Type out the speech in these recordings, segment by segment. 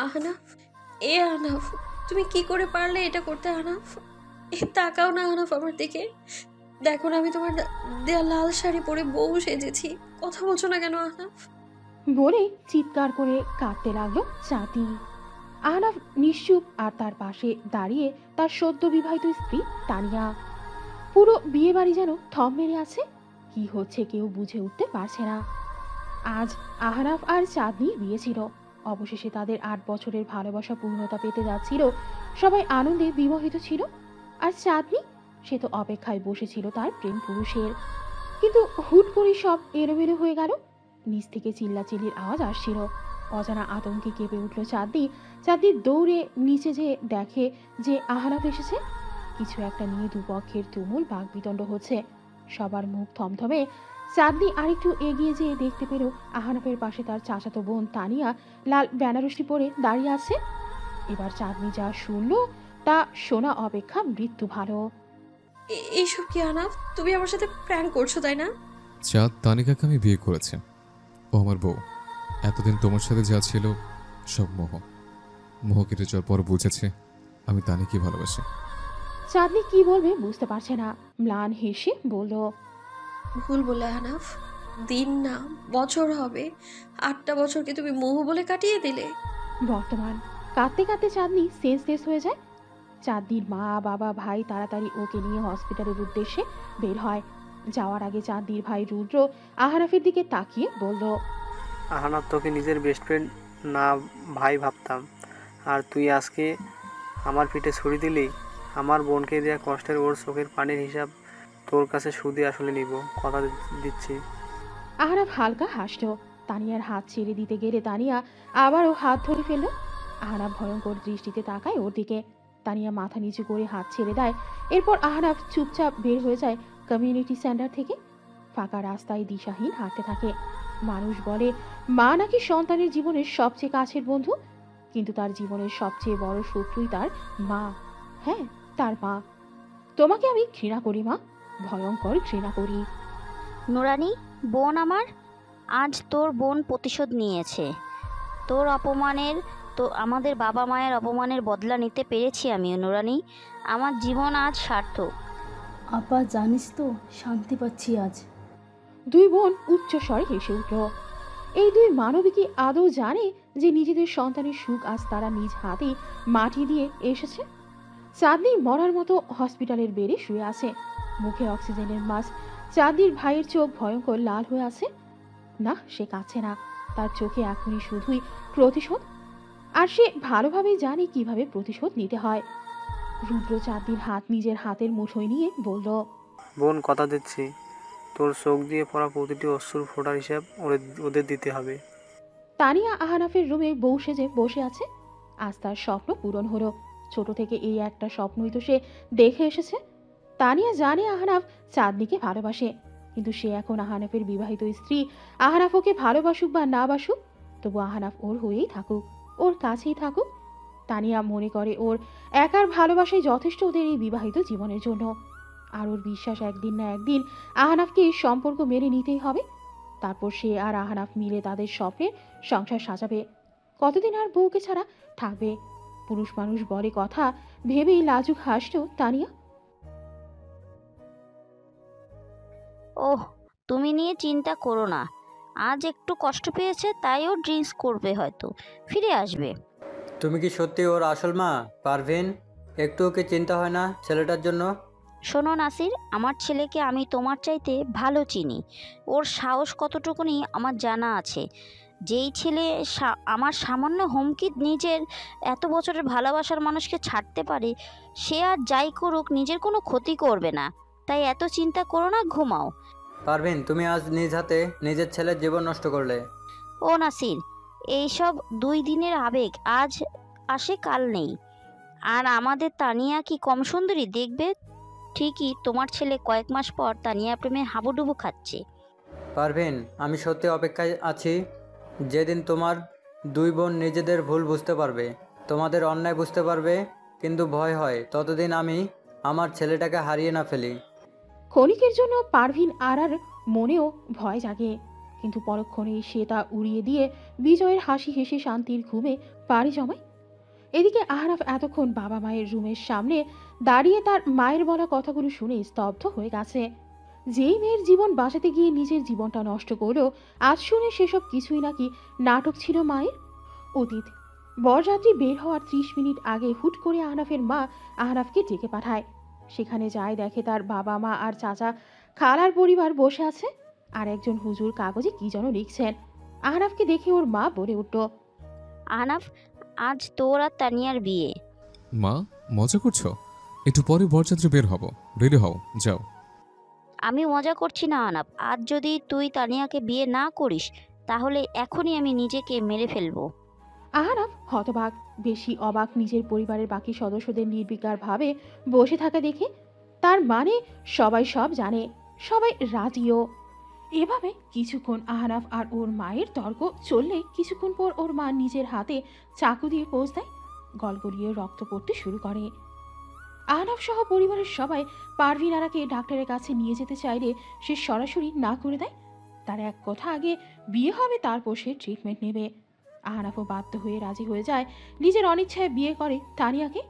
আহনাফ, আহনাফ, তুমি কি করে পারলে এটা করতে আহনাফ? তাকাও না আহনাফ আমার দিকে, দেখো না আমি তোমার দেয়া লাল শাড়ি পরে বউ সেজেছি, কথা বলছো না কেন আহনাফ? বলে চিৎকার করে কাঁদতে লাগলো চাঁদি। আহনাফ নিশ্চুপ আর তার পাশে দাঁড়িয়ে তার সদ্য বিবাহিত স্ত্রী তানিয়া। পুরো বিয়ে বাড়ি যেন থম মেরে আছে, কি হচ্ছে কেউ বুঝে উঠতে পারছে না। আজ আহনাফ আর চাঁদনির বিয়ে ছিল। অবশেষে তাদের ৮ বছরের ভালোবাসা পূর্ণতা পেতে যাচ্ছিল। সবাই আনন্দে বিমোহিত ছিল। আর চাঁদনি, সে তো অপেক্ষায় বসেছিল তার প্রেম পুরুষের। কিন্তু হুট করে সব এলোমেলো হয়ে গেল। নিচ থেকে চিল্লাচিল্লির আওয়াজ আসছিল। অজানা আতঙ্কে কেঁপে উঠল চাঁদনি। চাঁদনি দৌড়ে নিচে যেয়ে দেখে যে আহনাফ এসেছে। কিছু একটা নিয়ে দুপক্ষের তুমুল বাকবিতণ্ড হচ্ছে। সবার মুখ থমথমে। চাঁদনি আরেকটু এগিয়ে যেয়ে দেখতে পেল আহনাফের পাশে তার চাচাতো বোন তানিয়া লাল বেনারসি পরে দাঁড়িয়ে আছে। এবার চাঁদনি যা শুনল তা শোনা অপেক্ষা মৃত্যু ভালো। এইসব কি আহনাফ? তুমি আমার সাথে প্র্যাঙ্ক করছো তাই না? চাঁদ তানিকাকে আমি বিয়ে করেছি, ও আমার বউ। এতদিন তোমার সাথে যা ছিল সব মোহ। মোহ কেটে যাওয়ার পর বুঝেছে আমি তানিকে ভালোবাসি। চাঁদনি কি বলবে বুঝতে পারছে না। ম্লান হেসে বলল, ভুল বলে আহনাফ, দিন না বছর হবে। 8টা বছরকে তুমি মোহ বলে কাটিয়ে দিলে। বর্তমান। কাঁদতে কাঁদতে চাঁদনি সেন্সলেস হয়ে যায়। চাঁদনির মা বাবা ভাই তাড়াতাড়ি ওকে নিয়ে হসপিটালের উদ্দেশ্যে বের হয়। যাওয়ার আগে চাঁদনির ভাই রুদ্র আহনাফের দিকে তাকিয়ে বলল, আহনাফ তোকে নিজের বেস্ট ফ্রেন্ড না ভাই ভাবতাম, আর তুই আজকে আমার পিঠে ছুরি দিলি। আমার বোনকে দেওয়া কষ্টের ওর চোখের পানির হিসাব তোর কাছে সুদে আসলে নিব, কথা দিচ্ছি। আহনাফ হালকা হাসল। তানিয়ার হাত ছেড়ে দিতে গেলে তানিয়া আবারও হাত ধরে ফেলল। আহনাফ ভয়ঙ্কর দৃষ্টিতে তাকায় ওর দিকে। তানিয়া মাথা নিচু করে হাত ছেড়ে দেয়। এরপর আহনাফ চুপচাপ বের হয়ে যায় কমিউনিটি সেন্টার থেকে। ফাঁকা রাস্তায় দিশাহীন হাঁটতে থাকে। মানুষ বলে মা নাকি সন্তানের জীবনের সবচেয়ে কাছের বন্ধু, কিন্তু তার জীবনের সবচেয়ে বড় শত্রুই তার মা। হ্যাঁ, তার মা। তোমাকে আমি ঘৃণা করি মা, ভয়ঙ্কর ঘৃণা করি। নুরানি, বোন আমার, আজ তোর বোন প্রতিশোধ নিয়েছে। তোর অপমানের, তো আমাদের বাবা মায়ের অপমানের বদলা নিতে পেরেছি আমি নুরানি। আমার জীবন আজ সার্থক। আপা জানিস তো, শান্তি পাচ্ছি আজ। দুই বোন উচ্চ স্বরে হেসে উঠল। এই দুই মানবী কি আদৌ জানে যে নিজেদের সন্তানের সুখ আজ তারা নিজ হাতে মাটি দিয়ে এসেছে? চাঁদনি মরার মতো হসপিটালের বেডে শুয়ে আছে, মুখে অক্সিজেনের মাস্ক। চাঁদনির ভাইয়ের চোখ ভয়ঙ্কর লাল হয়ে আছে। না, সে কাঁদছে না, তার চোখে এখনই শুধুই প্রতিশোধ। আর সে ভালোভাবেই জানে কিভাবে প্রতিশোধ নিতে হয়। রুদ্র চাঁদনির হাত নিজের হাতের মুঠোয় নিয়ে বলল, বোন কথা দিচ্ছি, তোর চোখ দিয়ে পড়া প্রতিটি অশ্রুর ফোঁটার হিসাব ওদের দিতে হবে। তানিয়া আহনাফের রুমে বউ সেজে বসে আছে। আজ তার স্বপ্ন পূরণ হলো। ছোট থেকে এই একটা স্বপ্নই তো সে দেখে এসেছে। তানিয়া জানে আহনাফ চাঁদনিকে ভালোবাসে, কিন্তু সে এখন আহনাফের বিবাহিত স্ত্রী। আহনাফ ওকে ভালোবাসুক বা না বাসুক, তবু আহনাফ ওর হয়েই থাকুক, ওর কাছেই থাকুক। তানিয়া মনে করে ওর একার ভালোবাসাই যথেষ্ট ওদের এই বিবাহিত জীবনের জন্য। আর ওর বিশ্বাস একদিন না একদিন আহনাফকে এই সম্পর্ক মেনে নিতেই হবে। তারপর সে আর আহনাফ মিলে তাদের স্বপ্নে সংসার সাজাবে। কতদিন আর বউকে ছাড়া থাকবে? পুরুষ মানুষ বলে কথা ভেবেই লাজুক হাসল তানিয়া। ওহ, তুমি নিয়ে চিন্তা করো না। আজ একটু কষ্ট পেয়েছে, তাই ও ড্রিঙ্কস করবে, হয়তো ফিরে আসবে। তুমি কি সত্যি ওর আসল মা পারভিন? একটু ওকে চিন্তা হয় না ছেলেটার জন্য? শোনো নাসির, আমার ছেলেকে আমি তোমার চাইতে ভালো চিনি। ওর সাহস কতটুকুনি আমার জানা আছে। যেই ছেলে আমার সামান্য হুমকি নিজের এত বছরের ভালোবাসার মানুষকে ছাড়তে পারে, সে আর যাই করুক নিজের কোনো ক্ষতি করবে না। তাই এত চিন্তা করো না, ঘুমাও। পারভিন, তুমি আজ নিজ হাতে নিজের ছেলের জীবন নষ্ট করলে। ও নাসির, এইসব 2 দিনের আবেগ, আজ আসে কাল নেই। আর আমাদের তানিয়া কি কম সুন্দরী দেখবে? ঠিকই, তোমার ছেলে কয়েক মাস পর তানিয়া প্রেমে হাবুডুবু খাচ্ছে। পারভিন, আমি সত্যি অপেক্ষায় আছি যেদিন তোমার 2 বোন নিজেদের ভুল বুঝতে পারবে, তোমাদের অন্যায় বুঝতে পারবে। কিন্তু ভয় হয় ততদিন আমি আমার ছেলেটাকে হারিয়ে না ফেলি। ক্ষণিকের জন্য পারভিন আর মনেও ভয় জাগে। কিন্তু পরক্ষণেই সে তা উড়িয়ে দিয়ে বিজয়ের হাসি হেসে শান্তির ঘুমে পাড়ি জমায়। এদিকে আহনাফ এতক্ষণ বাবা মায়ের রুমের সামনে দাঁড়িয়ে তার মায়ের বলা কথাগুলো শুনে স্তব্ধ হয়ে গেছে। যেই মেয়ের জীবন বাঁচাতে গিয়ে নিজের জীবনটা নষ্ট করলো, আজ শুনে সেসব কিছুই নাকি নাটক ছিল মায়ের। অতীত বরযাত্রী বের হওয়ার 30 মিনিট আগে হুট করে আহনাফের মা আহনাফকে ডেকে পাঠায়। সেখানে যায়, দেখে তার বাবা মা আর চাচা খালার পরিবার বসে আছে, আর একজন হুজুর কাগজে কি যেন লিখছেন। আহনাফকে দেখে ওর মা বলে উঠল, আহনাফ, আজ তোর আর তানিয়ার বিয়ে। মা, মজা করছো? একটু পরে বরযাত্রী বের হব, রেডি হও, যাও। আমি মজা করছি না আহনাফ, আজ যদি তুই তানিয়াকে বিয়ে না করিস তাহলে এখনই আমি নিজেকে মেরে ফেলবো। আহনাফ হতবাক, বেশি অবাক নিজের পরিবারের বাকি সদস্যদের নির্বিকার ভাবে বসে থাকা দেখে। তার মানে সবাই সব জানে, সবাই রাজিও। এভাবে কিছুক্ষণ আহনাফ আর ওর মায়ের তর্ক চললে কিছুক্ষণ পর ওর মা নিজের হাতে চাকু দিয়ে পোঁছ দেয়, গলগলিয়ে রক্ত পড়তে শুরু করে। আহনাফ সহ পরিবারের সবাই পারভিন আরাকে ডাক্তারের কাছে নিয়ে যেতে চাইলে সে সরাসরি না করে দেয়। তার এক কথা, আগে বিয়ে হবে, তারপর সে ট্রিটমেন্ট নেবে। আহনাফও বাধ্য হয়ে রাজি হয়ে যায়, নিজের অনিচ্ছায় বিয়ে করে তানিয়াকে।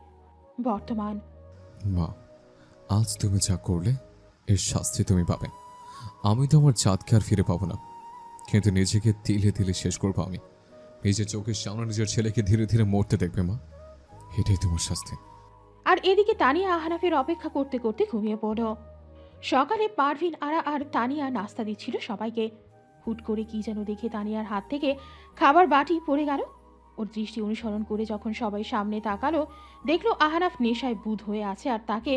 বর্তমান মা, আজ তুমি যা করলে এর শাস্তি তুমি পাবে। আমি তো আমার চাঁদকে আর ফিরে পাবো না, কিন্তু নিজেকে তিলে তিলে শেষ করবো আমি। নিজের চোখের সামনে নিজের ছেলেকে ধীরে ধীরে মরতে দেখবে মা, এটাই তোমার শাস্তি। আর এদিকে তানিয়া আহনাফের অপেক্ষা করতে করতে ঘুমিয়ে পড়ল। সকালে পারভিন আরা আর তানিয়া নাস্তা দিচ্ছিল সবাইকে। হুট করে কি যেন দেখে তানিয়ার হাত থেকে খাবার বাটি পড়ে গেল। ওর দৃষ্টি অনুসরণ করে যখন সবাই সামনে তাকালো, দেখলো আহনাফ নেশায় বুঁদ হয়ে আছে আর তাকে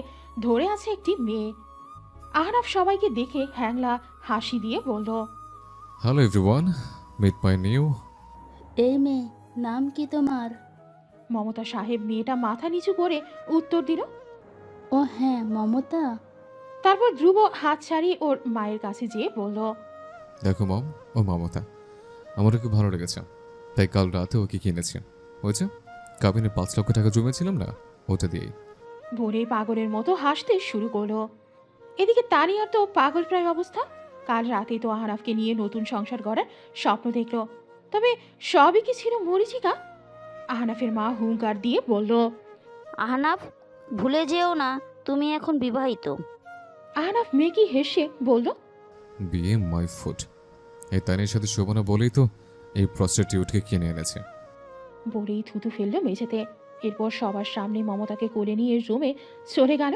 ধরে আছে একটি মেয়ে। আহনাফ সবাইকে দেখে হ্যাংলা হাসি দিয়ে বলল, hello everyone, meet my new. এই মেয়ে, নাম কি তোমার? মমতা সাহেব মেয়েটা মাথা নিচু করে উত্তর দিল। ও হ্যাঁ, মমতা। তারপর ধ্রুব হাত ছাড়িয়ে ওর মায়ের কাছে যেয়ে বলল, দেখো মম, ও মমতা, আমার খুব ভালো লেগেছে, তাই কাল রাতে ওকে কিনেছি। হয়েছে, কাবিনে 5 লক্ষ টাকা জমেছিলাম না, ওটা দিয়েই। ভোরে পাগলের মতো হাসতে শুরু করলো। এদিকে তানিয়ার তো পাগল প্রায় অবস্থা। কাল রাতে তো আহনাফকে নিয়ে নতুন সংসার গড়ার স্বপ্ন দেখলো, তবে সবই কি ছিল মরিচিকা? আহনাফের মা হুঙ্কার দিয়ে বলল, আহনাফ, ভুলে যেও না তুমি এখন বিবাহিত। আহনাফ মেকি হেসে বলল, বিয়ে মাই ফুড। এই তানির সাথে শোভনা বলেই তো এই প্রস্টিটিউটকে কিনে এনেছে। বলেই থুতু ফেললো মেঝেতে। এরপর সবার সামনে মমতাকে কোলে নিয়ে রুমে চলে গেল।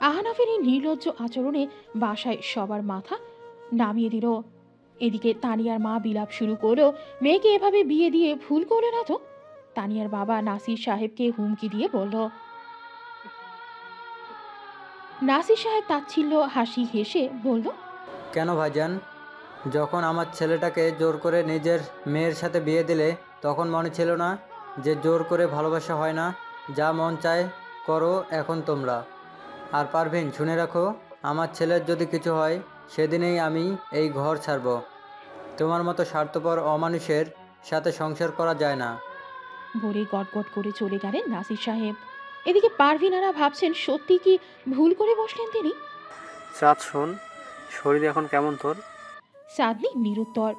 আহনাফের এই নির্লজ্জ আচরণে বাসায় সবার মাথা নামিয়ে দিল। এদিকে তানিয়ার মা বিলাপ শুরু করলো, মেয়েকে এভাবে বিয়ে দিয়ে ভুল করলো না তো? তানিয়ার বাবা নাসির সাহেবকে হুমকি দিয়ে বলল। নাসির সাহেব তাচ্ছিল্য হাসি হেসে বলল, কেন ভাইজান, যখন আমার ছেলেটাকে জোর করে নিজের মেয়ের সাথে বিয়ে দিলে তখন মনে ছিল না যে জোর করে ভালোবাসা হয় না, যা মন চায় করো এখন তোমরা। আর পারভিন, শুনে রাখো, আমার ছেলের যদি কিছু হয় সেদিনেই আমি এই ঘর ছাড়ব। তোমার মতো স্বার্থপর অমানুষের সাথে সংসার করা যায় না। বলে গটগট করে চলে গেলেন নাসির সাহেব। এদিকে পারভিনারা ভাবছেন সত্যি কি ভুল করে বসলেন তিনি। চাঁদ শোন, শরীর এখন কেমন তোর? চাঁদনি নিরুত্তর।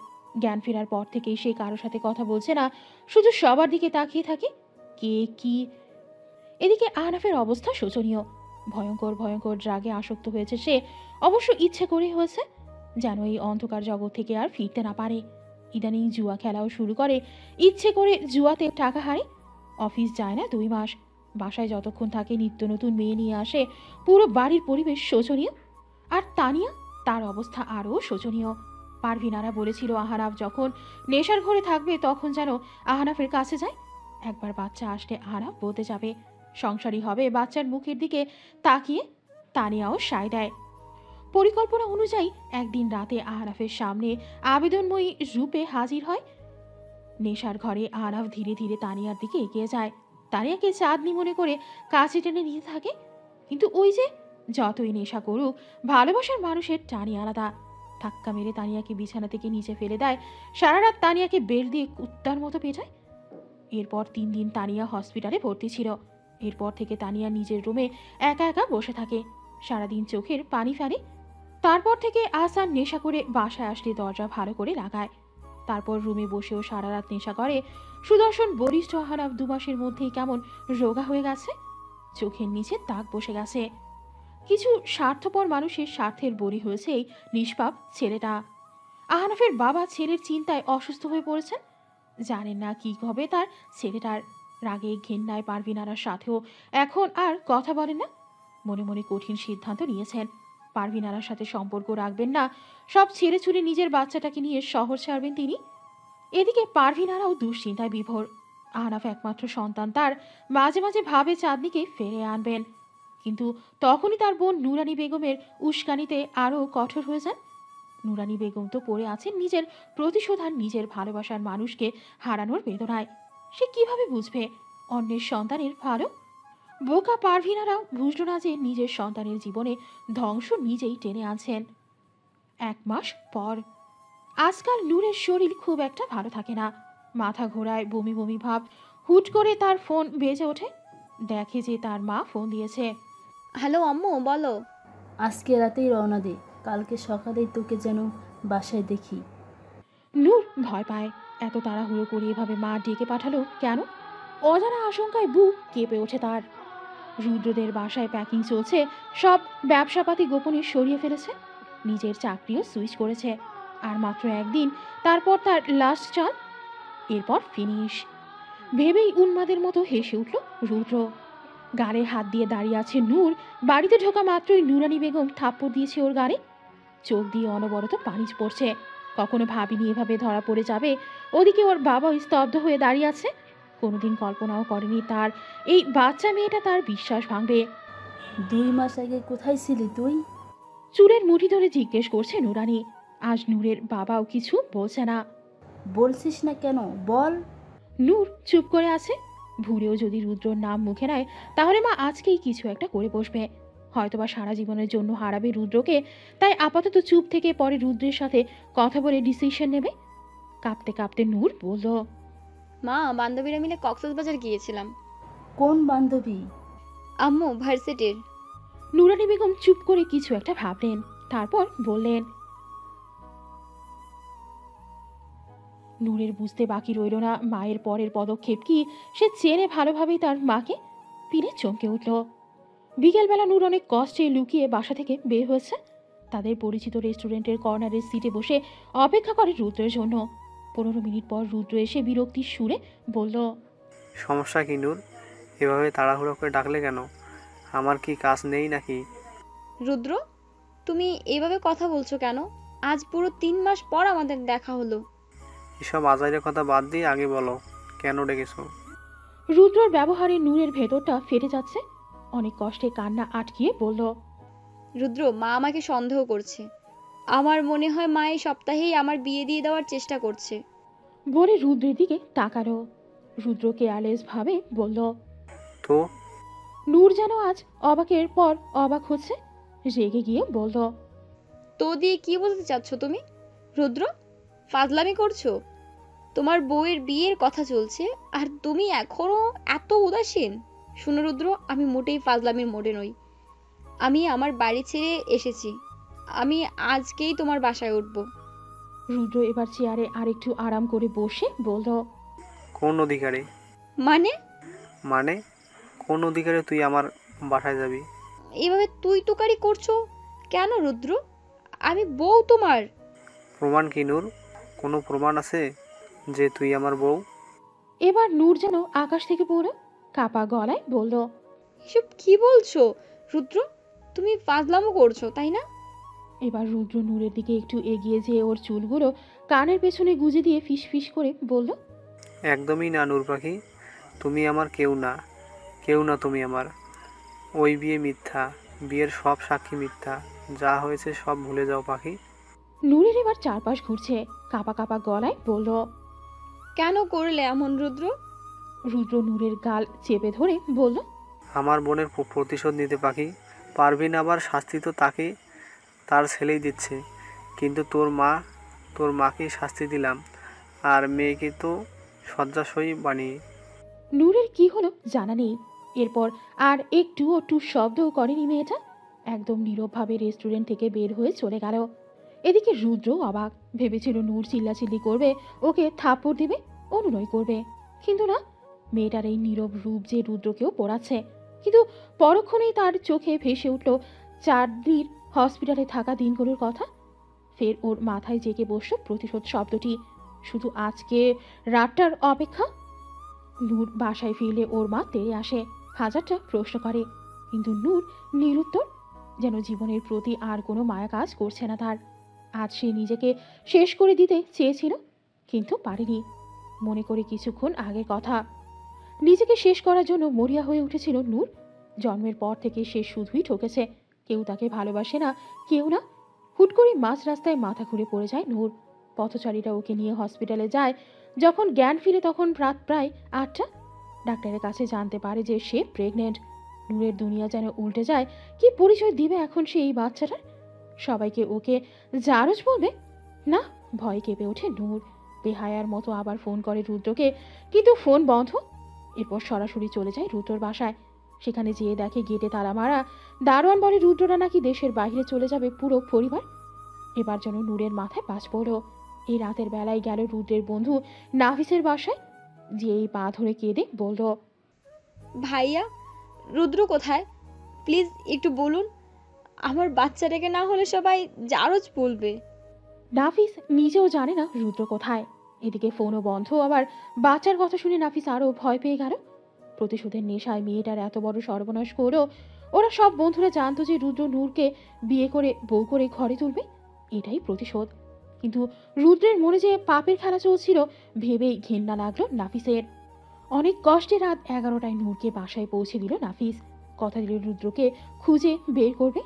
জ্ঞান ফেরার পর থেকেই সে কারোর সাথে কথা বলছে না, শুধু সবার দিকে তাকিয়ে থাকে। কে কি? এদিকে আহনাফের অবস্থা শোচনীয়। ভয়ঙ্কর ভয়ঙ্কর ড্রাগে আসক্ত হয়েছে সে, অবশ্য ইচ্ছে করে হয়েছে, যেন এই অন্ধকার জগৎ থেকে আর ফিরতে না পারে। ইদানিং জুয়া খেলাও শুরু করে, ইচ্ছে করে জুয়াতে টাকা হারে। অফিস যায় না 2 মাস, বাসায় যতক্ষণ থাকে নিত্য নতুন মেয়ে নিয়ে আসে। পুরো বাড়ির পরিবেশ শোচনীয়। আর তানিয়া, তার অবস্থা আরও শোচনীয়। পারভিনারা বলেছিল আহনাফ যখন নেশার ঘরে থাকবে তখন যেন আহনাফের কাছে যায়। একবার বাচ্চা আসলে আহনাফ বলতে যাবে, সংসারী হবে। বাচ্চার মুখের দিকে তাকিয়ে তানিয়াও সায় দেয়। পরিকল্পনা অনুযায়ী একদিন রাতে আহনাফের সামনে আবেদনময়ী রূপে হাজির হয়। নেশার ঘরে আহনাফ ধীরে ধীরে তানিয়ার দিকে এগিয়ে যায়। তানিয়াকে চাঁদনি মনে করে কাছে টেনে নিতে থাকে। কিন্তু ওই যে, যতই নেশা করুক, ভালোবাসার মানুষের টানই আলাদা। ধাক্কা মেরে তানিয়াকে বিছানা থেকে নিচে ফেলে দেয়। সারা রাত তানিয়াকে বেল দিয়ে কুত্তার মতো পেটায়। এরপর 3 দিন তানিয়া হসপিটালে ভর্তি ছিল। এরপর থেকে তানিয়া নিজের রুমে একা একা বসে থাকে, সারাদিন চোখের পানি ফেলে। তারপর থেকে আহসান নেশা করে বাসায় আসলে দরজা ভালো করে লাগায়। তারপর রুমে বসেও সারা রাত নেশা করে। সুদর্শন বরিষ্ঠ আহনাফ 2 মাসের মধ্যেই কেমন রোগা হয়ে গেছে, চোখের নিচে দাগ বসে গেছে। কিছু স্বার্থপর মানুষের স্বার্থের বলি হয়েছে এই নিষ্পাপ ছেলেটা। আহনাফের বাবা ছেলের চিন্তায় অসুস্থ হয়ে পড়েছেন। জানেন না কি হবে তার ছেলেটার। রাগে ঘেন্নায় পারভিনারার সাথেও এখন আর কথা বলেন না। মনে মনে কঠিন সিদ্ধান্ত নিয়েছেন, পারভিনারার সাথে সম্পর্ক রাখবেন না, সব ছেড়ে ছুড়ে নিজের বাচ্চাটাকে নিয়ে শহর ছাড়বেন তিনি। এদিকে পারভিনারাও দুশ্চিন্তায় বিভোর। আহনাফ একমাত্র সন্তান তার, মাঝে মাঝে ভাবে চাঁদনিকে ফেরে আনবেন, কিন্তু তখনই তার বোন নুরানি বেগমের উস্কানিতে আরও কঠোর হয়ে যান। নুরানি বেগম তো পড়ে আছেন নিজের প্রতিশোধ আর নিজের ভালোবাসার মানুষকে হারানোর বেদনায়। সে কিভাবে বুঝবে অন্যের সন্তানের ভালো? বোকা পারভিনারাও বুঝল না যে নিজের সন্তানের জীবনে ধ্বংস নিজেই টেনে আনছেন। 1 মাস পর। আজকাল নূরের শরীর খুব একটা ভালো থাকে না, মাথা ঘোরায়, বমি বমি ভাব। হুট করে তার ফোন বেজে ওঠে, দেখে যে তার মা ফোন দিয়েছে। হ্যালো আম্মু, বলো। আজকে রাতেই রওনা দে, কালকে সকালেই তোকে যেন বাসায় দেখি। নূর ভয় পায়, এত তাড়াহুড়ো করে এভাবে মা ডেকে পাঠালো কেন? অজানা আশঙ্কায় বুক কেঁপে ওঠে তার। রুদ্রদের বাসায় প্যাকিং চলছে, সব ব্যবসাপাতি গোপনে সরিয়ে ফেলেছে, নিজের চাকরিও সুইচ করেছে। আর মাত্র 1 দিন, তারপর তার লাস্ট চাল, এরপর ফিনিশ। ভেবেই উন্মাদের মতো হেসে উঠল রুদ্র। গালে হাত দিয়ে দাঁড়িয়ে আছে নূর। বাড়িতে ঢোকা মাত্রই নুরানি বেগম থাপ্পড় দিয়েছে ওর গালে। চোখ দিয়ে অনবরত পানি পড়ছে। কখনো ভাবিনি এভাবে ধরা পড়ে যাবে। ওদিকে ওর বাবা স্তব্ধ হয়ে দাঁড়িয়ে আছে। কোনোদিন কল্পনাও করেনি তার এই বাচ্চা মেয়েটা তার বিশ্বাস ভাঙবে। 2 মাস আগে কোথায় ছিলি তুই? চুলের মুঠি ধরে জিজ্ঞেস করছে নুরানি। আজ নূরের বাবাও কিছু বলছে না। বলছিস না কেন, বল। নূর চুপ করে আছে। ভুলেও যদি রুদ্রর নাম মুখে নেয় তাহলে মা আজকেই কিছু একটা করে বসবে, হয়তোবা সারা জীবনের জন্য হারাবে রুদ্রকে। তাই আপাতত চুপ থেকে পরে রুদ্রের সাথে কথা বলে ডিসিশন নেবে। কাঁপতে কাঁপতে নূর বলল, মা, বান্ধবীরা মিলে কক্সবাজার গিয়েছিলাম। কোন বান্ধবী? আম্মু, ভার্সিটির। নুরানি বেগম চুপ করে কিছু একটা ভাবলেন, তারপর বললেন। নূরের বুঝতে বাকি রইল না মায়ের পরের পদক্ষেপ কি। সে চেনে ভালোভাবেই তার মাকে। পিনে চমকে উঠল। বিকেলবেলা নূর অনেক কষ্টে লুকিয়ে বাসা থেকে বের হয়েছে। তাদের পরিচিত রেস্টুরেন্টের কর্নারের সিটে বসে অপেক্ষা করে রুদ্রের জন্য। 15 মিনিট পর রুদ্র এসে বিরক্তির সুরে বলল, সমস্যা কি নূর? এভাবে তাড়াহুড়ো করে ডাকলে কেন? আমার কি কাজ নেই নাকি? রুদ্র, তুমি এইভাবে কথা বলছো কেন? আজ পুরো 3 মাস পর আমাদের দেখা হলো। এসব আজাইরের কথা বাদ দিয়ে আগে বলো, কেন ডেকেছো? রুদ্রর ব্যবহারে নূরের ভেতরটা ফেটে যাচ্ছে। অনেক কষ্টে কান্না আটকিয়ে বলল, রুদ্র, মা আমাকে সন্দেহ করছে। আমার মনে হয় মা এই সপ্তাহেই আমার বিয়ে দিয়ে দেওয়ার চেষ্টা করছে। বলে রুদ্রের দিকে তাকালো। রুদ্র কেয়ারলেস ভাবে বলল, তো নূর যেন আজ অবাকের পর অবাক হচ্ছে। রেগে গিয়ে বলল, তো দিয়ে কি বলতে চাচ্ছ তুমি? রুদ্র, ফাজলামি করছো? তোমার বউয়ের বিয়ের কথা চলছে আর তুমি এখনো এত উদাসীন? শুনো রুদ্র, আমি মোটেই ফাজলামির মোড়ে নই। আমি আমার বাড়ি ছেড়ে এসেছি। আমি আজকেই তোমার বাসায় উঠব। রুদ্র এবার চেয়ারে আরেকটু আরাম করে বসে বলল, কোন অধিকারে? মানে? মানে কোন অধিকারে তুই আমার বাসায় যাবি? এইভাবে তুই তুকারি করছো কেন রুদ্র? আমি বউ তোমার। প্রমাণ কি নূর? কোনো প্রমাণ আছে যে তুই আমার বউ? এবার নূর যেন আকাশ থেকে পড়ল। কাপা গলায় বলল, এসব কি বলছো রুদ্র? তুমি ফাজলামো করছো, তাই না? এবার রুদ্র নূরের দিকে একটু এগিয়ে যেয়ে ওর চুলগুলো কানের পেছনে গুজে দিয়ে ফিস ফিস করে বলল, একদমই না নূর পাখি, তুমি আমার কেউ না, কেউ না তুমি আমার। ওই বিয়ে মিথ্যা, বিয়ের সব সাক্ষী মিথ্যা, যা হয়েছে সব ভুলে যাও পাখি। নূরের এবার চারপাশ ঘুরছে। কাপা কাপা গলায় বলল, কেন করলে এমন রুদ্র? রুদ্র নূরের গাল চেপে ধরে বলল, আমার বোনের প্রতিশোধ নিতে পাখি। পারবিন, আবার শাস্তি তো তাকে তার ছেলেই দিচ্ছে, কিন্তু তোর মাকে শাস্তি দিলাম, আর মেয়েকে তো শয্যাশয়ী বানিয়ে। নূরের কি হলো জানা নেই। এরপর আর একটু শব্দও করেনি মেয়েটা। একদম নীরবভাবে রেস্টুরেন্ট থেকে বের হয়ে চলে গেল। এদিকে রুদ্র অবাক, ভেবেছিল নূর চিল্লাচিল্লি করবে, ওকে থাপ্পড় দিবে, অনুনয় করবে, কিন্তু না, মেয়েটার এই নীরব রূপ যে রুদ্রকেও পড়াচ্ছে। কিন্তু পরক্ষণেই তার চোখে ভেসে উঠল চাঁদনির হসপিটালে থাকা দিনগুলোর কথা। ফের ওর মাথায় জেগে বসল প্রতিশোধ শব্দটি। শুধু আজকে রাতটার অপেক্ষা। নূর বাসায় ফিরলে ওর মা তেড়ে আসে, হাজারটা প্রশ্ন করে, কিন্তু নূর নিরুত্তর, যেন জীবনের প্রতি আর কোনো মায়া কাজ করছে না তার। আজ সে নিজেকে শেষ করে দিতে চেয়েছিল, কিন্তু পারেনি। মনে করে কিছুক্ষণ আগের কথা, নিজেকে শেষ করার জন্য মরিয়া হয়ে উঠেছিল নূর। জন্মের পর থেকে সে শুধুই ঠকেছে, কেউ তাকে ভালোবাসে না, কেউ না। হুট করে মাঝ রাস্তায় মাথা ঘুরে পড়ে যায় নূর। পথচারীরা ওকে নিয়ে হসপিটালে যায়। যখন জ্ঞান ফিরে তখন রাত প্রায় 8টা। ডাক্তারের কাছে জানতে পারে যে সে প্রেগনেন্ট। নূরের দুনিয়া যেন উল্টে যায়। কি পরিচয় দিবে এখন সে এই বাচ্চাটার? সবাইকে ওকে জারজ বলবে? না, ভয় কেঁপে ওঠে নূর। বেহায়ার মতো আবার ফোন করে রুদ্রকে, কিন্তু ফোন বন্ধ। এরপর সরাসরি চলে যায় রুদ্রর বাসায়। সেখানে যেয়ে দেখে গেটে তালা মারা। দারোয়ান বলে রুদ্ররা নাকি দেশের বাইরে চলে যাবে পুরো পরিবার। এবার যেন নূরের মাথায় বাজ পড়ল। এই রাতের বেলায় গেল রুদ্রের বন্ধু নাফিসের বাসায়, যেই পা ধরে কেঁদে বলল, ভাইয়া, রুদ্র কোথায়? প্লিজ একটু বলুন, আমার বাচ্চাটাকে না হলে সবাই জারজ বলবে। নাফিস নিজেও জানে না রুদ্র কোথায়। এদিকে ফোনও বন্ধ। আবার বাচ্চার কথা শুনে নাফিস আরও ভয় পেয়ে গেল। প্রতিশোধের নেশায় মেয়েটার এত বড় সর্বনাশ করো। ওরা সব বন্ধুরা জানতো যে রুদ্র নূরকে বিয়ে করে বউ করে ঘরে তুলবে, এটাই প্রতিশোধ। কিন্তু রুদ্রের মনে যে পাপের খেলা চলছিল ভেবেই ঘেন্না লাগলো নাফিসের। অনেক কষ্টে রাত 11টায় নূরকে বাসায় পৌঁছে দিল নাফিস। কথা দিল রুদ্রকে খুঁজে বের করবে।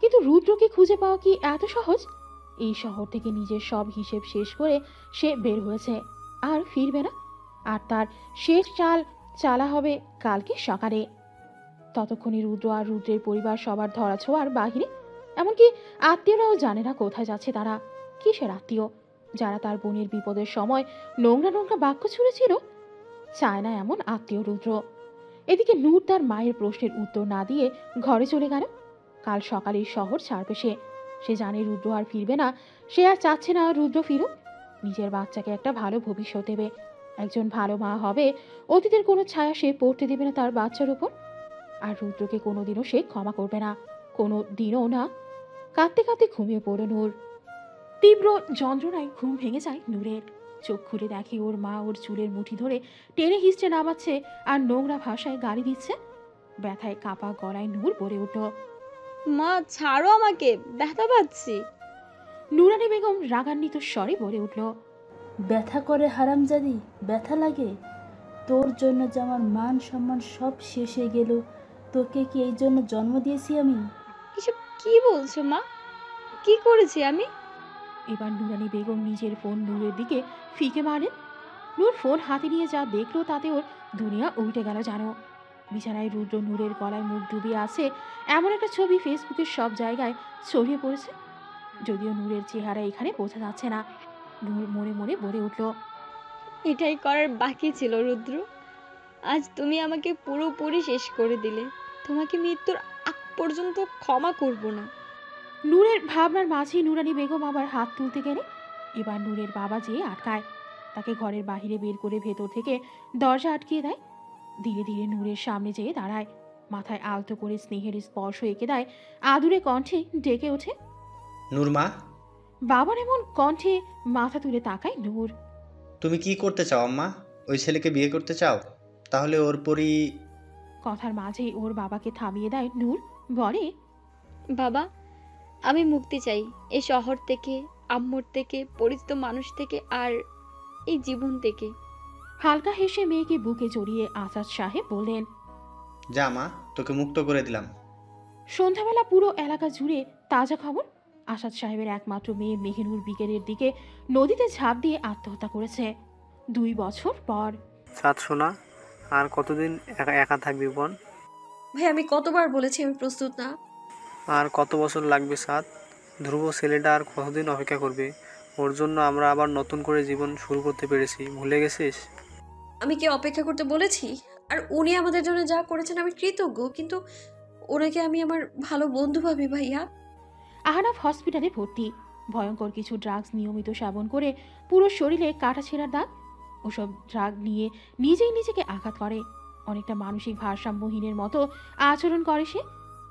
কিন্তু রুদ্রকে খুঁজে পাওয়া কি এত সহজ? এই শহর থেকে নিজের সব হিসেব শেষ করে সে বের হয়েছে, আর ফিরবে না। আর তার শেষ চালা হবে কালকে সকালে। ততক্ষণে রুদ্র আর রুদ্রের পরিবার সবার ধরাছোঁয়ার বাহিরে। এমনকি আত্মীয়রাও জানে না কোথায় যাচ্ছে তারা। কিসের আত্মীয়? যারা তার বোনের বিপদের সময় নোংরা নোংরা বাক্য ছুঁড়েছিল, চায় না এমন আত্মীয় রুদ্র। এদিকে নূর তার মায়ের প্রশ্নের উত্তর না দিয়ে ঘরে চলে গেল। কাল সকালে শহর ছাড়বে সে। সে জানে রুদ্র আর ফিরবে না। সে আর চাচ্ছে না রুদ্র ফিরুক। নিজের বাচ্চাকে একটা ভালো ভবিষ্যৎ দেবে, একজন ভালো মা হবে। অতীতের কোনো ছায়া সে পড়তে দেবে না তার বাচ্চার উপর। আর রুদ্রকে কোনোদিনও সে ক্ষমা করবে না, কোনো দিনও না। কাঁদতে কাঁদতে ঘুমিয়ে পড়ল নূর। তীব্র যন্ত্রণায় ঘুম ভেঙে যায় নূরের। চোখ খুলে দেখে ওর মা ওর চুলের মুঠি ধরে টেনে হিঁচড়ে নামাচ্ছে আর নোংরা ভাষায় গালি দিচ্ছে। ব্যথায় কাঁপা গলায় নূর বলে উঠল, মা ছাড়ো আমাকে, ব্যথা পাচ্ছি। নুরানি বেগম রাগান্বিত স্বরে বলে উঠল, ব্যথা করে হারামজাদি, ব্যথা লাগে? তোর জন্য যে আমার মান সম্মান সব শেষ হয়ে গেল। তোকে কি এই জন্য জন্ম দিয়েছি আমি? এসব কি বলছো মা? কি করেছি আমি? এবার নুরানি বেগম নিজের ফোন নূরের দিকে ফিকে মারেন। নূর ফোন হাতে নিয়ে যা দেখলো তাতে ওর দুনিয়া উল্টে গেল জানো। বিছানায় রুদ্র নূরের গলায় মুখ ডুবিয়ে আছে এমন একটা ছবি ফেসবুকের সব জায়গায় ছড়িয়ে পড়েছে। যদিও নূরের চেহারা এখানে বোঝা যাচ্ছে না। নূর মনে মনে বলে উঠল, এটাই করার বাকি ছিল রুদ্র। আজ তুমি আমাকে পুরোপুরি শেষ করে দিলে। তোমাকে মৃত্যুর আগ পর্যন্ত ক্ষমা করব না। নূরের ভাবনার মাঝেই নুরানি বেগম আবার হাত তুলতে গেলে এবার নূরের বাবা যেয়ে আটকায়। তাকে ঘরের বাহিরে বের করে ভেতর থেকে দরজা আটকিয়ে দেয়। ধীরে ধীরে নূরের সামনে যেয়ে দাঁড়ায়। মাথায় আলতো করে স্নেহের স্পর্শ এঁকে দেয়। আদুরে কণ্ঠে ডেকে ওঠে, নূরমা, বাবার এমন কণ্ঠে মাথা তুলে তাকায় নূর। তুমি কি করতে চাও আম্মা? ওই ছেলেকে বিয়ে করতে চাও? তাহলে ওর পরই। কথার মাঝেই ওর বাবাকে থামিয়ে দেয় নূর। বলে, বাবা, আমি মুক্তি চাই এই শহর থেকে, আম্মুর থেকে, পরিচিত মানুষ থেকে, আর এই জীবন থেকে। হালকা হেসে মেয়েকে বুকে জড়িয়ে আসাদ সাহেব বললেন, যা মা, তোকে মুক্ত করে দিলাম। সন্ধ্যাবেলা পুরো এলাকা জুড়ে তাজা খবর। আসাদ সাহেবের একমাত্র মেয়ে মেহিনুর বিকেলের দিকে নদীতে ঝাঁপ দিয়ে আত্মহত্যা করেছে 2 বছর পর। সাত সোনা, আর কতদিন একা একা থাকবি বোন? ভাই আমি কতবার বলেছি আমি প্রস্তুত না। আর কত বছর লাগবে সাত? ধ্রুব ছেলেটা আর কতদিন অপেক্ষা করবে? ওর জন্য আমরা আবার নতুন করে জীবন শুরু করতে পেরেছি, ভুলে গেছিস? আমি কি অপেক্ষা করতে বলেছি? আর উনি আমাদের জন্য যা করেছেন আমি কৃতজ্ঞ, কিন্তু ওনাকে আমি আমার ভালো বন্ধু ভাবি ভাইয়া। আহনাফ হসপিটালে ভর্তি। ভয়ঙ্কর কিছু ড্রাগস নিয়মিত সেবন করে পুরো শরীরে কাটাছেঁড়ার দাগ। ওসব ড্রাগ নিয়ে নিজেই নিজেকে আঘাত করে। অনেকটা মানসিক ভারসাম্যহীনের মতো আচরণ করে সে।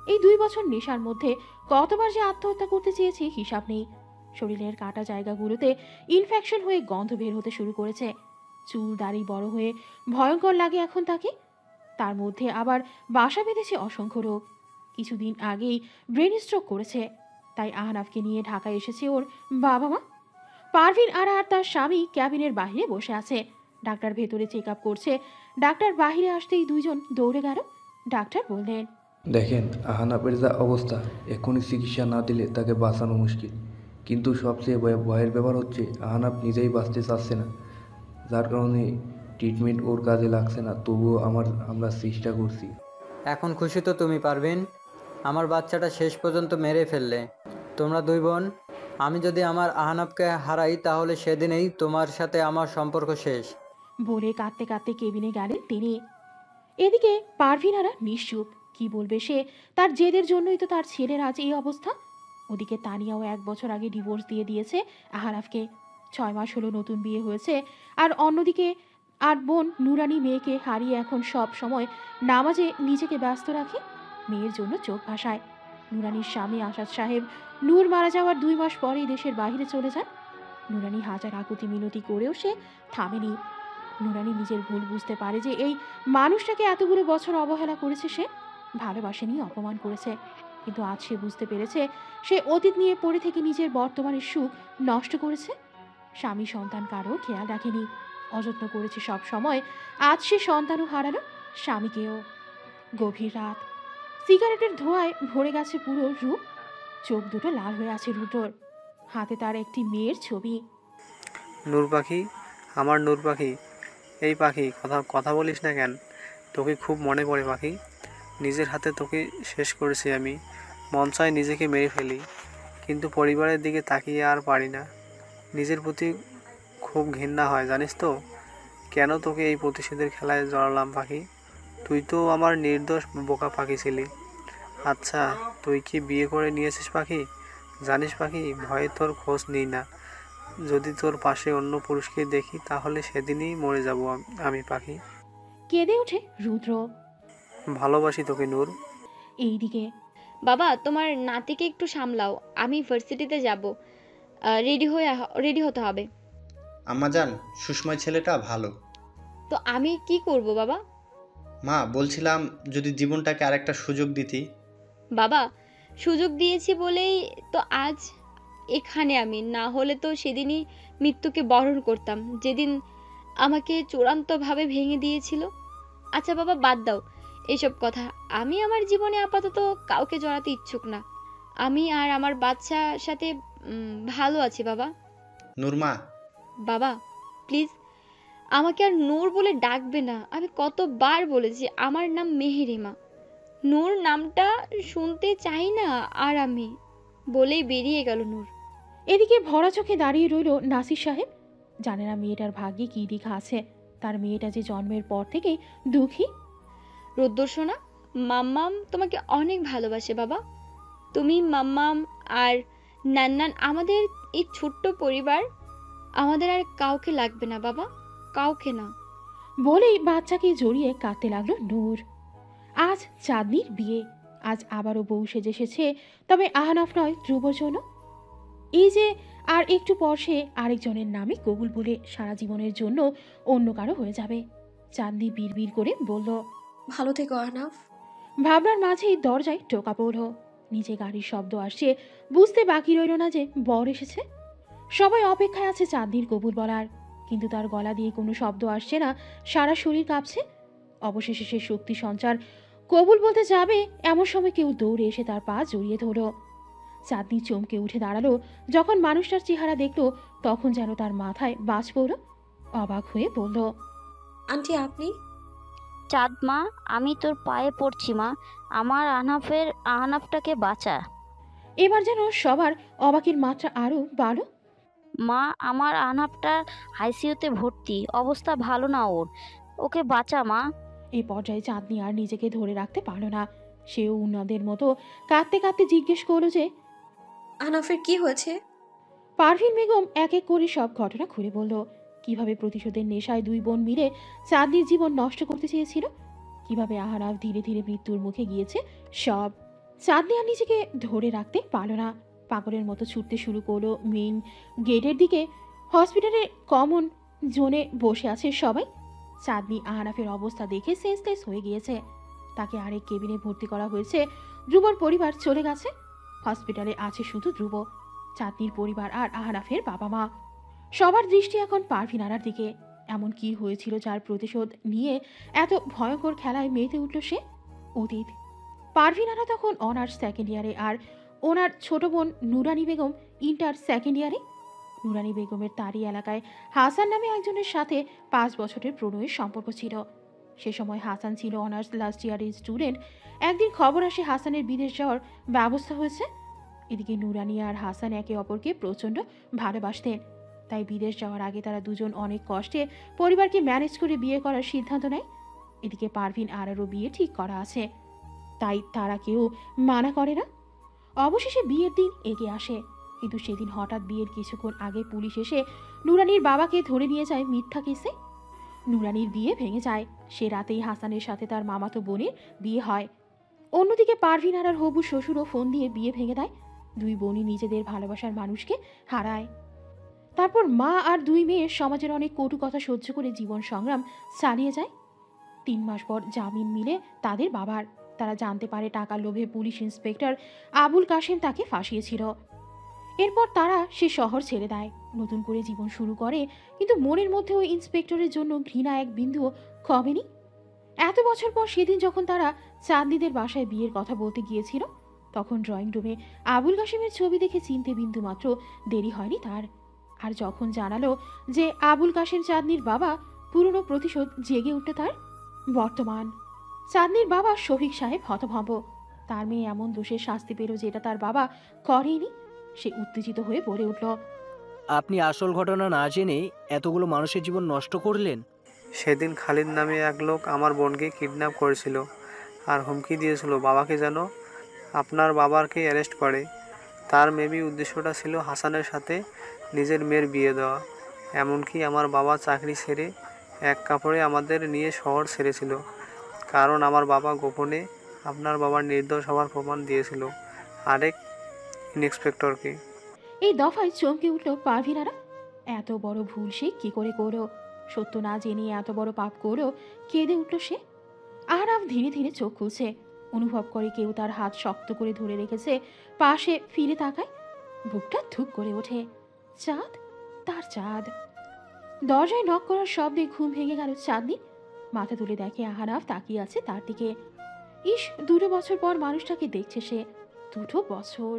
এই 2 বছর নেশার মধ্যে কতবার যে আত্মহত্যা করতে চেয়েছে হিসাব নেই। শরীরের কাটা জায়গাগুলোতে ইনফেকশন হয়ে গন্ধ বের হতে শুরু করেছে। চুল দাড়ি বড় হয়ে ভয়ঙ্কর লাগে এখন তাকে। তার মধ্যে আবার বাসা বেঁধেছে অসংখ্য রোগ। কিছুদিন আগেই ব্রেন স্ট্রোক করেছে। তাই আহনাফকে নিয়ে ঢাকায় এসেছে ওর বাবা মা। পারভিন আর তার স্বামী ক্যাবিনের বাইরে বসে আছে। ডাক্তার ভেতরে চেক আপ করছে। ডাক্তার বাইরে আসতেই দুইজন দৌড়ে গেল। ডাক্তার বললেন, দেখেন, আহনাফের যা অবস্থা, এখনই চিকিৎসা না দিলে তাকে বাঁচানো মুশকিল। কিন্তু সবচেয়ে ভয়ের ব্যাপার হচ্ছে আহনাফ নিজেই বাঁচতে চাচ্ছে না, যার কারণে ট্রিটমেন্ট ওর কাজে লাগছে না। তবুও আমরা চেষ্টা করছি। এখন খুশি তো তুমি পারবেন? আমার বাচ্চাটা শেষ পর্যন্ত মেরে ফেললে তোমরা 2 বোন। আমি যদি আমার আহনাফকে হারাই তাহলে সেদিনেই তোমার সাথে আমার সম্পর্ক শেষ। বলে কাঁদতে কাঁদতে কেবিনে গেলেন তিনি। এদিকে পারভিনারা নিশ্চুপ। কি বলবে সে? তার জেদের জন্যই তো তার ছেলের আজ এই অবস্থা। ওদিকে তানিয়াও 1 বছর আগে ডিভোর্স দিয়ে দিয়েছে আহনাফকে। 6 মাস হলো নতুন বিয়ে হয়েছে। আর অন্যদিকে আর বোন নুরানি মেয়েকে হারিয়ে এখন সব সময় নামাজে নিজেকে ব্যস্ত রাখে। মেয়ের জন্য চোখ ভাসায়। নুরানির স্বামী আসাদ সাহেব নূর মারা যাওয়ার 2 মাস পরেই দেশের বাইরে চলে যান। নুরানি হাজার আকুতি মিনতি করেও সে থামেনি। নুরানি নিজের ভুল বুঝতে পারে যে এই মানুষটাকে এতগুলো বছর অবহেলা করেছে সে, ভালোবাসেনি, অপমান করেছে। কিন্তু আজ সে বুঝতে পেরেছে সে অতীত নিয়ে পড়ে থেকে নিজের বর্তমানের সুখ নষ্ট করেছে। স্বামী সন্তান কারো খেয়াল রাখেনি, অযত্ন করেছে সব সময়। আজ সে সন্তানও হারালো, স্বামীকেও। গভীর রাত, সিগারেটের ধোঁয়ায় ভরে গেছে পুরো রূপ। চোখ দুটো লাল হয়ে আছে রুদ্রর। হাতে তার একটি মেয়ের ছবি। নূর পাখি, আমার নূর পাখি, এই পাখি কথা বলিস না কেন? তোকে খুব মনে পড়ে পাখি। নিজের হাতে তোকে শেষ করেছি আমি। মন চায় নিজেকে মেরে ফেলি, কিন্তু পরিবারের দিকে তাকিয়ে আর পারি না। নিজের প্রতি খুব ঘৃণা হয় জানিস তো। কেন তোকে এই প্রতিশোধের খেলায় জড়ালাম পাখি? তুই তো আমার নির্দোষ বোকা পাখি ছিলি। আচ্ছা, তুই কি বিয়ে করে নিয়েছিস পাখি? জানিস পাখি, ভয়ে তোর খোঁজ নিই না। যদি তোর পাশে অন্য পুরুষকে দেখি তাহলে সেদিনই মরে যাব আমি পাখি। কেঁদে ওঠে রুদ্র। ভালোবাসি তোকে নূর। এইদিকে, বাবা তোমার নাতিকে একটু সামলাও, আমি ভার্সিটিতে যাব, রেডি হতে হবে। আম্মা জান, সুষময় ছেলেটা ভালো। তো আমি কি করব বাবা? মা, বলছিলাম যদি জীবনটাকে আরেকটা সুযোগ দিতি। বাবা, সুযোগ দিয়েছি বলেই তো আজ এখানে আমি, না হলে তো সেদিনই মৃত্যুকে বরণ করতাম, যেদিন আমাকে চূড়ান্তভাবে ভেঙে দিয়েছিল। আচ্ছা বাবা, বাদ দাও এসব কথা। আমি আমার জীবনে আপাতত কাউকে জড়াতে ইচ্ছুক না। আমি আর আমার বাচ্চার সাথে ভালো আছি বাবা। নূরমা। বাবা প্লিজ আমাকে আর নূর বলে ডাকবে না। আমি কতবার বলেছি আমার নাম মেহেরিমা। নূর নামটা শুনতে চাই না আর আমি, বলেই বেরিয়ে গেল নূর। এদিকে ভরা চোখে দাঁড়িয়ে রইল নাসির সাহেব। জানে না মেয়েটার ভাগ্যে কি লেখা আছে। তার মেয়েটা যে জন্মের পর থেকেই দুঃখী। রুদ্র সোনা, মাম্মাম তোমাকে অনেক ভালোবাসে বাবা। তুমি, মাম্মাম আর নান্নান, আমাদের এই ছোট্ট পরিবার, আমাদের আর কাউকে লাগবে না বাবা, কাউকে না। বলেই বাচ্চাকে জড়িয়ে কাঁদতে লাগলো নূর। আজ চাঁদনির বিয়ে। আজ আবারও বউ সেজে এসেছে, তবে আহনাফ নয়, ধ্রুবর জন্য। এই যে আর একটু পর সে আরেকজনের নামে কবুল বলে সারা জীবনের জন্য অন্য কারো হয়ে যাবে। চাঁদনি বিড়বিড় করে বলল, ভালো থেকো আহনাফ। ভাবনার মাঝেই দরজায় টোকা পড়ল। নিচে গাড়ির শব্দ আসছে। বুঝতে বাকি রইল না যে বর এসেছে। সবাই অপেক্ষায় আছে চাঁদনির কবুল বলার, কিন্তু তার গলা দিয়ে কোনো শব্দ আসছে না। সারা শরীর কাঁপছে। অবশেষে সে শক্তি সঞ্চার কবুল বলতে যাবে, এমন সময় কেউ দৌড়ে এসে তার পা জড়িয়ে ধরল। চাঁদনি চমকে উঠে দাঁড়ালো। যখন মানুষটার চেহারা দেখলো, তখন যেন তার মাথায় বাজ পড়ল। অবাক হয়ে বলল, আন্টি আপনি? চাঁদ মা, আমি তোর পায়ে পড়ছি মা, আমার আহনাফটাকে বাঁচা। এবার যেন সবার অবাকের মাত্রা আরো বাড়ল। মা, আমার আহনাফটা আইসিইউতে ভর্তি, অবস্থা ভালো না ওর, ওকে বাঁচা মা। এই পর্যায়ে চাঁদনি আর নিজেকে ধরে রাখতে পারল না। সেও উনাদের মতো কাঁদতে কাঁদতে জিজ্ঞেস করলো যে আহনাফের কি হয়েছে? পারভিন বেগম এক এক করে সব ঘটনা খুলে বলল। কিভাবে প্রতিশোধের নেশায় দুই বোন মিলে চাঁদনির জীবন নষ্ট করতে চেয়েছিল, কিভাবে আহনাফ ধীরে ধীরে মৃত্যুর মুখে গিয়েছে সব। চাঁদনি আর নিজেকে ধরে রাখতে পারল না, পাগলের মতো ছুটতে শুরু করলো মেইন গেটের দিকে। হসপিটালের কমন জোনে বসে আছে সবাই। চাঁদনি আহনাফের অবস্থা দেখে সেন্সলেস হয়ে গিয়েছে। তাকে আরেক কেবিনে ভর্তি করা হয়েছে। ধ্রুবর পরিবার চলে গেছে। হসপিটালে আছে শুধু ধ্রুব, চাঁদনির পরিবার আর আহনাফের বাবা মা। সবার দৃষ্টি এখন পারভিন আরার দিকে। এমন কি হয়েছিল যার প্রতিশোধ নিয়ে এত ভয়ঙ্কর খেলায় মেতে উঠল সে? অতীত। পারভিন আরা তখন অনার্স সেকেন্ড ইয়ারে, আর ওনার ছোট বোন নুরানি বেগম ইন্টার সেকেন্ড ইয়ারে। নুরানি বেগমের তারই এলাকায় হাসান নামে একজনের সাথে 5 বছরের প্রণয়ের সম্পর্ক ছিল। সে সময় হাসান ছিল অনার্স লাস্ট ইয়ারের স্টুডেন্ট। একদিন খবর আসে হাসানের বিদেশ যাওয়ার ব্যবস্থা হয়েছে। এদিকে নুরানি আর হাসান একে অপরকে প্রচণ্ড ভালোবাসতেন, তাই বিদেশ যাওয়ার আগে তারা দুজন অনেক কষ্টে পরিবারকে ম্যানেজ করে বিয়ে করার সিদ্ধান্ত নেয়। এদিকে পারভিন আরারও বিয়ে ঠিক করা আছে, তাই তারা কেউ মানা করে না। অবশেষে বিয়ের দিন এগিয়ে আসে, কিন্তু সেদিন হঠাৎ বিয়ের কিছুক্ষণ আগে পুলিশ এসে নুরানির বাবাকে ধরে নিয়ে যায় মিথ্যা কেসে। নুরানির বিয়ে ভেঙে যায়। সে রাতেই হাসানের সাথে তার মামাতো বোনের বিয়ে হয়। অন্যদিকে পারভিন আরার হবু শ্বশুরও ফোন দিয়ে বিয়ে ভেঙে দেয়। দুই বোনই নিজেদের ভালোবাসার মানুষকে হারায়। তারপর মা আর দুই মেয়ের সমাজের অনেক কটু কথা সহ্য করে জীবন সংগ্রাম চালিয়ে যায়। 3 মাস পর জামিন মিলে তাদের বাবার। তারা জানতে পারে টাকার লোভে পুলিশ ইন্সপেক্টর আবুল কাশেম তাকে ফাঁসিয়েছিল। এরপর তারা সে শহর ছেড়ে দেয়, নতুন করে জীবন শুরু করে। কিন্তু মনের মধ্যে ওই ইন্সপেক্টরের জন্য ঘৃণা এক বিন্দুও কমেনি। এত বছর পর সেদিন যখন তারা চাঁদনিদের বাসায় বিয়ের কথা বলতে গিয়েছিল, তখন ড্রয়িং রুমে আবুল কাশেমের ছবি দেখে চিনতে বিন্দু মাত্র দেরি হয়নি তার। আর যখন জানালো যে আবুল কাশেম চাঁদনির বাবা, পুরনো প্রতিশোধ জেগে উঠল তার। বর্তমান চাঁদনির বাবা শফিক সাহেব হতভম্ব। তার মেয়ে এমন দোষের শাস্তি পেল যেটা তার বাবা করেনি। সে উত্তেজিত হয়ে বলে উঠল, আপনি আসল ঘটনা না জেনে এতগুলো মানুষের জীবন নষ্ট করলেন। সেদিন খালিদ নামে এক লোক আমার বোনকে কিডন্যাপ করেছিল আর হুমকি দিয়েছিল বাবাকে যেন আপনার বাবাকে অ্যারেস্ট করে। তার মেবি উদ্দেশ্যটা ছিল হাসানের সাথে নিজের মেয়ের বিয়ে দেওয়া। এমনকি আমার বাবা চাকরি ছেড়ে এক কাপড়ে আমাদের নিয়ে শহর ছেড়েছিল, কারণ আমার বাবা গোপনে আপনার বাবার নির্দোষ হওয়ার প্রমাণ দিয়েছিল আরেক ইন্সপেক্টরকে। এই দফায় চমকে উঠল পারভিন আরা। এত বড় ভুল সে কি করে করো? সত্য না জেনে এত বড় পাপ করো? কেঁদে উঠল সে। আহনাফ ধীরে ধীরে চোখ খুলছে। অনুভব করে কেউ তার হাত শক্ত করে ধরে রেখেছে। পাশে ফিরে তাকায়, বুকটা ধুক করে ওঠে। চাঁদ, তার চাঁদ। দরজায় নক করার শব্দে ঘুম ভেঙে গেল চাঁদনি। মাথা তুলে দেখে আহনাফ তাকিয়ে আছে তার দিকে। ইস, 2 বছর পর মানুষটাকে দেখছে সে। 2 বছর,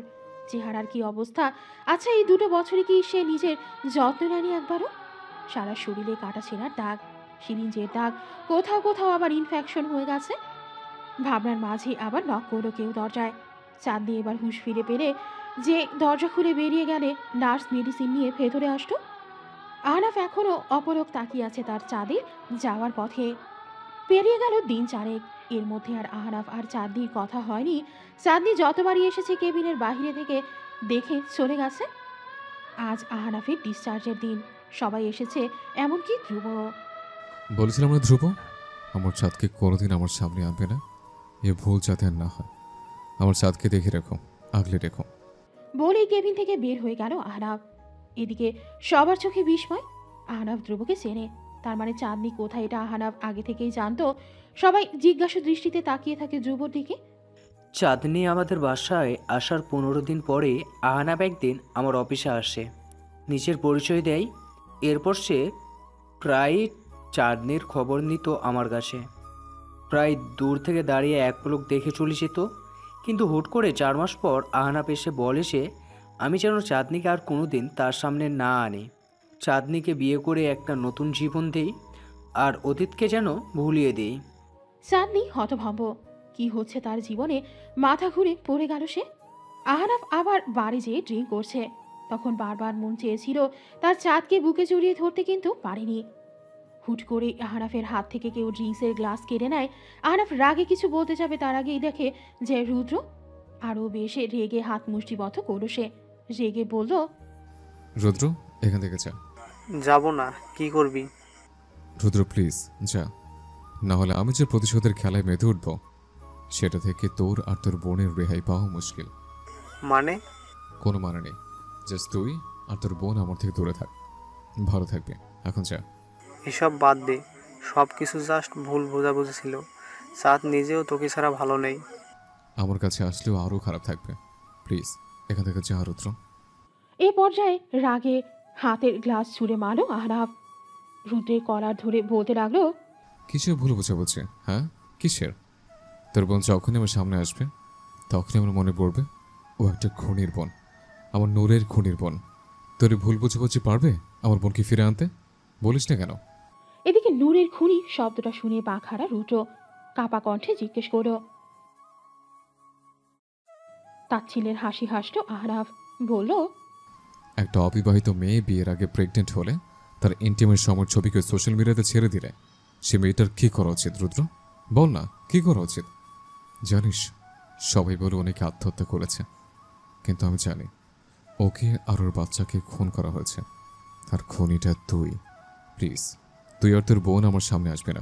চেহারার কি অবস্থা! আচ্ছা, এই 2 বছরে কি সে নিজের যত্ন নেয়নি একবারও? সারা শরীরে কাটা ছেঁড়ার দাগ, সিরিঞ্জের দাগ, কোথাও কোথাও আবার ইনফেকশন হয়ে গেছে। ভাবনার মাঝে আবার নক করলো কেউ দরজায়। চাঁদনি এবার হুঁশ ফিরে পেরে যে দরজা খুলে বেরিয়ে গেলে নার্স মেডিসিন নিয়ে ভেতরে আসতো। আহনাফ এখনও অপলক তাকিয়ে আছে তার চাঁদের যাওয়ার পথে। পেরিয়ে গেল দিন 4। এর মধ্যে আর আহনাফ আর চাঁদনির কথা হয়নি। চাঁদনি যতবারই এসেছে কেবিনের বাহিরে থেকে দেখে চলে গেছে। আজ আহনাফের ডিসচার্জের দিন। সবাই এসেছে, এমনকি ধ্রুব। বলেছিলাম না ধ্রুব, আমার চাঁদকে কোনোদিন আমার সামনে আনবে না। এ ভুল যাতে আর না হয়। আমার চাঁদকে দেখে রেখো, আগলে রেখো। বলেই কেবিন থেকে বের হয়ে গেল আহনাফ। এদিকে সবার চোখে বিস্ময়। আহনাফ ধ্রুবকে চেনে, তার মানে চাঁদনি কোথায় এটা আহনাফ আগে থেকেই জানতো। সবাই জিজ্ঞাসা দৃষ্টিতে তাকিয়ে থাকে ধ্রুবর দিকে। চাঁদনি আমাদের বাসায় আসার 15 দিন পরে আহনাব একদিন আমার অফিসে আসে, নিজের পরিচয় দেয়। এরপর সে প্রায় চাঁদনির খবর নিত আমার কাছে। প্রায় দূর থেকে দাঁড়িয়ে এক পলক দেখে চলে যেত। কিন্তু হুট করে 4 মাস পর আহনাব এসে বলে যে আমি যেন চাঁদনিকে আর কোনো দিন তার সামনে না আনি, চাঁদনিকে বিয়ে করে একটা নতুন জীবন দেই, আর অতীতকে যেন ভুলিয়ে দিই। চাঁদনি হতভম্ব। কি হচ্ছে তার জীবনে? মাথা ঘুরে পড়ে গেল সে। আহনাফ আবার বাড়ি যেয়ে ড্রিঙ্ক করছে। তখন বারবার মন চেয়েছিল তার চাঁদকে বুকে জড়িয়ে ধরতে, কিন্তু পারেনি। হুট করে আহনাফের হাত থেকে কেউ ড্রিঙ্কসের গ্লাস কেড়ে নেয়। আহনাফ রাগে কিছু বলতে যাবে, তার আগেই দেখে যে রুদ্র আরও বেশি রেগে হাত মুষ্টিবদ্ধ করলো। সে রেগে বলল, রুদ্র, এখান থেকে যা। যাব না। কি করবি? রুদ্র প্লিজ যা, না হলে আমি যে প্রতিশোধের খেলায় মেতে উঠব, সেটা থেকে তোর আর তোর বোনের রেহাই পাওয়া মুশকিল। মানে? কোনো মানে নেই, জাস্ট তুই আর তোর বোন আমার থেকে দূরে থাক, ভালো থাকবে। এখন যা। এসব বাদ দে, সব কিছু জাস্ট ভুল বোঝাবুঝি ছিল। চাঁদ নিজেও তোকে ছাড়া ভালো নেই। আমার কাছে আসলেও আরও খারাপ থাকবে। প্লিজ এখান থেকে যা রুদ্র। এই পর্যায়ে রাগে হাতের গ্লাস ছুঁড়ে মারল আহনাফ। রুদ্রের কলার ধরে বলতে লাগলো, কিসের ভুল বোঝাবুঝি? হ্যাঁ, কিসের? তোর বোন যখনই আমার সামনে আসবে তখনই আমার মনে পড়বে ও একটা খুনির বোন, আমার নূরের খুনির বোন। তোর ভুল বুঝাবুঝি পারবে আমার বোনকে ফিরে আনতে? বলিস না কেন? এদিকে নূরের খুনি শব্দটা শুনে বাঘারা রুদ্র কাপা কণ্ঠে জিজ্ঞেস করল। তাচ্ছিলের হাসি হাসল আহনাফ, বলল, একটা অবিবাহিত মেয়ে বিয়ের আগে প্রেগনেন্ট হলে তার ইন্টিমের সময়ের ছবিকে সোশ্যাল মিডিয়াতে ছেড়ে দিলে সে মেয়েটার কী করা উচিত? রুদ্র বল না, কী করা উচিত? জানিস, সবাই বলে অনেকে আত্মহত্যা করেছে, কিন্তু আমি জানি ওকে আর ওর বাচ্চাকে খুন করা হয়েছে। আর খুনিটা তুই। প্লিজ তুই আর তোর বোন আমার সামনে আসবে না।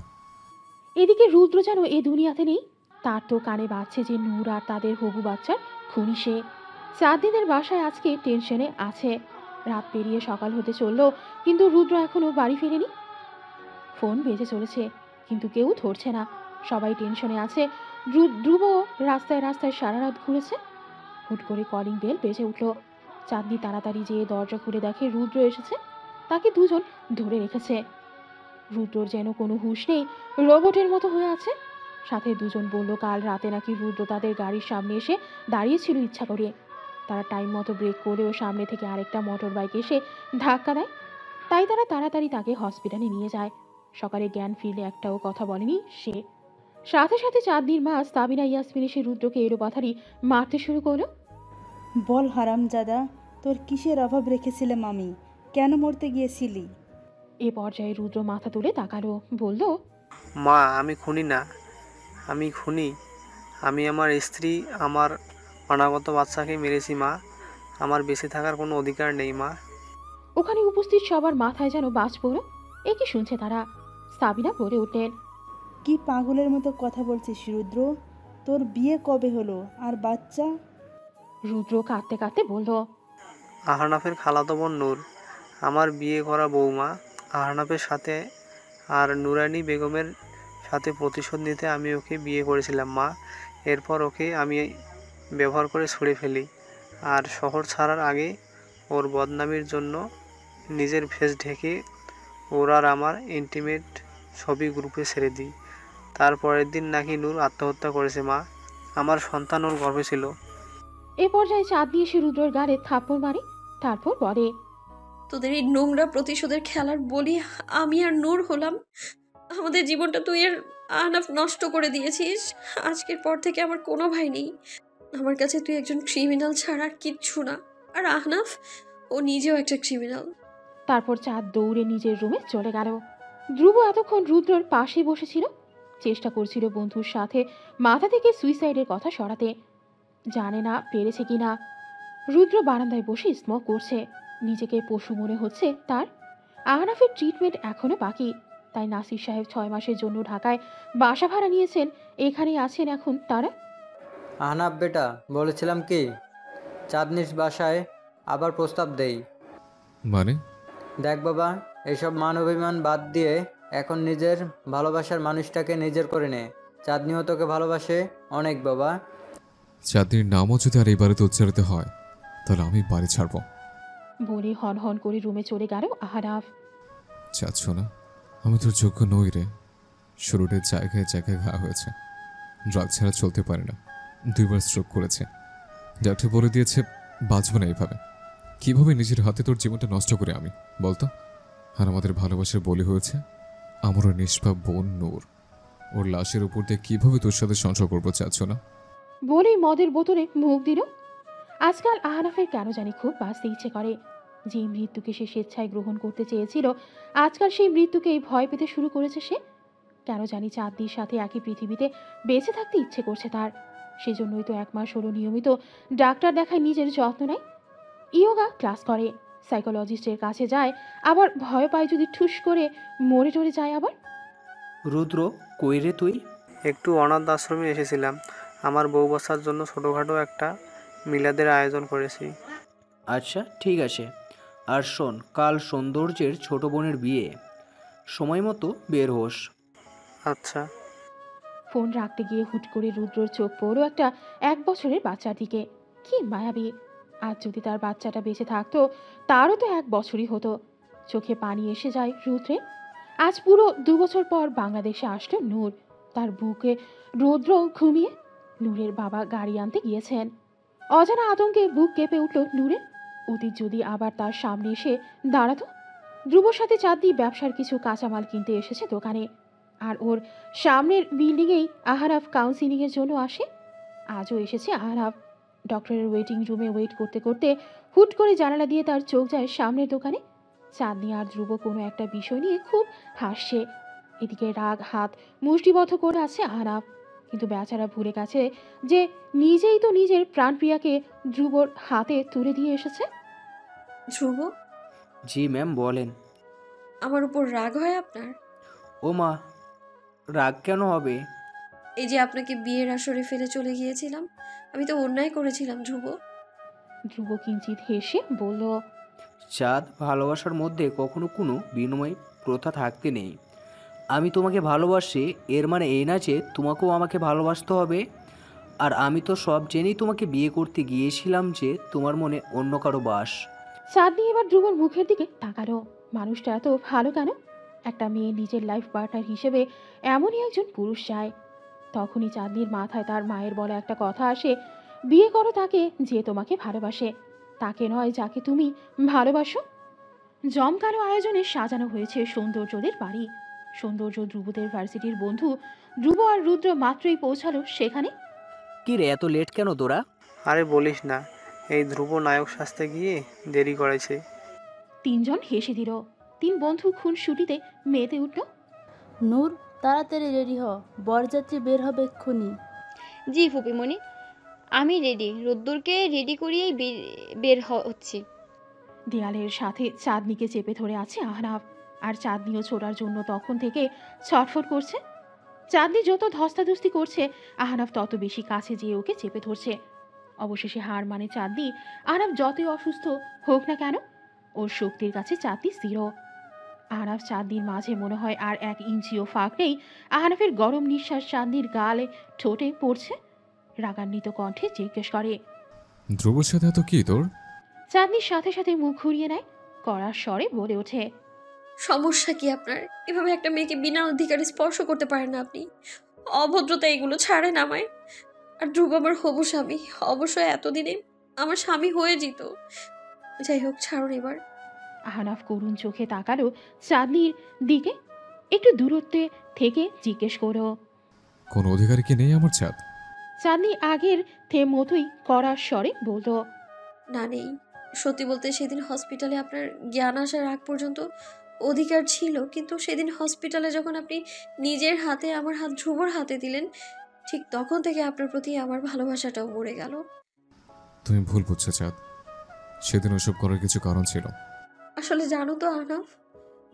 এদিকে রুদ্র যেন এ দুনিয়াতে নেই। তার তো কানে বাজছে যে নূর আর তাদের হবু বাচ্চার খুনি সে। 4 দিনের বাসায় আজকে টেনশনে আছে। রাত পেরিয়ে সকাল হতে চলল, কিন্তু রুদ্র এখনো বাড়ি ফেরেনি। ফোন বেজে চলেছে, কিন্তু কেউ ধরছে না। সবাই টেনশনে আছে। ধ্রুব রাস্তায় রাস্তায় সারা রাত ঘুরেছে। হুট করে কলিং বেল বেজে উঠল। চাঁদনি তাড়াতাড়ি যেয়ে দরজা খুলে দেখে রুদ্র এসেছে। তাকে দুজন ধরে রেখেছে। রুদ্রর যেন কোনো হুঁশ নেই, রোবটের মতো হয়ে আছে। সাথে দুজন বলল কাল রাতে নাকি রুদ্র তাদের গাড়ির সামনে এসে দাঁড়িয়েছিল ইচ্ছা করে। তারা টাইম মতো ব্রেক করেও সামনে থেকে আরেকটা মোটর বাইক এসে ধাক্কা দেয়। তাই তারা তাড়াতাড়ি তাকে হসপিটালে নিয়ে যায়। সকালে জ্ঞান ফিরলে একটাও কথা বলেনি সে। সাথে সাথে চাঁদনির মা সাবিনা ইয়াসমিন এসে রুদ্রকে এলোপাথারি মারতে শুরু করলো। বল হারামজাদা, তোর কিসের অভাব রেখেছিলাম আমি? কেন মরতে গিয়েছিলি? এ পর্যায়ে রুদ্র মাথা তুলে তাকালো, বলল, মা, আমি খুনি না। আমি খুনি? আমি আমার স্ত্রী, আমার অনাগত বাচ্চাকে মেরেছি মা। আমার বেঁচে থাকার কোনো অধিকার নেই মা। ওখানে উপস্থিত সবার মাথায় যেন বাজ পড়ল। এ কি শুনছে তারা? সাবিনা বলে উঠলেন, কি পাগলের মতো কথা বলছিস রুদ্র? তোর বিয়ে কবে হলো আর বাচ্চা? রুদ্র কাঁদতে কাঁদতে বলল, আহনাফের খালাতো বোন নূর আমার বিয়ে করা বৌমা। আহনাফের সাথে আর নুরানি বেগমের সাথে প্রতিশোধ নিতে আমি ওকে বিয়ে করেছিলাম মা। এরপর ওকে আমি ব্যবহার করে ছুঁড়ে ফেলি, আর শহর ছাড়ার আগে ওর বদনামির জন্য নিজের ফেস ঢেকে ওর আর আমার ইন্টিমেট ছবি গ্রুপে ছেড়ে দিই। তারপরের দিন নাকি নূর আত্মহত্যা করেছে মা। আমার সন্তান ওর গর্ভে ছিল। এ পর্যায়ে চাঁদনি এসে রুদ্রর গাড়ে থাপ্পড় মারে। তারপর বলে, তোদের এই নোংরা প্রতিশোধের খেলার বলি আমি আর নূর হলাম। আমাদের জীবনটা তুই আর আহনাফ নষ্ট করে দিয়েছিস। আজকের পর থেকে আমার কোনো ভাই নেই। আমার কাছে তুই একজন ক্রিমিনাল ছাড়া আর কিচ্ছু না। আর আহনাফ, ও নিজেও একটা ক্রিমিনাল। তারপর চাঁদ দৌড়ে নিজের রুমে চলে গেল। ধ্রুব এতক্ষণ রুদ্রর পাশে বসেছিল, চেষ্টা করছিল বন্ধুর সাথে মাথা থেকে সুইসাইডের কথা সরাতে। জানে না পেরেছে কিনা। রুদ্র বারান্দায় বসে স্মোক করছে। নিজেকে পশু মনে হচ্ছে তার। আহনাফের ট্রিটমেন্ট এখনো বাকি, তাই নাসির সাহেব 6 মাসের জন্য ঢাকায় বাসা ভাড়া নিয়েছেন। এখানেই আছেন এখন তারা। আহনাফ বেটা, বলেছিলাম কি চাঁদনির বাসায় আবার প্রস্তাব দেই। মানে? দেখ বাবা, এইসব মান অভিমান বাদ দিয়ে এখন নিজের ভালোবাসার মানুষটাকে নিজের করে নে। চাঁদনিও তোকে ভালোবাসে অনেক বাবা। চাঁদনির নামও যদি আর এই বাড়িতে উচ্চারিত হয় তাহলে আমি বাড়ি ছাড়বো বলে হন হন করে রুমে চলে গেল আহনাফ। চাচ্ছ না? আমি তোর যোগ্য নই রে। শুরুতে জায়গায় জায়গায় ঘা হয়েছে, ড্রাগ ছাড়া চলতে পারে না, 2 বার স্ট্রোক করেছে। ডাক্তার বলে দিয়েছে বাঁচবো না এইভাবে। কিভাবে নিজের হাতে তোর জীবনটা নষ্ট করে আমি বলতো? আর আমাদের ভালোবাসার বলি হয়েছে আমার ওর নিষ্পাপ বোন নূর। ওর লাশের উপর দিয়ে কিভাবে তোর সাথে সংসার করবো চাচ্ছ না? বলেই মদের বোতলে মুখ দিল। আজকাল আহনাফের কেন জানি খুব বাঁচতে ইচ্ছে করে। যে মৃত্যুকে সে স্বেচ্ছায় গ্রহণ করতে চেয়েছিল, আজকাল সেই মৃত্যুকেই ভয় পেতে শুরু করেছে সে। কেন জানি চাঁদনির সাথে একই পৃথিবীতে বেঁচে থাকতে ইচ্ছে করছে তার। সেজন্যই তো 1 মাস হলো নিয়মিত ডাক্তার দেখায়, নিজের যত্ন নেয়, ইয়োগা ক্লাস করে, সাইকোলজিস্টের কাছে যায়, আবার ভয় পায় যদি ঠুস করে মরে টরে যায় আবার। রুদ্র, কই রে তুই? একটু অনাথ আশ্রমে এসেছিলাম, আমার বউ বসার জন্য ছোটোখাটো একটা মিলাদের আয়োজন করেছি। আচ্ছা, ঠিক আছে। আর শোন, কাল সৌন্দর্যের ছোট বোনের বিয়ে, সময় মতো বের হোস। আচ্ছা। ফোন রাখতে গিয়ে হুট করে রুদ্রর চোখ পড়ল একটা 1 বছরের বাচ্চার দিকে। কি মায়াবী! আজ যদি তার বাচ্চাটা বেঁচে থাকতো, তারও তো 1 বছরই হতো। চোখে পানি এসে যায় রুদ্রের। আজ পুরো 2 বছর পর বাংলাদেশে আসলো নূর। তার বুকে রৌদ্র ঘুমিয়ে। নূরের বাবা গাড়ি আনতে গিয়েছেন। অজানা আতঙ্কে বুক কেঁপে উঠল নূরের। অতীত যদি আবার তার সামনে এসে দাঁড়াতো। ধ্রুবর সাথে চাঁদনি ব্যবসার কিছু কাঁচামাল কিনতে এসেছে দোকানে, আর ওর সামনের বিল্ডিংয়েই আহারাফ কাউন্সিলিংয়ের জন্য আসে। আজও এসেছে আহারাফ। ডক্টরের ওয়েটিং রুমে ওয়েট করতে করতে হুট করে জানালা দিয়ে তার চোখ যায় সামনের দোকানে। চাঁদনি আর ধ্রুব কোনো একটা বিষয় নিয়ে খুব হাসছে। এদিকে রাগ হাত মুষ্টিবদ্ধ করে আছে আহারাফ, কিন্তু বেচারা ভুলে গেছে যে নিজেই তো নিজের প্রাণপ্রিয়াকে ধ্রুবর হাতে তুলে দিয়ে এসেছে। ধ্রুব, জি ম্যাম, বলেন। আমার উপর রাগ হয় আপনার? ও মা, রাগ কেন হবে? এই যে আপনাকে বিয়ের আসরে ফেলে চলে গিয়েছিলাম, আমি তো অন্যায় করেছিলাম ধ্রুব। ধ্রুব কিঞ্চিত হেসে বলল, চাঁদ, ভালোবাসার মধ্যে কখনো কোনো বিনিময় প্রথা থাকতে নেই। আমি তোমাকে ভালোবাসি, এর মানে এই না যে তোমাকেও আমাকে ভালোবাসতে হবে। আর আমি তো সব জেনেই তোমাকে বিয়ে করতে গিয়েছিলাম যে তোমার মনে অন্য কারো বাস। চাঁদনি এবার ধ্রুবর মুখের দিকে তাকালো। মানুষটা এত ভালো কেন? একটা মেয়ে নিজের লাইফ পার্টনার হিসেবে এমনই একজন পুরুষ চায়। তখনই চাঁদনির মাথায় তার মায়ের বলা একটা কথা আসে, বিয়ে করো তাকে যে তোমাকে ভালোবাসে, তাকে নয় যাকে তুমি ভালোবাসো। জমকালো আয়োজনে সাজানো হয়েছে সৌন্দর্যদের বাড়ি। সৌন্দর্য ধ্রুবদের ভার্সিটির বন্ধু। ধ্রুব আর রুদ্র মাত্রই পৌঁছালো সেখানে। কি রে, এত লেট কেন তোরা? আরে বলিস না, এই ধ্রুব নায়ক সাজতে গিয়ে দেরি করেছে। 3 জন হেসে দিল। 3 বন্ধু খুনসুটিতে মেতে উঠল। নূর, তাড়াতাড়ি রেডি হ, বরযাত্রী বের হবে এক্ষুনি। জি ফুপিমণি, আমি রেডি। রোদ্দুরকে রেডি করিয়েই বের হচ্ছি। দেয়ালের সাথে চাঁদনিকে চেপে ধরে আছে আহনাফ। আর চাঁদনিও ছোড়ার জন্য তখন থেকে ছটফট করছে। চাঁদনি যত ধস্তাধস্তি করছে, আহনাফ তত বেশি কাছে যেয়ে ওকে চেপে ধরছে। অবশেষে হার মানে চাঁদনি। আহনাফ যতই অসুস্থ হোক না কেন, ওর শক্তির কাছে চাঁদনি স্থির। আহনাফ চাঁদনির মাঝে মনে হয় আর 1 ইঞ্চিও ফাঁক নেই। আহনাফের গরম নিঃশ্বাস চাঁদনির গালে ঠোঁটে পড়ছে। রাগান্বিত কণ্ঠে জিজ্ঞেস করে, ধ্রুবর সাথে এত কি তোর? চাঁদনির সাথে সাথে মুখ ঘুরিয়ে নেয়, কড়ার স্বরে বলে ওঠে, সমস্যা কি আপনার? এভাবে একটা মেয়েকে বিনা অধিকারে স্পর্শ করতে পারেন না আপনি? অভদ্রতা এগুলো ছাড়েন আমায়। আর ধ্রুব আমার হবু স্বামী, অবশ্যই এতদিনে আমার স্বামী হয়ে যেত। যাই হোক, ছাড়ুন এবার। আহনাফ করুণ চোখে তাকালো চাঁদনির দিকে। একটু দূরত্বে থেকে জিজ্ঞেস করো, কোনো অধিকার কি নেই আমার চাঁদ? চাঁদনি আগের মতোই কড়ার স্বরে বলল, না, নেই। সত্যি বলতে সেদিন হসপিটালে আপনার জ্ঞান আসার আগ পর্যন্ত অধিকার ছিল, কিন্তু সেদিন হসপিটালে যখন আপনি নিজের হাতে আমার হাত ধ্রুবর হাতে দিলেন, ঠিক তখন থেকে আপনার প্রতি আমার ভালোবাসাটাও মরে গেল। তুমি ভুল বুঝছো চাঁদ, সেদিন ওসব করার কিছু কারণ ছিল। আসলে জানো তো আহনাফ,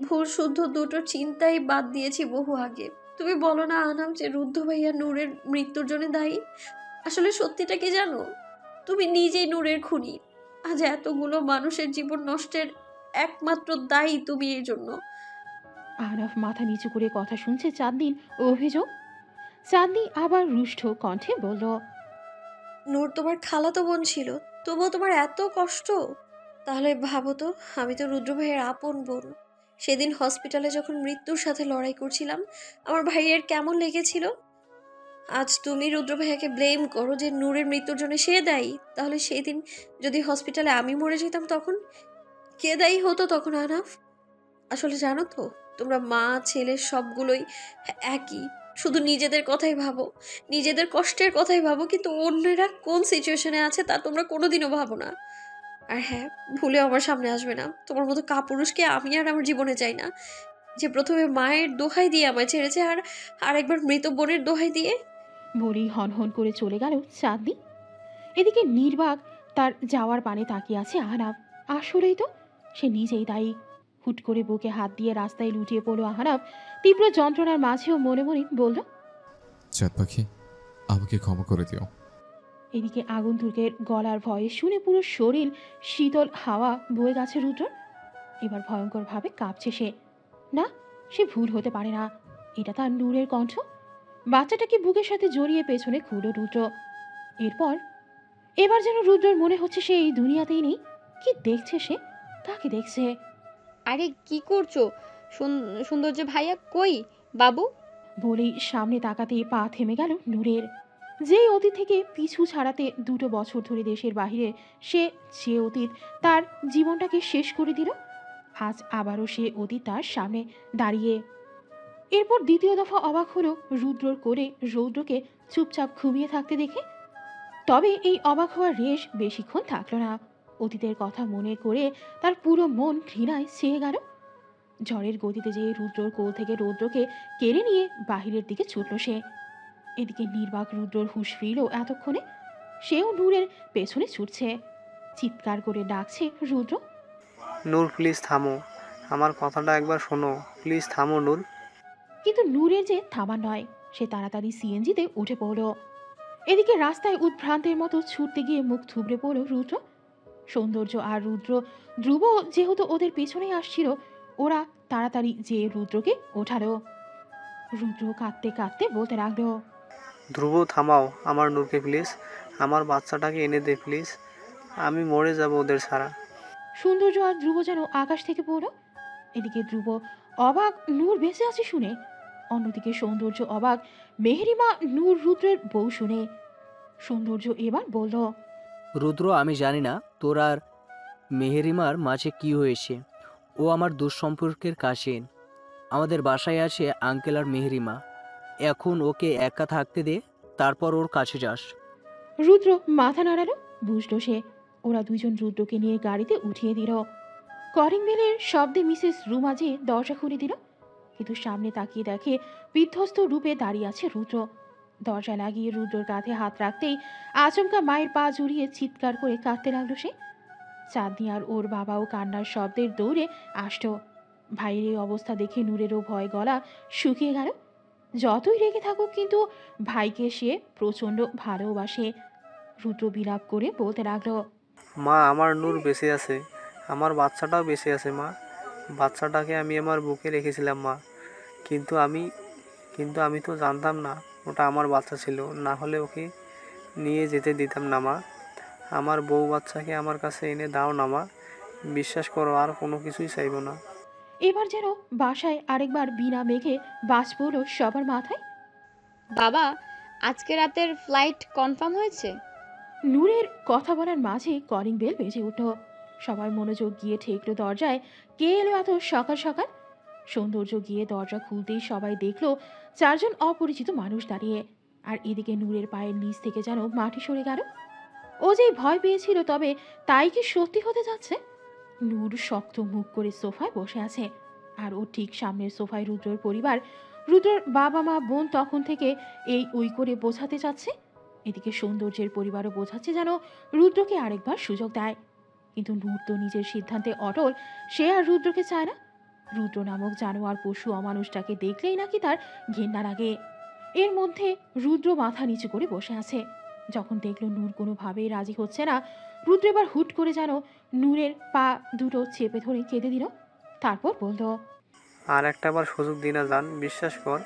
ভুল শুদ্ধ দুটোর চিন্তাই বাদ দিয়েছি বহু আগে। তুমি বলো না আহনাফ যে রুদ্ধ ভাইয়া নূরের মৃত্যুর জন্য দায়ী? আসলে সত্যিটা কি জানো? তুমি নিজেই নূরের খুনি। আজ এতগুলো মানুষের জীবন নষ্টের একমাত্র দায়ী তুমি এই জন্য। আহনাফ মাথা নিচু করে কথা শুনছে চাঁদনির অভিযোগ। চাঁদনি আবার রুষ্ট কণ্ঠে বলল, নূর তোমার খালাতো বোন ছিল, তবুও তোমার এত কষ্ট? তাহলে ভাবো তো, আমি তো রুদ্র ভাইয়ের আপন বোন। সেদিন হসপিটালে যখন মৃত্যুর সাথে লড়াই করছিলাম, আমার ভাইয়ের কেমন লেগেছিল। আজ তুমি রুদ্র ভাইয়াকে ব্লেম করো যে নূরের মৃত্যুর জন্য সে দায়ী। তাহলে সেই দিন যদি হসপিটালে আমি মরে যেতাম, তখন কে দায়ী হতো তখন আহনাফ? আসলে জানো তো, তোমরা মা ছেলে সবগুলোই একই। শুধু নিজেদের কথাই ভাবো, নিজেদের কষ্টের কথাই ভাবো, কিন্তু অন্যেরা কোন সিচুয়েশনে আছে তা তোমরা কোনোদিনও ভাবো না। আর হ্যাঁ, ভুলেও আমার সামনে আসবে না। তোমার মতো কাপুরুষকে আমি আর আমার জীবনে চাই না, যে প্রথমে মায়ের দোহাই দিয়ে আমায় ছেড়েছে আর আরেকবার মৃত বোনের দোহাই দিয়ে। বলেই হনহন করে চলে গেল চাঁদনি। এদিকে নির্বাক তার যাওয়ার পানে তাকিয়ে আছে আহনাফ। আসলেই তো সে নিজেই দায়ী। হুট করে বুকে হাত দিয়ে রাস্তায় লুটিয়ে পড়ল আহনাফ। তীব্র যন্ত্রণার মাঝেও মনে মনে বলল, চাঁদ পাখি, আমাকে ক্ষমা করে দিও। এদিকে আগন্তুকের গলার ভয়ে শুনে পুরো শরীর শীতল হাওয়া বয়ে গেছে রুদ্রর। এবার ভয়ঙ্করভাবে কাঁপছে সে। না, সে ভুল হতে পারে না, এটা তার নূরের কণ্ঠ। বাচ্চাটাকে বুকের সাথে জড়িয়ে পেছনে ঘুরল রুদ্র। এবার যেন রুদ্রর মনে হচ্ছে সে এই দুনিয়াতেই নেই। কি দেখছে সে? কাকে দেখছে? আরে কি করছো সৌন্দর্য ভাইয়া, কই বাবু? বলেই সামনে তাকাতেই পা থেমে গেল নূরের। যেই অতীত থেকে পিছু ছাড়াতে 2 বছর ধরে দেশের বাইরে সে, যে অতীত তার জীবনটাকে শেষ করে দিল, আজ আবারও সে অতীত তার সামনে দাঁড়িয়ে। এরপর দ্বিতীয় দফা অবাক হলো রুদ্রর করে রৌদ্রকে চুপচাপ ঘুমিয়ে থাকতে দেখে। তবে এই অবাক হওয়ার রেশ বেশিক্ষণ থাকলো না। অতীতের কথা মনে করে তার পুরো মন ঘৃণায় ছেয়ে গেল। ঝড়ের গতিতে যে রুদ্রর কোল থেকে রৌদ্রকে কেড়ে নিয়ে বাহিরের দিকে ছুটল সে। এদিকে নির্বাক রুদ্রর হুঁশ ফিরল এতক্ষণে। সেও নূরের পেছনে ছুটছে। চিৎকার করে ডাকছে রুদ্র, নূর প্লিজ থামো, আমার কথাটা একবার শোনো, প্লিজ থামো নূর। কিন্তু নূরের যে থামার নয়, সে তাড়াতাড়ি সিএনজিতে উঠে পড়ল। এদিকে রাস্তায় উদ্ভ্রান্তের মতো ছুটতে গিয়ে মুখ থুবড়ে পড়ল রুদ্র। সৌন্দর্য আর রুদ্র, ধ্রুব যেহেতু ওদের পেছনেই আসছিল, ওরা তাড়াতাড়ি যে রুদ্রকে ওঠালো। রুদ্র কাঁদতে কাঁদতে বলতে লাগলো, ধ্রুব থামাও আমার নূরকে প্লিজ, আমার বাচ্চাটাকে এনে দে প্লিজ, আমি মরে যাব ওদের ছাড়া। সৌন্দর্য আর ধ্রুব যেন আকাশ থেকে পড়ল। এদিকে ধ্রুব অবাক নূর বেঁচে আছে শুনে, অন্যদিকে সৌন্দর্য অবাক মেহেরিমা নূর রুদ্রের বউ শুনে। সৌন্দর্য এবার বলল, রুদ্র, আমি জানি না তোর আর মেহেরিমার মাঝে কি হয়েছে। ও আমার দুঃসম্পর্কের কাশিন। আমাদের বাসায় আছে আঙ্কেল আর মেহেরিমা। এখন ওকে একা থাকতে দে, তারপর ওর কাছে যাস। রুদ্র মাথা নাড়ালো। বুঝলো সে। ওরা দুজন রুদ্রকে নিয়ে গাড়িতে উঠিয়ে দিল। কলিং বেলের শব্দে মিসেস রুমা যে দরজা খুলে দিল, কিন্তু সামনে তাকিয়ে দেখে বিধ্বস্ত রূপে দাঁড়িয়ে আছে রুদ্র। দরজা লাগিয়ে রুদ্রর কাঁধে হাত রাখতেই আচমকা মায়ের পা জড়িয়ে চিৎকার করে কাঁদতে লাগলো সে। চাঁদনি আর ওর বাবাও কান্নার শব্দের দৌড়ে আসতো। ভাইয়ের এই অবস্থা দেখে নূরেরও ভয় গলা শুকিয়ে গেল। যতই রেগে থাকুক, কিন্তু ভাইকে সে প্রচণ্ড ভালোবাসে। রুদ্র বিলাপ করে বলতে লাগলো, মা, আমার নূর বেঁচে আছে, আমার বাচ্চাটাও বেঁচে আছে মা। বাচ্চাটাকে আমি আমার বুকে রেখেছিলাম মা, কিন্তু আমি তো জানতাম না ওটা আমার বাচ্চা ছিল, না হলে ওকে নিয়ে যেতে দিতাম না মা। আমার বউ বাচ্চাকে আমার কাছে এনে দাও না মা, বিশ্বাস করো আর কোনো কিছুই চাইবো না। এবার যেন বাসায় আরেকবার বিনা মেঘে বাজ পড়ল সবার মাথায়। বাবা, আজকে রাতের ফ্লাইট কনফার্ম হয়েছে? নূরের কথা বলার মাঝে কলিং বেল বেজে উঠল। সবার মনোযোগ গিয়ে ঠেকলো দরজায়। কে এলো এত সকাল সকাল? সৌন্দর্য গিয়ে দরজা খুলতেই সবাই দেখলো 4 জন অপরিচিত মানুষ দাঁড়িয়ে। আর এদিকে নূরের পায়ের নিচ থেকে যেন মাটি সরে গেল। ও যে ভয় পেয়েছিল, তবে তাই কি সত্যি হতে যাচ্ছে? নূর শক্ত মুখ করে সোফায় বসে আছে, আর ওর ঠিক সামনের সোফায় রুদ্রর পরিবার। রুদ্রর বাবা মা বোন তখন থেকে এই ওই করে বোঝাতে চাচ্ছে। এদিকে সৌন্দর্যের পরিবারও বোঝাচ্ছে যেন রুদ্রকে আরেকবার সুযোগ দেয়। কিন্তু নূর তো নিজের সিদ্ধান্তে অটল। সে আর রুদ্রকে চায় না। রুদ্র নামক জানোয়ার পশু অমানুষটাকে দেখলেই নাকি তার ঘেন্না লাগে। এর মধ্যে রুদ্র মাথা নিচু করে বসে আছে। যখন দেখলো নূর কোনোভাবেই রাজি হচ্ছে না, রুদ্র এবার হুট করে যেন নূরের পা দুটো চেপে ধরে কেঁদে দিল। তারপর বলল, আর একটা বার সুযোগ দিই না জান, বিশ্বাস কর,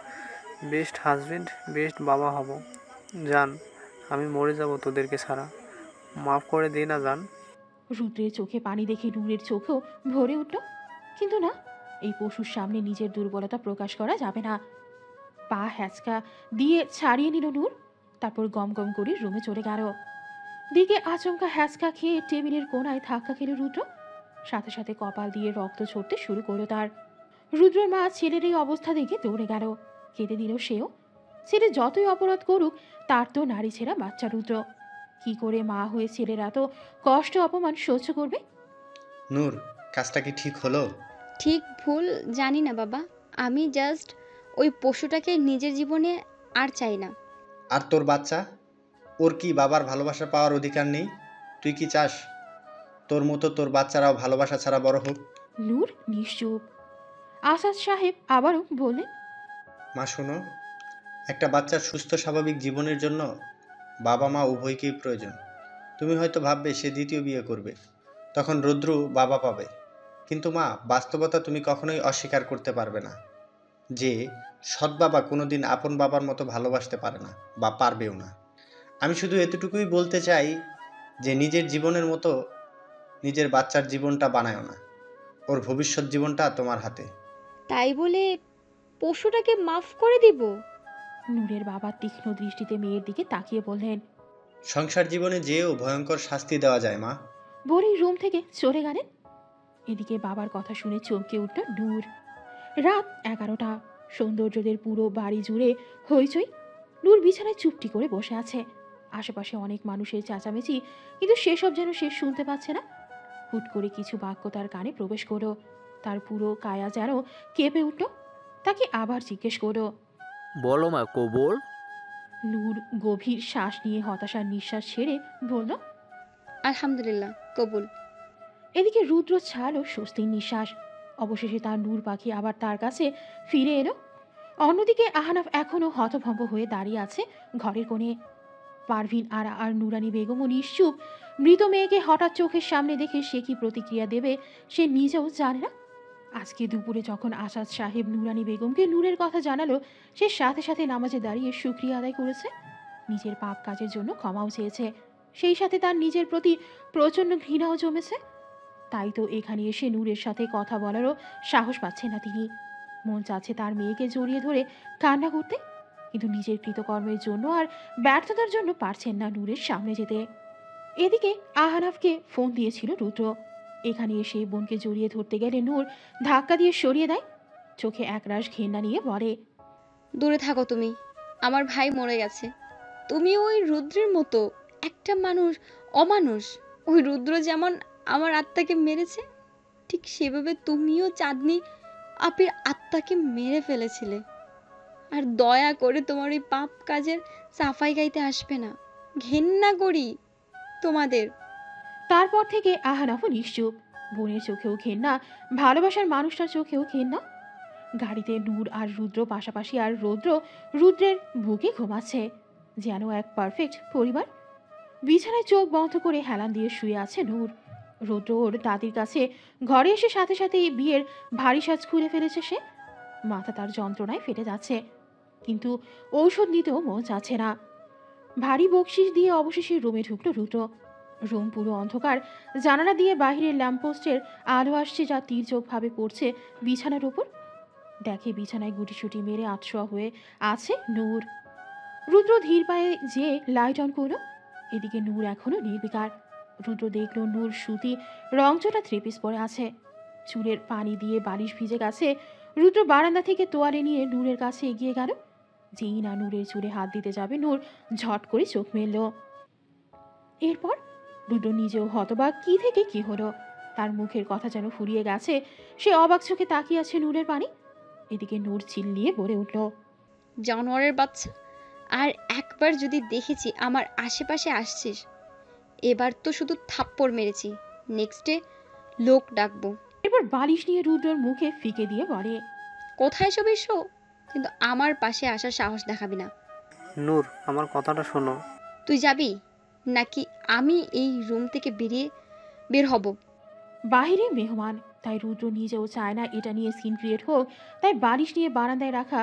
বেস্ট হাজবেন্ড বেস্ট বাবা হব জান, আমি মরে যাব তোদেরকে ছাড়া, মাফ করে দিই না জান। রুদ্রের চোখে পানি দেখে নূরের চোখেও ভরে উঠল। কিন্তু না, এই পশুর সামনে নিজের দুর্বলতা প্রকাশ করা যাবে না। পা হ্যাচকা দিয়ে ছাড়িয়ে নিল নূর। তারপর গম গম করে রুমে চলে গেল। দিকে আচমকা হ্যাচকা খেয়ে টেবিলের কোনায় ধাক্কা খেল রুদ্র। সাথে সাথে কপাল দিয়ে রক্ত ঝরতে শুরু করলো তার। রুদ্রের মা ছেলের এই অবস্থা দেখে দৌড়ে গেল। কেঁদে দিল সেও। ছেলে যতই অপরাধ করুক, তার তো নারী ছেঁড়া বাচ্চা রুদ্র। কি করে মা হয়ে ছেলেরা তো কষ্ট অপমান সহ্য করবে? নূর, কাজটা কি ঠিক হলো? ঠিক ভুল জানি না বাবা, আমি জাস্ট ওই পশুটাকে নিজের জীবনে আর চাই না। আর তোর বাচ্চা, ওর কি বাবার ভালোবাসা পাওয়ার অধিকার নেই? তুই কি চাস তোর মতো তোর বাচ্চারাও ভালোবাসা ছাড়া বড় হোক? নূর নিশ্চুপ। আসাদ সাহেব আবারও বললেন, মা শোনো, একটা বাচ্চার সুস্থ স্বাভাবিক জীবনের জন্য বাবা মা উভয়কেই প্রয়োজন। তুমি হয়তো ভাববে সে দ্বিতীয় বিয়ে করবে, তখন রুদ্র বাবা পাবে। কিন্তু মা, বাস্তবতা তুমি কখনোই অস্বীকার করতে পারবে না যে সৎ বাবা কোনোদিন আপন বাবার মতো ভালোবাসতে পারে না বা পারবেও না। আমি শুধু এতটুকুই বলতে চাই যে নিজের জীবনের মতো নিজের বাচ্চার জীবনটা বানায়ও না। ওর ভবিষ্যৎ জীবনটা তোমার হাতে। তাই বলে পশুটাকে মাফ করে দিব? নূরের বাবা তীক্ষ্ণ দৃষ্টিতে মেয়ের দিকে তাকিয়ে বললেন। সংসার জীবনে যেও ভয়ঙ্কর শাস্তি দেওয়া যায় মা। বলেই রুম থেকে চলে গেলেন। এদিকে বাবার কথা শুনে চমকে উঠল নূর। রাত 11টা। সৌন্দর্যদের পুরো বাড়ি জুড়ে হইচই। নূর বিছানায় চুপটি করে বসে আছে। আশেপাশে অনেক মানুষের চেঁচামেচি, কিন্তু সেসব যেন সে শুনতে পাচ্ছে না। হুট করে কিছু বাক্য তার কানে প্রবেশ করলো। তার পুরো কায়া যেন কেঁপে উঠল। তাকে আবার জিজ্ঞেস করলো, বলো মা কবুল। নূর গভীর শ্বাস নিয়ে হতাশার নিঃশ্বাস ছেড়ে বলল, আলহামদুলিল্লাহ, কবুল। এদিকে রুদ্র ছাড়লো স্বস্তির নিঃশ্বাস। অবশেষে তার নূর পাখি আবার তার কাছে ফিরে এলো। অন্যদিকে আহনাফ এখনো হতভম্ব হয়ে দাঁড়িয়ে আছে ঘরের কোণে। পারভিন আর নুরানি বেগমও নিশ্চুপ। মৃত মেয়েকে হঠাৎ চোখের সামনে দেখে সে কি প্রতিক্রিয়া দেবে সে নিজেও জানে না। আজকে দুপুরে যখন আসাদ সাহেব নুরানি বেগমকে নূরের কথা জানালো, সে সাথে সাথে নামাজে দাঁড়িয়ে শুকরিয়া আদায় করেছে। নিজের পাপ কাজের জন্য ক্ষমাও চেয়েছে। সেই সাথে তার নিজের প্রতি প্রচণ্ড ঘৃণাও জমেছে। তাই তো এখানে এসে নূরের সাথে কথা বলারও সাহস পাচ্ছে না তিনি। মন চাচ্ছে তার মেয়েকে জড়িয়ে ধরে কান্না করতে, কিন্তু নিজের কৃতকর্মের জন্য আর ব্যর্থতার জন্য পারছেন না নূরের সামনে যেতে। এদিকে আহনাফকে ফোন দিয়েছিল রুদ্র। এখানে এসে বোনকে জড়িয়ে ধরতে গেলে নূর ধাক্কা দিয়ে সরিয়ে দেয়। চোখে একরাশ ঘেন্না নিয়ে বলে, দূরে থাকো তুমি, আমার ভাই মরে গেছে। তুমি ওই রুদ্রের মতো একটা মানুষ, অমানুষ। ওই রুদ্র যেমন আমার আত্মাকে মেরেছে, ঠিক সেভাবে তুমিও চাঁদনি আপির আত্মাকে মেরে ফেলেছিলে। আর দয়া করে তোমার ওই পাপ কাজের সাফাই গাইতে আসবে না, ঘেন্না করি তোমাদের। তারপর থেকে আহনাফও নিশ্চুপ। বোনের চোখেও ঘেন্না, ভালোবাসার মানুষটার চোখেও ঘেন্না। গাড়িতে নূর আর রুদ্র পাশাপাশি, আর রুদ্রের বুকে ঘুমাচ্ছে যেন এক পারফেক্ট পরিবার। বিছানায় চোখ বন্ধ করে হেলান দিয়ে শুয়ে আছে নূর। রুদ্র ওর দাদির কাছে ঘরে এসে সাথে সাথে বিয়ের ভারী সাজ খুলে ফেলেছে সে। মাথা তার যন্ত্রণায় ফেটে যাচ্ছে, কিন্তু ঔষধ নিতেও মন চাচ্ছে না। ভারী বকশিস দিয়ে অবশেষে রুমে ঢুকলো রুদ্র। রুম পুরো অন্ধকার। জানালা দিয়ে বাহিরের ল্যাম্পপোস্টের আলো আসছে, যা তীর্যকভাবে পড়ছে বিছানার উপর। দেখে বিছানায় গুটিসুটি মেরে আতশোয়া হয়ে আছে নূর। রুদ্র ধীর পায়ে যে লাইট অন করলো। এদিকে নূর এখনো নির্বিকার। রুদ্র দেখলো নূর সুতি রংচটা থ্রিপিস পরে আছে, চুলের পানি দিয়ে বালিশ ভিজে গেছে। রুদ্র বারান্দা থেকে তোয়ালে নিয়ে নূরের কাছে এগিয়ে গেল। যেই না নূরের চুলে হাত দিতে যাবে, নূর ঝট করে চোখ মেলল। এরপর রুদ্র নিজেও হতবাক, কি থেকে কি হলো। তার মুখের কথা যেন ফুরিয়ে গেছে। সে অবাক চোখে তাকিয়ে আছে নূরের পানি। এদিকে নূর চিল্লিয়ে বলে উঠল, জানোয়ারের বাচ্চা, আর একবার যদি দেখেছি আমার আশেপাশে আসছিস, এবার তো শুধু থাপ্পড় মেরেছি, নেক্সটে লোক ডাকবো। এরপর বালিশ নিয়ে রুদ্রর মুখে ফিকে দিয়ে বলে, কোথায় সব এসো, কিন্তু আমার পাশে আসার সাহস দেখাবি না। নূর, আমার কথাটা শোনো। তুই যাবি নাকি আমি এই রুম থেকে বের হব? বাহিরে মেহমান, তাই রুদ্র নিজেও চায় না এটা নিয়ে সিন ক্রিয়েট হোক। তাই বালিশ নিয়ে বারান্দায় রাখা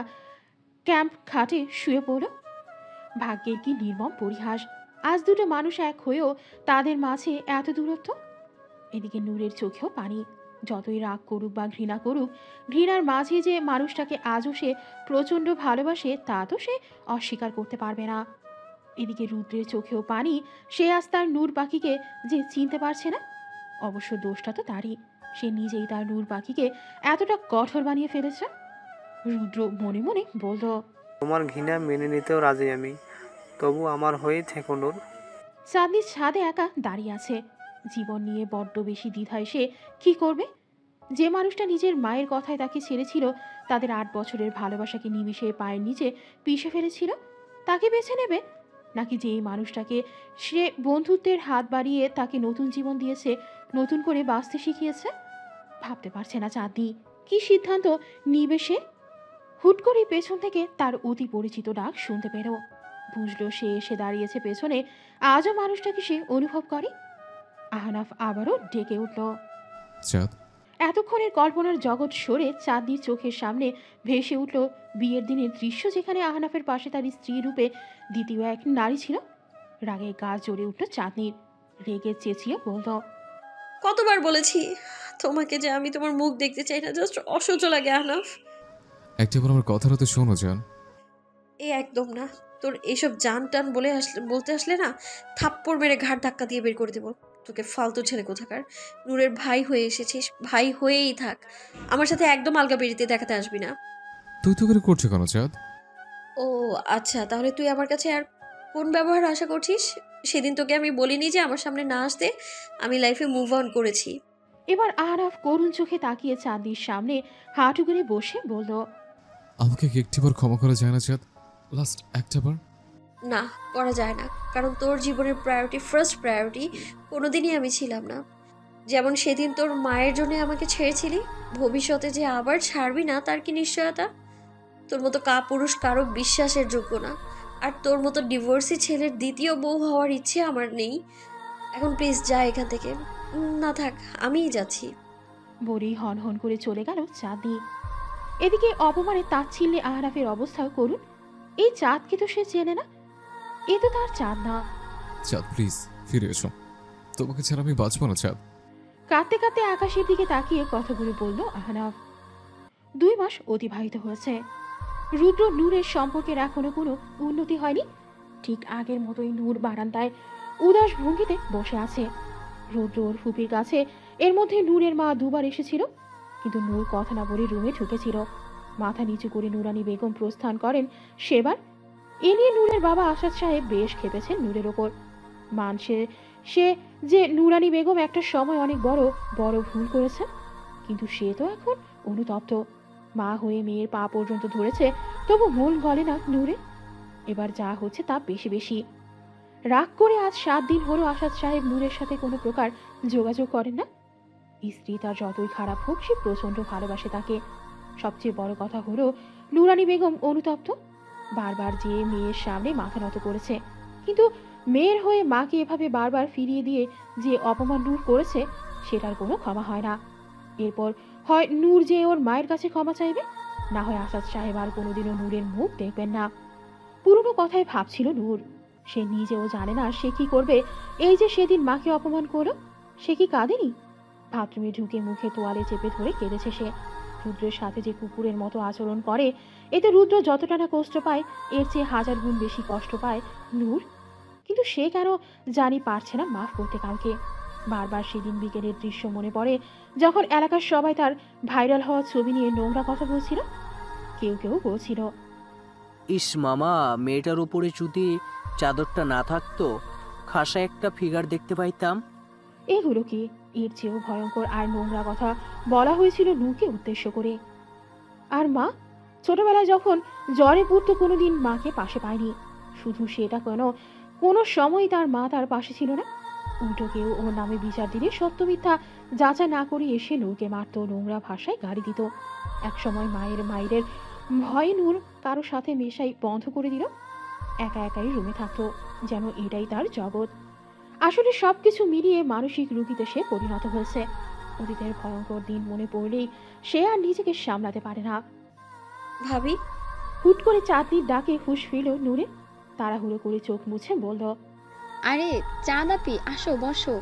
ক্যাম্প খাটে শুয়ে পড়ল। ভাগ্যের কি নির্মম পরিহাস, আজ দুটো মানুষ এক হয়েও তাদের মাঝে এত দূরত্ব। এদিকে নূরের চোখেও পানি। যতই রাগ করুক বা ঘৃণা করুক, ঘৃণার মাঝে যে মানুষটাকে আজও সে প্রচণ্ড ভালোবাসে তা তো সে অস্বীকার করতে পারবে না। এদিকে রুদ্রের চোখেও পানি। সে আজ তার নূর পাখিকে যে চিনতে পারছে না। অবশ্য দোষটা তো তারই, সে নিজেই তার নূর পাখিকে এতটা কঠোর বানিয়ে ফেলেছে। রুদ্র মনে মনে বলল, তোমার ঘৃণা মেনে নিতেও রাজি আমি, তবু আমার হয়েই থেকো নূর। চাঁদনি ছাদে একা দাঁড়িয়ে আছে। জীবন নিয়ে বড্ড বেশি দ্বিধায় সে কি করবে। যে মানুষটা নিজের মায়ের কথায় তাকে ছেড়েছিল, তাদের 8 বছরের ভালোবাসাকে নিমিষে পায়ের নিচে পিষে ফেলেছিল, তাকে বেছে নেবে? নাকি যে এই মানুষটাকে সে বন্ধুত্বের হাত বাড়িয়ে তাকে নতুন জীবন দিয়েছে, নতুন করে বাঁচতে শিখিয়েছে? ভাবতে পারছে না চাঁদনি কি সিদ্ধান্ত নিবে সে। হুট করে পেছন থেকে তার অতি পরিচিত ডাক শুনতে পেল। বুঝলো সে এসে দাঁড়িয়েছে পেছনে। আজও মানুষটাকে সে অনুভব করে। আহনাফ আবারও ডেকে উঠল। চাঁদ, এতক্ষণের কল্পনার জগৎ সরে চাঁদনির চোখের সামনে ভেসে উঠল বিয়ের দিনের দৃশ্য, যেখানে আহনাফের পাশে তার স্ত্রী রূপে দ্বিতীয় এক নারী ছিল। রাগে গা জ্বলে উঠল চাঁদনির। রেগে চেঁচিয়ে বলল, কতবার বলেছি তোমাকে যে আমি তোমার মুখ দেখতে চাই না, জাস্ট অসহ্য লাগে আহনাফ। একটাবার আমার কথাটা তো শোনো জান। এ একদম না, তোর এইসব জান টান বলতে আসলে না থাপ্পড় মেরে ঘাড় ধাক্কা দিয়ে বের করে দেবো তোকে, ফালতু ছেলে কোথাকার। নূরের ভাই হয়ে এসেছিস, ভাই হয়েই থাক, আমার সাথে একদম আলগা বেরিতে দেখাতে আসবি না। তুই তো করে করছো কেন চাঁদ? ও আচ্ছা, তাহলে তুই আমার কাছে আর কোন ব্যবহার আশা করছিস? সেদিন তোকে আমি বলিনি যে আমার সামনে না আসতে? আমি লাইফে মুভ অন করেছি। এবার আহনাফ করুণ চোখে তাকিয়ে চাঁদনির সামনে হাঁটু গেড়ে বসে বলল, আমাকে কি একটিবার ক্ষমা করা যায় না চাঁদ? লাস্ট একটাবার? না, করা যায় না, কারণ তোর জীবনের প্রায়োরিটি, ফার্স্ট প্রায়োরিটি কোনোদিনই আমি ছিলাম না। যেমন সেদিন তোর মায়ের জন্য আমাকে ছেড়েছিলি, ভবিষ্যতে যে আবার ছাড়বি না তার কি নিশ্চয়তা? তোর মতো কাপুরুষ কারো বিশ্বাসের যোগ্য না। আর তোর মতো ডিভোর্সি ছেলের দ্বিতীয় বউ হওয়ার ইচ্ছে আমার নেই। এখন প্লিজ যা এখান থেকে। না থাক, আমিই যাচ্ছি। বলেই হন হন করে চলে গেল চাঁদনি। এদিকে অপমানে তাচ্ছিল্যে আহনাফের অবস্থাও করুন। এই চাঁদকে তো সে চেনে না, এ তো তার চাঁদ না। চাঁদ প্লিজ ফিরে এসো, তোমাকে ছাড়া আমি বাঁচবো না চাঁদ। কাঁদতে কাঁদতে আকাশের দিকে তাকিয়ে কথাগুলো বলল আহনাফ। 2 মাস অতিবাহিত হয়েছে। রুদ্র নূরের সম্পর্কের এখনো কোনো উন্নতি হয়নি। ঠিক আগের মতোই নূর বারান্দায় উদাস ভঙ্গিতে বসে আছে। রুদ্র ওর ফুপির কাছে এর মধ্যে নূরের মা 2 বার এসেছিল, কিন্তু নূর কথা না বলে রুমে ঢুকেছিল। মাথা নিচু করে নুরানি বেগম প্রস্থান করেন সেবার। এ নিয়ে নূরের বাবা আসাদ সাহেব বেশ খেপেছেন নূরের ওপর। মানছে সে যে নুরানি বেগম একটা সময় অনেক বড় বড় ভুল করেছেন, কিন্তু সে তো এখন অনুতপ্ত। মা হয়ে মেয়ের পা পর্যন্ত ধরেছে, তবু মন গলে না নূরে। এবার যা হচ্ছে তা বেশি বেশি। রাগ করে আজ 7 দিন হলো আসাদ সাহেব নূরের সাথে কোনো প্রকার যোগাযোগ করেন না। স্ত্রী তার যতই খারাপ হোক, সে প্রচন্ড ভালোবাসে তাকে। সবচেয়ে বড় কথা হলো নুরানি বেগম অনুতপ্ত। বারবার যে মেয়ের সামনে মাথা নত করেছে, কিন্তু মেয়ের হয়ে মাকে এভাবে বারবার ফিরিয়ে দিয়ে যে অপমান নূর করেছে, সেটার কোনো ক্ষমা হয় না। এরপর হয় নূর যে ওর মায়ের কাছে ক্ষমা চাইবে, না হয় আসাদ সাহেব আর কোনোদিনও নূরের মুখ দেখবেন না। পুরনো কথাই ভাবছিল নূর। সে নিজেও জানে না সে কি করবে। এই যে সেদিন মাকে অপমান করলো, সে কি কাঁদেনি? বাথরুমে ঢুকে মুখে তোয়ালে চেপে ধরে কেঁদেছে সে। রুদ্রের সাথে যে কুকুরের মতো আচরণ করে, এতে রুদ্র যতটা না কষ্ট পায়, এর চেয়ে 1000 গুণ বেশি কষ্ট পায় নূর। কিন্তু সে কেন জানি পারছে না মাফ করতে কাউকে। বারবার সেদিন বিকেলের দৃশ্য মনে পড়ে, যখন এলাকার সবাই তার ভাইরাল হওয়া ছবি নিয়ে নোংরা কথা বলছিল। কেউ কেউ বলছিল, ইস মামা, মেয়েটার উপরে যদি চাদরটা না থাকতো, খাসা একটা ফিগার দেখতে পাইতাম। এগুলো কি? এর চেয়েও ভয়ঙ্কর আর নোংরা কথা বলা হয়েছিল নূকে উদ্দেশ্য করে। আর মা ছোটবেলায় যখন জ্বরে পড়তো, কোনোদিন মাকে পাশে পায়নি। শুধু সেটা কোনো সময় তার মা তার পাশে ছিল না। উল্টো কেউ ওর নামে বিচার দিলে সত্য মিথ্যা যাচাই না করে এসে নূরকে মারত, নোংরা ভাষায় গাড়ি দিত। একসময় মায়ের ভয়ে নূর কারো সাথে মেশাই বন্ধ করে দিল। একা একাই রুমে থাকতো, যেন এটাই তার জগৎ। আসলে সবকিছু মিলিয়ে মানসিক রোগীতে সে পরিণত হয়েছে। অতীতের ভয়ঙ্কর দিন মনে পড়লেই সে আর নিজেকে সামলাতে পারে না। ভাবি, হুট করে চাঁদনির ডাকে হুঁশ ফিরল নূরে। তাড়াহুড়ো করে চোখ মুছে বলল, আরে চাঁদ আপি, আসো বসো।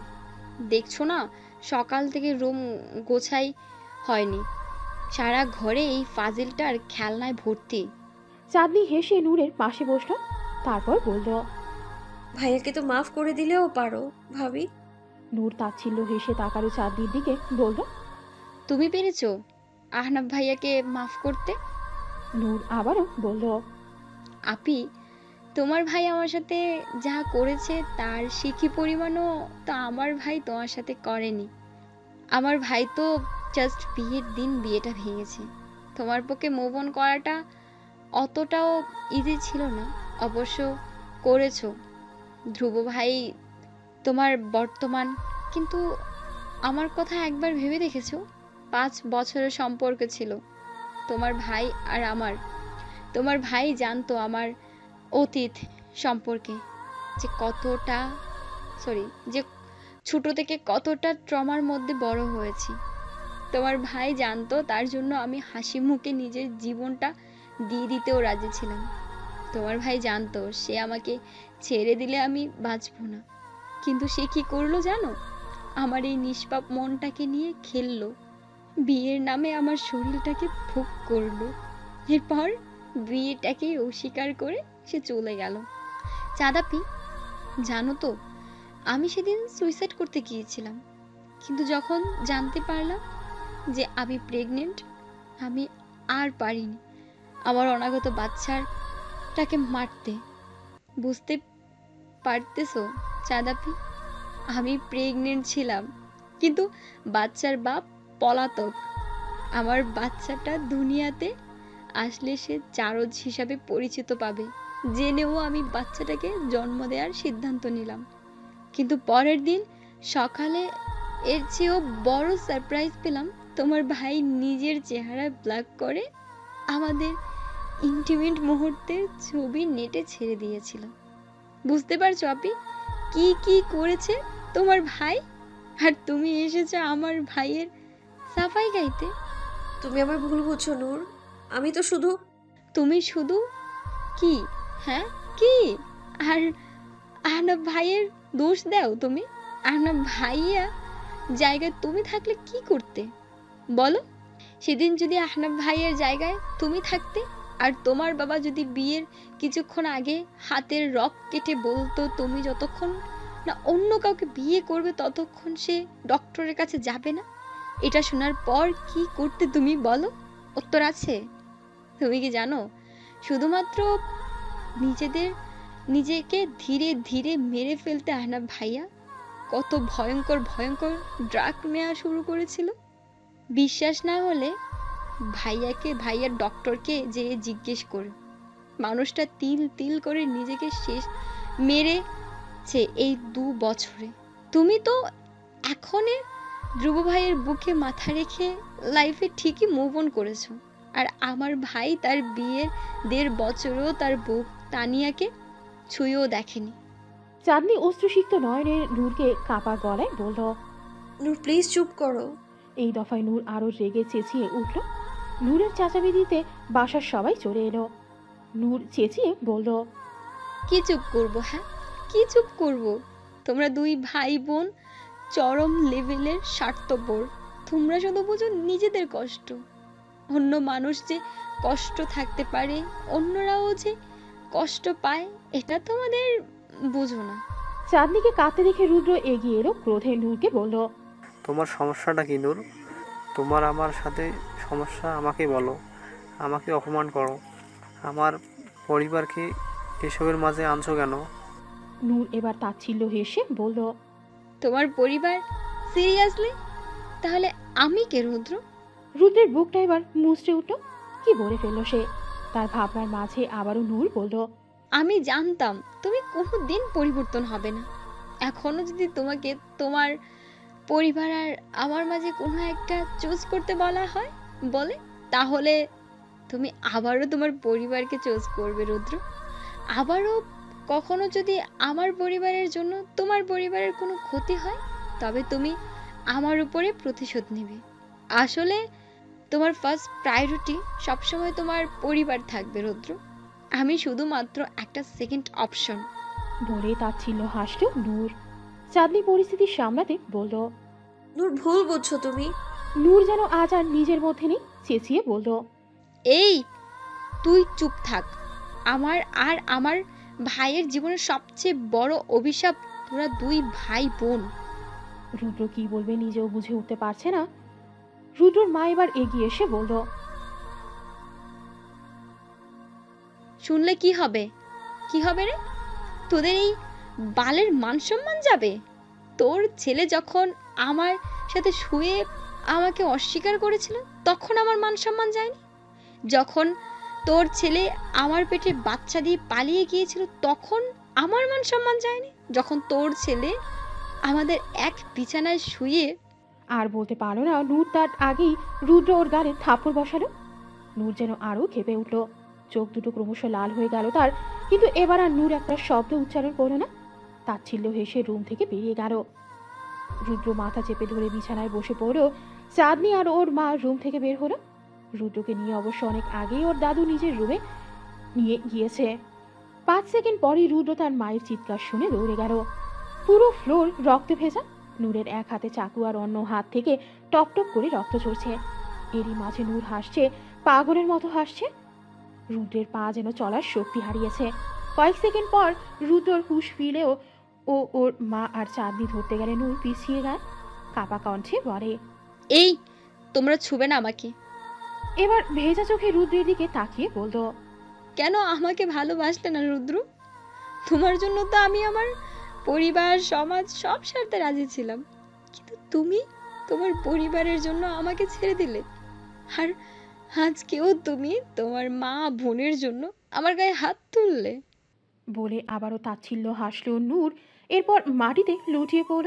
দেখছো না সকাল থেকে রুম গোছাই হয়নি, সারা ঘরে এই ফাজিলটার খেলনায় ভর্তি। চাঁদনি হেসে নূরের পাশে বসল, তারপর বলল, ভাইয়াকে তো মাফ করে দিলেও পারো ভাবি। নূর তাচ্ছিল্য হেসে তাকালো চাঁদনির দিকে, বলল, তুমি পেরেছো আহনাব ভাইয়াকে মাফ করতে? নূর আবারও বলল, আপি, তোমার ভাই আমার সাথে যা করেছে তার শিখি পরিমাণও তো আমার ভাই তোমার সাথে করেনি। আমার ভাই তো জাস্ট বিয়ের দিন বিয়েটা ভেঙেছে। তোমার পক্ষে মুভ অন করাটা অতটাও ইজি ছিল না। অবশ্য করেছো। ধ্রুব ভাই তোমার বর্তমান, কিন্তু আমার কথা একবার ভেবে দেখেছো? 5 বছরের সম্পর্ক ছিল তোমার ভাই আর আমার। তোমার ভাই জানতো আমার অতীত সম্পর্কে, যে কতটা যে ছোট থেকে কতটা ট্রমার মধ্যে বড় হয়েছি। তোমার ভাই জানতো, তার জন্য আমি হাসি মুখে নিজের জীবনটা দিয়ে দিতেও রাজি ছিলাম। তোমার ভাই জানতো সে আমাকে ছেড়ে দিলে আমি বাঁচবো না, কিন্তু সে কি করলো জানো? আমার এই নিষ্পাপ মনটাকে নিয়ে খেললো, বিয়ের নামে আমার শরীরটাকে ভোগ করলো। এরপর বিয়েটাকে অস্বীকার করে সে চলে গেল। চাঁদাপি, জানো তো আমি সেদিন সুইসাইড করতে গিয়েছিলাম, কিন্তু যখন জানতে পারলাম যে আমি প্রেগনেন্ট, আমি আর পারিনি আমার অনাগত বাচ্চাটাকে মারতে। বুঝতে পারতেছো চাঁদাপি? আমি প্রেগনেন্ট ছিলাম, কিন্তু বাচ্চার বাপ পলাতক। আমার বাচ্চাটা দুনিয়াতে আসলে সে চারজ হিসাবে পরিচিত পাবে জেনেও আমি বাচ্চাটাকে জন্ম দেওয়ার সিদ্ধান্ত নিলাম। কিন্তু পরের দিন সকালে এর চেয়েও বড় সারপ্রাইজ পেলাম। তোমার ভাই নিজের চেহারা ব্ল্যাক করে আমাদের ইন্টিমেট মুহূর্তের ছবি নেটে ছেড়ে দিয়েছিল। বুঝতে পারছো আপি কি কি করেছে তোমার ভাই? আর তুমি এসেছো আমার ভাইয়ের সাফাই গাইতে। তুমি আমার ভুল বুঝছো নূর। আমি তো শুধু তুমি শুধু কি? হ্যাঁ কি? আর আহনাব ভাইয়ের দোষ দাও তুমি? আহনাব ভাইয়া জায়গায় তুমি থাকলে কি করতে বলো? সেদিন যদি আহনাব ভাইয়ের জায়গায় তুমি থাকতে, আর তোমার বাবা যদি বিয়ের কিছুক্ষণ আগে হাতের রক কেটে বলতো তুমি যতক্ষণ না অন্য কাউকে বিয়ে করবে ততক্ষণ সে ডক্টরের কাছে যাবে না, এটা শোনার পর কি করতে তুমি বলো? উত্তর আছে? তুমি কি জানো শুধুমাত্র নিজেকে ধীরে ধীরে মেরে ফেলতে আহনাব ভাইয়া কত ভয়ঙ্কর ভয়ঙ্কর ড্রাগ নেওয়া শুরু করেছিল? বিশ্বাস না হলে ভাইয়ার ডক্টরকে যেয়ে জিজ্ঞেস করো। মানুষটা তিল তিল করে নিজেকে শেষ মেরেছে এই 2 বছরে। তুমি তো এখনে ধ্রুব ভাইয়ের বুকে মাথা রেখে লাইফে ঠিকই মুভ অন করেছো, আর আমার ভাই তার বিয়ের 1.5 বছরও তার বউ তানিয়াকে ছুঁয়েও দেখেনি। চাঁদনি অশ্রুসিক্ত নয়নের নূরকে কাপা গলায় বলল, নূর প্লিজ চুপ করো। এই দফায় নূর আরো রেগে চেঁচিয়ে উঠল। নূরের চেঁচামেচিতে বাসার সবাই চলে এলো। নূর চেঁচিয়ে বলল, কি চুপ করব? হ্যাঁ কি চুপ করব? তোমরা 2 ভাই বোন চরম লেভেলের স্বার্থপর। তোমরা শুধু বুঝো নিজেদের কষ্ট। অন্য মানুষ যে কষ্ট থাকতে পারে, অন্যরাও যে কষ্ট পায়, এটা তোমাদের বুঝো না। চাঁদনিকে কাঁদতে দেখে রুদ্র এগিয়ে এলো। ক্রোধে নূরকে বলল, তোমার সমস্যাটা কি নূর? তোমার আমার সাথে সমস্যা আমাকে বলো। আমাকে অপমান করো, আমার পরিবারকে এসবের মাঝে আনছো কেন? নূর এবার তাচ্ছিল্য হেসে বলল, তোমার পরিবার? সিরিয়াসলি? তাহলে আমি কে রুদ্র? রুদ্রের বুকটা এবার মুচড়ে উঠল। কি বলে ফেললো সে? তার ভাবনার মাঝে আবারও নূর বলল, আমি জানতাম তুমি কোনোদিন পরিবর্তন হবে না। এখনো যদি তোমাকে তোমার পরিবার আর আমার মাঝে কোনো একটা চুজ করতে বলা হয় তাহলে তুমি আবারও তোমার পরিবারকে চুজ করবে রুদ্র। আবারও কখনো যদি আমার পরিবারের জন্য তোমার পরিবারের কোনো ক্ষতি হয়, তবে তুমি আমার উপরে প্রতিশোধ নেবে। আসলে তোমার ফার্স্ট প্রায়োরিটি সবসময় তোমার পরিবার থাকবে রুদ্র। আমি শুধুমাত্র একটা সেকেন্ড অপশন। বলে তাচ্ছিল্য হাসল নূর। চাঁদনি পরিস্থিতি সামলাতে বলল, নূর ভুল বুঝছো তুমি। নূর যেন আজ আর নিজের মধ্যে নেই, চেঁচিয়ে বলল, এই তুই চুপ থাক। আমার আর আমার ভাইয়ের জীবনের সবচেয়ে বড় অভিশাপ তোরা 2 ভাই বোন। রুদ্র কি বলবে নিজেও বুঝে উঠতে পারছে না। রুদ্রর মা এবার এগিয়ে এসে বলল, শুনলে কি হবে? কি হবে রে? তোদের এই বালের মান সম্মান যাবে? তোর ছেলে যখন আমার সাথে শুয়ে আমাকে অস্বীকার করেছিল তখন আমার মান সম্মান যায়নি? যখন তোর ছেলে আমার পেটে বাচ্চা দিয়ে পালিয়ে গিয়েছিল তখন আমার মান সম্মান যায়নি? যখন তোর ছেলে আমাদের এক বিছানায় শুয়ে... আর বলতে পারলো না, নূর তার আগেই রুদ্র ওর গালে থাপ্পড় বসালো। নূর যেন আরও খেপে উঠল, চোখ দুটো ক্রমশ লাল হয়ে গেল তার। কিন্তু এবার আর নূর একটা শব্দ উচ্চারণ করলো না, তাচ্ছিল্য হেসে রুম থেকে বেরিয়ে গেল। রুদ্র মাথা চেপে ধরে বিছানায় বসে পড়লো। চাঁদনি আর ওর মা রুম থেকে বের হলো। রুদ্রকে নিয়ে অবশ্য অনেক আগেই ওর দাদু নিজের রুমে নিয়ে গিয়েছে। 5 সেকেন্ড পরই রুদ্র তার মায়ের চিৎকার শুনে দৌড়ে গেল। পুরো ফ্লোর রক্তে ভেজা। নূরের এক হাতে চাকু আর অন্য হাত থেকে টপ টপ করে রক্ত ঝরছে। এরই মাঝে নূর হাসছে, পাগলের মতো হাসছে। রুদ্রের পা যেন চলার শক্তি হারিয়েছে। কয়েক সেকেন্ড পর রুদ্রর হুঁশ ফিরেও ও ওর মা আর চাঁদনি ধরতে গেলে নূর পিছিয়ে গায়, কাপা কণ্ঠে বলে, এই তোমরা ছুবে না আমাকে। এবার ভেজা চোখে রুদ্রের দিকে তাকিয়ে বলল, কেন আমাকে ভালোবাসলে না রুদ্র? তোমার জন্য তো আমি আমার পরিবার, সমাজ সব ছাড়তে রাজি ছিলাম, কিন্তু তুমি তোমার পরিবারের জন্য আমাকে ছেড়ে দিলে। আর আজকেও তুমি তোমার মা বোনের জন্য আমার গায়ে হাত তুললে। বলে আবারও তাচ্ছিল্য হাসলো নূর। এরপর মাটিতে লুটিয়ে পড়ল।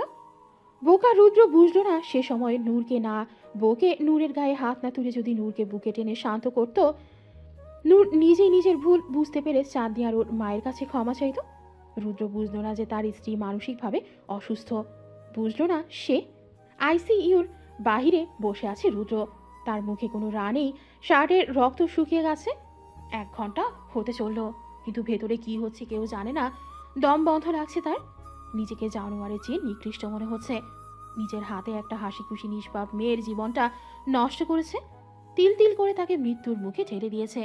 বোকা রুদ্র বুঝলো না সে সময় নূরকে না বকে, নূরের গায়ে হাত না তুলে যদি নূরকে বুকে টেনে শান্ত করত, নূর নিজেই নিজের ভুল বুঝতে পেরে চাঁদনি আর ওর মায়ের কাছে ক্ষমা চাইত। রুদ্র বুঝলো না যে তার স্ত্রী মানসিকভাবে অসুস্থ। বুঝলো না সে আইসিইউর বাহিরে বসে আছে রুদ্র। তার মুখে কোনো রা নেই, শার্টের রক্ত শুকিয়ে গেছে। 1 ঘন্টা হতে চলল, কিন্তু ভেতরে কি হচ্ছে কেউ জানে না। দম বন্ধ লাগছে তার। নিজেকে জানোয়ারের চেয়ে নিকৃষ্ট মনে হচ্ছে। নিজের হাতে একটা হাসি খুশি নিষ্পাপ মেয়ের জীবনটা নষ্ট করেছে, তিল তিল করে তাকে মৃত্যুর মুখে ঠেলে দিয়েছে।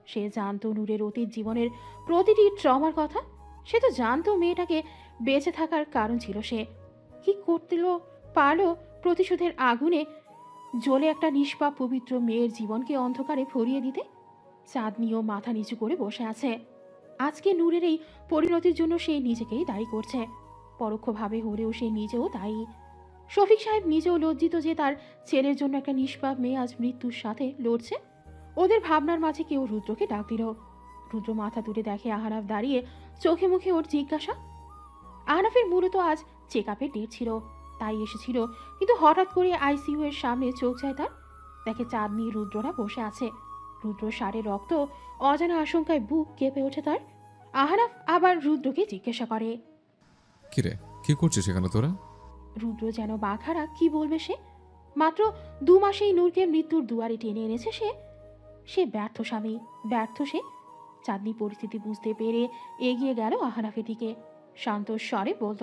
সে জানতো নূরের অতীত জীবনের প্রতিটি ট্রমার কথা। সে তো জানতো মেয়েটাকে বেঁচে থাকার কারণ ছিল সে। কি করতে পারলো প্রতিশোধের আগুনে জ্বলে একটা নিষ্পাপ পবিত্র মেয়ের জীবনকে অন্ধকারে ভরিয়ে দিতে? চাঁদনিও মাথা নিচু করে বসে আছে। আজকে নূরের এই পরিণতির জন্য সে নিজেকেই দায়ী করছে, পরোক্ষভাবে হলেও সে নিজেও দায়ী। শফিক সাহেব নিজেও লজ্জিত যে তার ছেলের জন্য একটা নিষ্পাপ মেয়ে আজ মৃত্যুর সাথে লড়ছে। ওদের ভাবনার মাঝে কেউ রুদ্রকে ডাক দিল। রুদ্র মাথা তুলে দেখে আহনাফ দাঁড়িয়ে, চোখে মুখে ওর জিজ্ঞাসা। আহনাফের মূলত আজ চেক আপের ডেট ছিল, তাই এসেছিল। কিন্তু হঠাৎ করে আইসিইউ এর সামনে চোখ যায় তার, দেখে চাঁদনি রুদ্ররা বসে আছে। রুদ্র সারে রক্ত, অজানা আশঙ্কায় বুক কেঁপে ওঠে তার। আহনাফ আবার রুদ্রকে জিজ্ঞাসা করে, কিরে, কি করছিস এখানে তোরা? রুদ্র যেন বাঘারা, কি বলবে সে? মাত্র 2 মাসেই নূরকে মৃত্যুর দুয়ারে টেনে এনেছে সে ব্যর্থ স্বামী, ব্যর্থ সে। চাঁদনি পরিস্থিতি বুঝতে পেরে এগিয়ে গেল আহনাফের দিকে, শান্ত স্বরে বলল,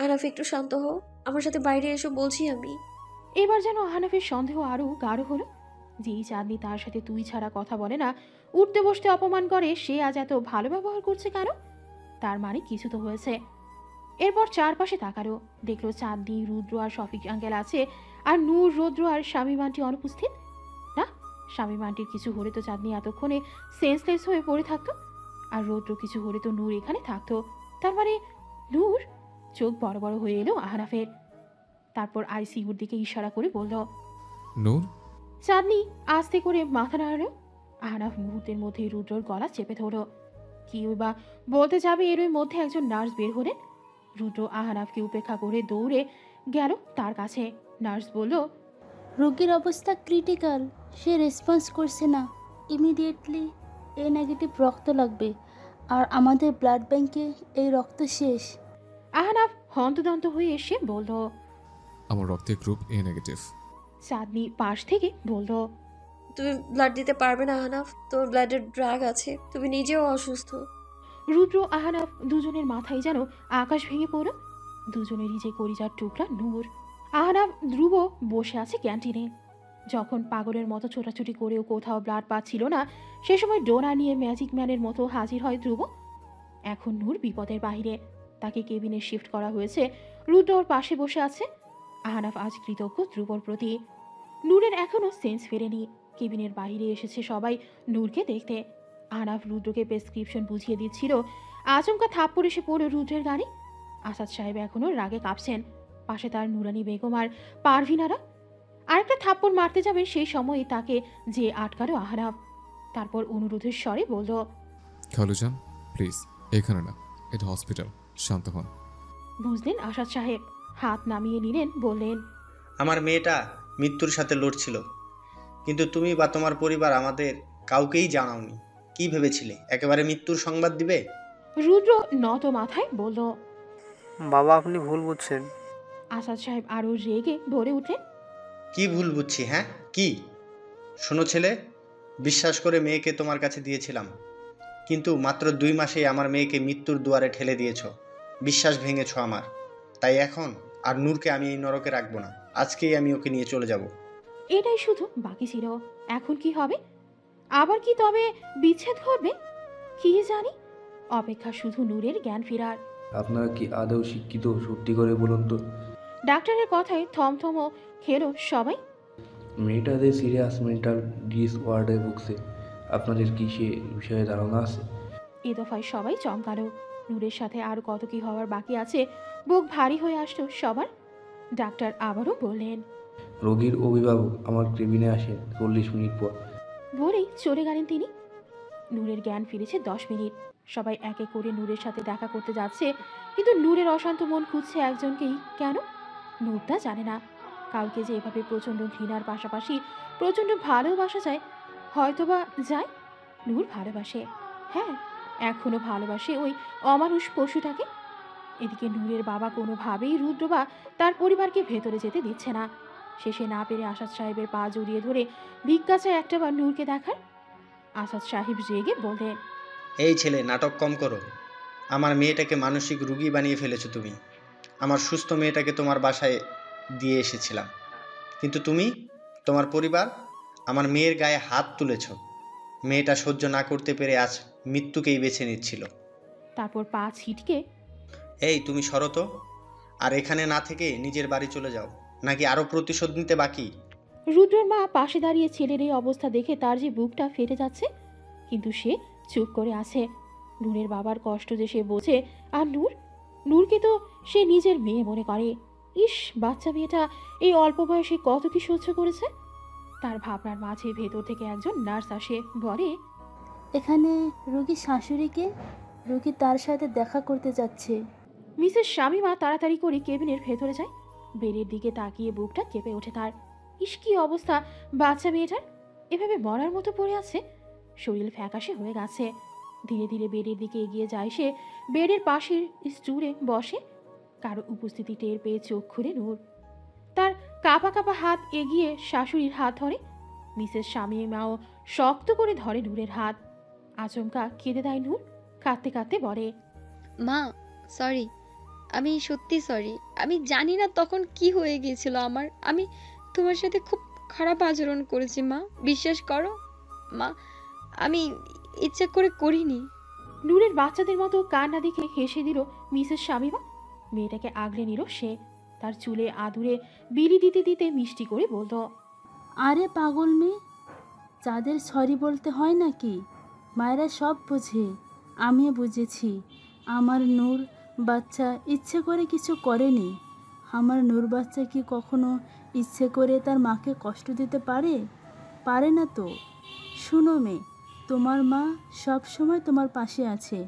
আহনাফ একটু শান্ত হও, আমার সাথে বাইরে এসো বলছি আমি। এবার যেন আহনাফের সন্দেহ আরও গাঢ় হলো। যেই চাঁদনি তার সাথে তুই ছাড়া কথা বলে না, উঠতে বসতে অপমান করে, সে আজ এত ভালো ব্যবহার করছে কেন? তার মানে কিছু তো হয়েছে। এরপর চারপাশে তাকালো, দেখলো চাঁদনি, রুদ্র আর শফিক আঙ্কেল আছে, আর নূর, রৌদ্র আর শামীম আন্টি অনুপস্থিত। না, শামীম আন্টির কিছু হলে তো চাঁদনি এতক্ষণে সেন্সলেস হয়ে পড়ে থাকতো, আর রৌদ্র কিছু হলে তো নূর এখানে থাকতো। তার মানে নূর? চোখ বড় বড় হয়ে এলো আহনাফের। তারপর আইসিইউর দিকে ইশারা করে বলল, নূর। চাঁদনি আস্তে করে মাথা নাড়ালো। আহনাফ মুহূর্তের মধ্যেই রুদ্রর গলা চেপে ধরল। কি বা বলতে যাবে, এর মধ্যে একজন নার্স বের হলেন। রুদ্র আহনাফকে উপেক্ষা করে দৌড়ে গেল তার কাছে। নার্স বলল, রোগীর অবস্থা ক্রিটিক্যাল, সে রেসপন্স করছে না, ইমিডিয়েটলি এ নেগেটিভ রক্ত লাগবে, আর আমাদের ব্লাড ব্যাংকে এই রক্ত শেষ। আহনাফ হন্তদন্ত হয়ে এসে বলল, আমার রক্তের গ্রুপ এ নেগেটিভ। চাঁদনি পাশ থেকে বলল, তুমি ব্লাড দিতে পারবে না আহনাফ, তোমার ব্লাডের ড্রাগ আছে, তুমি নিজেও অসুস্থ। রুদ্র আহনাফ দুজনের মাথায় যেন আকাশ ভেঙে পড়ল। দুজনেরই যে কলিজার টুকরা নূর। আহনাফ ধ্রুব বসে আছে ক্যান্টিনে। যখন পাগলের মতো ছোটাছুটি করেও কোথাও ব্লাড পাচ্ছিল না, সে সময় ডোনা নিয়ে ম্যাজিক ম্যানের মতো হাজির হয় ধ্রুব। এখন নূর বিপদের বাহিরে, তাকে কেবিনে শিফট করা হয়েছে। রুদ্র ওর পাশে বসে আছে। আহনাফ আজ কৃতজ্ঞ ধ্রুবর প্রতি। নূরের এখনো সেন্স ফেরেনি। কেবিনের বাহিরে এসেছে সবাই নূরকে দেখতে। আহনাফ রুদ্রকে প্রেসক্রিপশন বুঝিয়ে দিচ্ছিল, আচমকা থাপ্পড় এসে পড়ল রুদ্রের গাড়ি। আসাদ সাহেব এখনও রাগে কাঁপছেন। পাশে তার নুরানি বেগম আর পারভিনারা। আরেকটা থাপ্পড় মারতে যাবে সেই সময়ই তাকে যে আটকালো আহনাফ। তারপর অনুরোধের স্বরে বলল, খালুজান প্লিজ, এখানে না, এটা হসপিটাল, শান্ত হন। বুঝলেন আসাদ সাহেব, হাত নামিয়ে নিলেন, বললেন, আমার মেয়েটা মৃত্যুর সাথে লড়ছিল, কিন্তু তুমি বা তোমার পরিবার আমাদের কাউকেই জানাওনি। কি ভেবেছিলে একেবারে মৃত্যুর সংবাদ দিবে? রুদ্র নত মাথায় বলল। বাবা আপনি ভুল বুঝছেন। আসাদ সাহেব আরও রেগে বলে উঠলেন, কি ভুল বুঝছি? হ্যাঁ কি? শোনো ছেলে, বিশ্বাস করে মেয়েকে তোমার কাছে দিয়েছিলাম, কিন্তু মাত্র 2 মাসেই আমার মেয়েকে মৃত্যুর দুয়ারে ঠেলে দিয়েছ। বিশ্বাস ভেঙেছ আমার। তাই এখন আর নূরকে আমি এই নরকে রাখবো না। আজকেই আমি ওকে নিয়ে চলে যাব। এটাই শুধু বাকি ছিল। এখন কি হবে? আবার কি তবে বিচ্ছেদ ঘটবে? কি জানি। অপেক্ষা শুধু নূরের জ্ঞান ফেরার। আপনারা কি আদৌ শিক্ষিত? সত্যি করে বলুন তো। ডাক্তারের কথায় থমথম খেলো সবাই। মেয়েটা যে সিরিয়াস মেন্টাল ডিসঅর্ডারে ভুগছে, আপনাদের কি সে বিষয়ে ধারণা আছে? এ দফায় সবাই চমকালো। নূরের সাথে আর কত কি হওয়ার বাকি আছে, বুক ভারী হয়ে আসলো সবার। ডাক্তার আবারও বললেন, রোগীর অভিভাবক আমার কেবিনে আসেন 40 মিনিট পর। বলেই চলে গেলেন তিনি। নূরের জ্ঞান ফিরেছে 10 মিনিট। সবাই এক এক করে নূরের সাথে দেখা করতে যাচ্ছে, কিন্তু নূরের অশান্ত মন খুঁজছে একজনকেই। কেন? নূর তা জানে না। কাউকে যে এভাবে প্রচণ্ড ঘৃণার পাশাপাশি প্রচণ্ড ভালোবাসা যায়, হয়তোবা যায়। নূর ভালোবাসে, হ্যাঁ, এখনো ভালোবাসে ওই অমানুষ পশুটাকে। এদিকে নূরের বাবা কোনোভাবেই রুদ্র বা তার পরিবারকে ভেতরে যেতে দিচ্ছে না। শেষে না পেরে আসাদ সাহেবের পা জড়িয়ে ধরে ভিক্ষা চায় একটাবার নূরকে দেখার। আসাদ সাহেব রেগে বললেন, এই ছেলে, নাটক কম করো। আমার মেয়েটাকে মানসিক রোগী বানিয়ে ফেলেছো তুমি। আমার সুস্থ মেয়েটাকে তোমার বাসায় দিয়ে এসেছিলাম, কিন্তু তুমি, তোমার পরিবার আমার মেয়ের গায়ে হাত তুলেছ। মেয়েটা সহ্য না করতে পেরে আজ মৃত্যুকেই বেছে নিচ্ছিল। তারপর পা ছিটকে, এই তুমি সরো তো। আর এখানে না থেকে নিজের বাড়ি চলে যাও, নাকি আরও প্রতিশোধ নিতে বাকি? রুদ্রের মা পাশে দাঁড়িয়ে ছেলের এই অবস্থা দেখে তার যে বুকটা ফেটে যাচ্ছে, কিন্তু সে চুপ করে আছে। নূরের বাবার কষ্ট যে সে বোঝে, আর নূরকে তো সে নিজের মেয়ে মনে করে। ইস, বাচ্চা মেয়েটা এই অল্প বয়সে কত কি সহ্য করেছে। তার ভাবনার মাঝে ভেতর থেকে একজন নার্স আসে, বলে, এখানে রোগীর শাশুড়িকে, রোগী তার সাথে দেখা করতে যাচ্ছে। মিসেস শামীমা তাড়াতাড়ি করে কেবিনের ভেতরে যায়। বেডের দিকে তাকিয়ে বুকটা কেঁপে ওঠে তার। ইস, কি অবস্থা বাচ্চা মেয়েটার! এভাবে মরার মতো পড়ে আছে, শরীর ফ্যাকাশে হয়ে গেছে। ধীরে ধীরে বেডের দিকে এগিয়ে যায় সে। বেডের পাশের স্টুলে বসে। কারো উপস্থিতি টের পেয়ে চোখ খুলে নূর। তার কাঁপা কাঁপা হাত এগিয়ে শাশুড়ির হাত ধরে। মিসেস শামীমাও শক্ত করে ধরে নূরের হাত। আচমকা কেঁদে দেয় নূর। কাঁদতে কাঁদতে বলে, মা সরি, আমি সত্যি সরি। আমি জানি না তখন কি হয়ে গিয়েছিল আমার। আমি তোমার সাথে খুব খারাপ আচরণ করেছি মা, বিশ্বাস করো মা, আমি ইচ্ছা করে করিনি। নূরের বাচ্চাদের মতো কান্না দেখে হেসে দিল মিসেস শামীমা। মেয়েটাকে আগলে নিল সে। তার চুলে আদুরে বিলি দিতে দিতে মিষ্টি করে বলল, আরে পাগল মেয়ে, যাদের সরি বলতে হয় নাকি? মায়েরা সব বোঝে। আমিও বুঝেছি। আমার নূর বাচ্চা ইচ্ছে করে কিছু করেনি। আমার নূর বাচ্চা কি কখনো ইচ্ছে করে তার মাকে কষ্ট দিতে পারে? পারে না তো। শুনো মেয়ে, তোমার মা সব সময় তোমার পাশে আছে।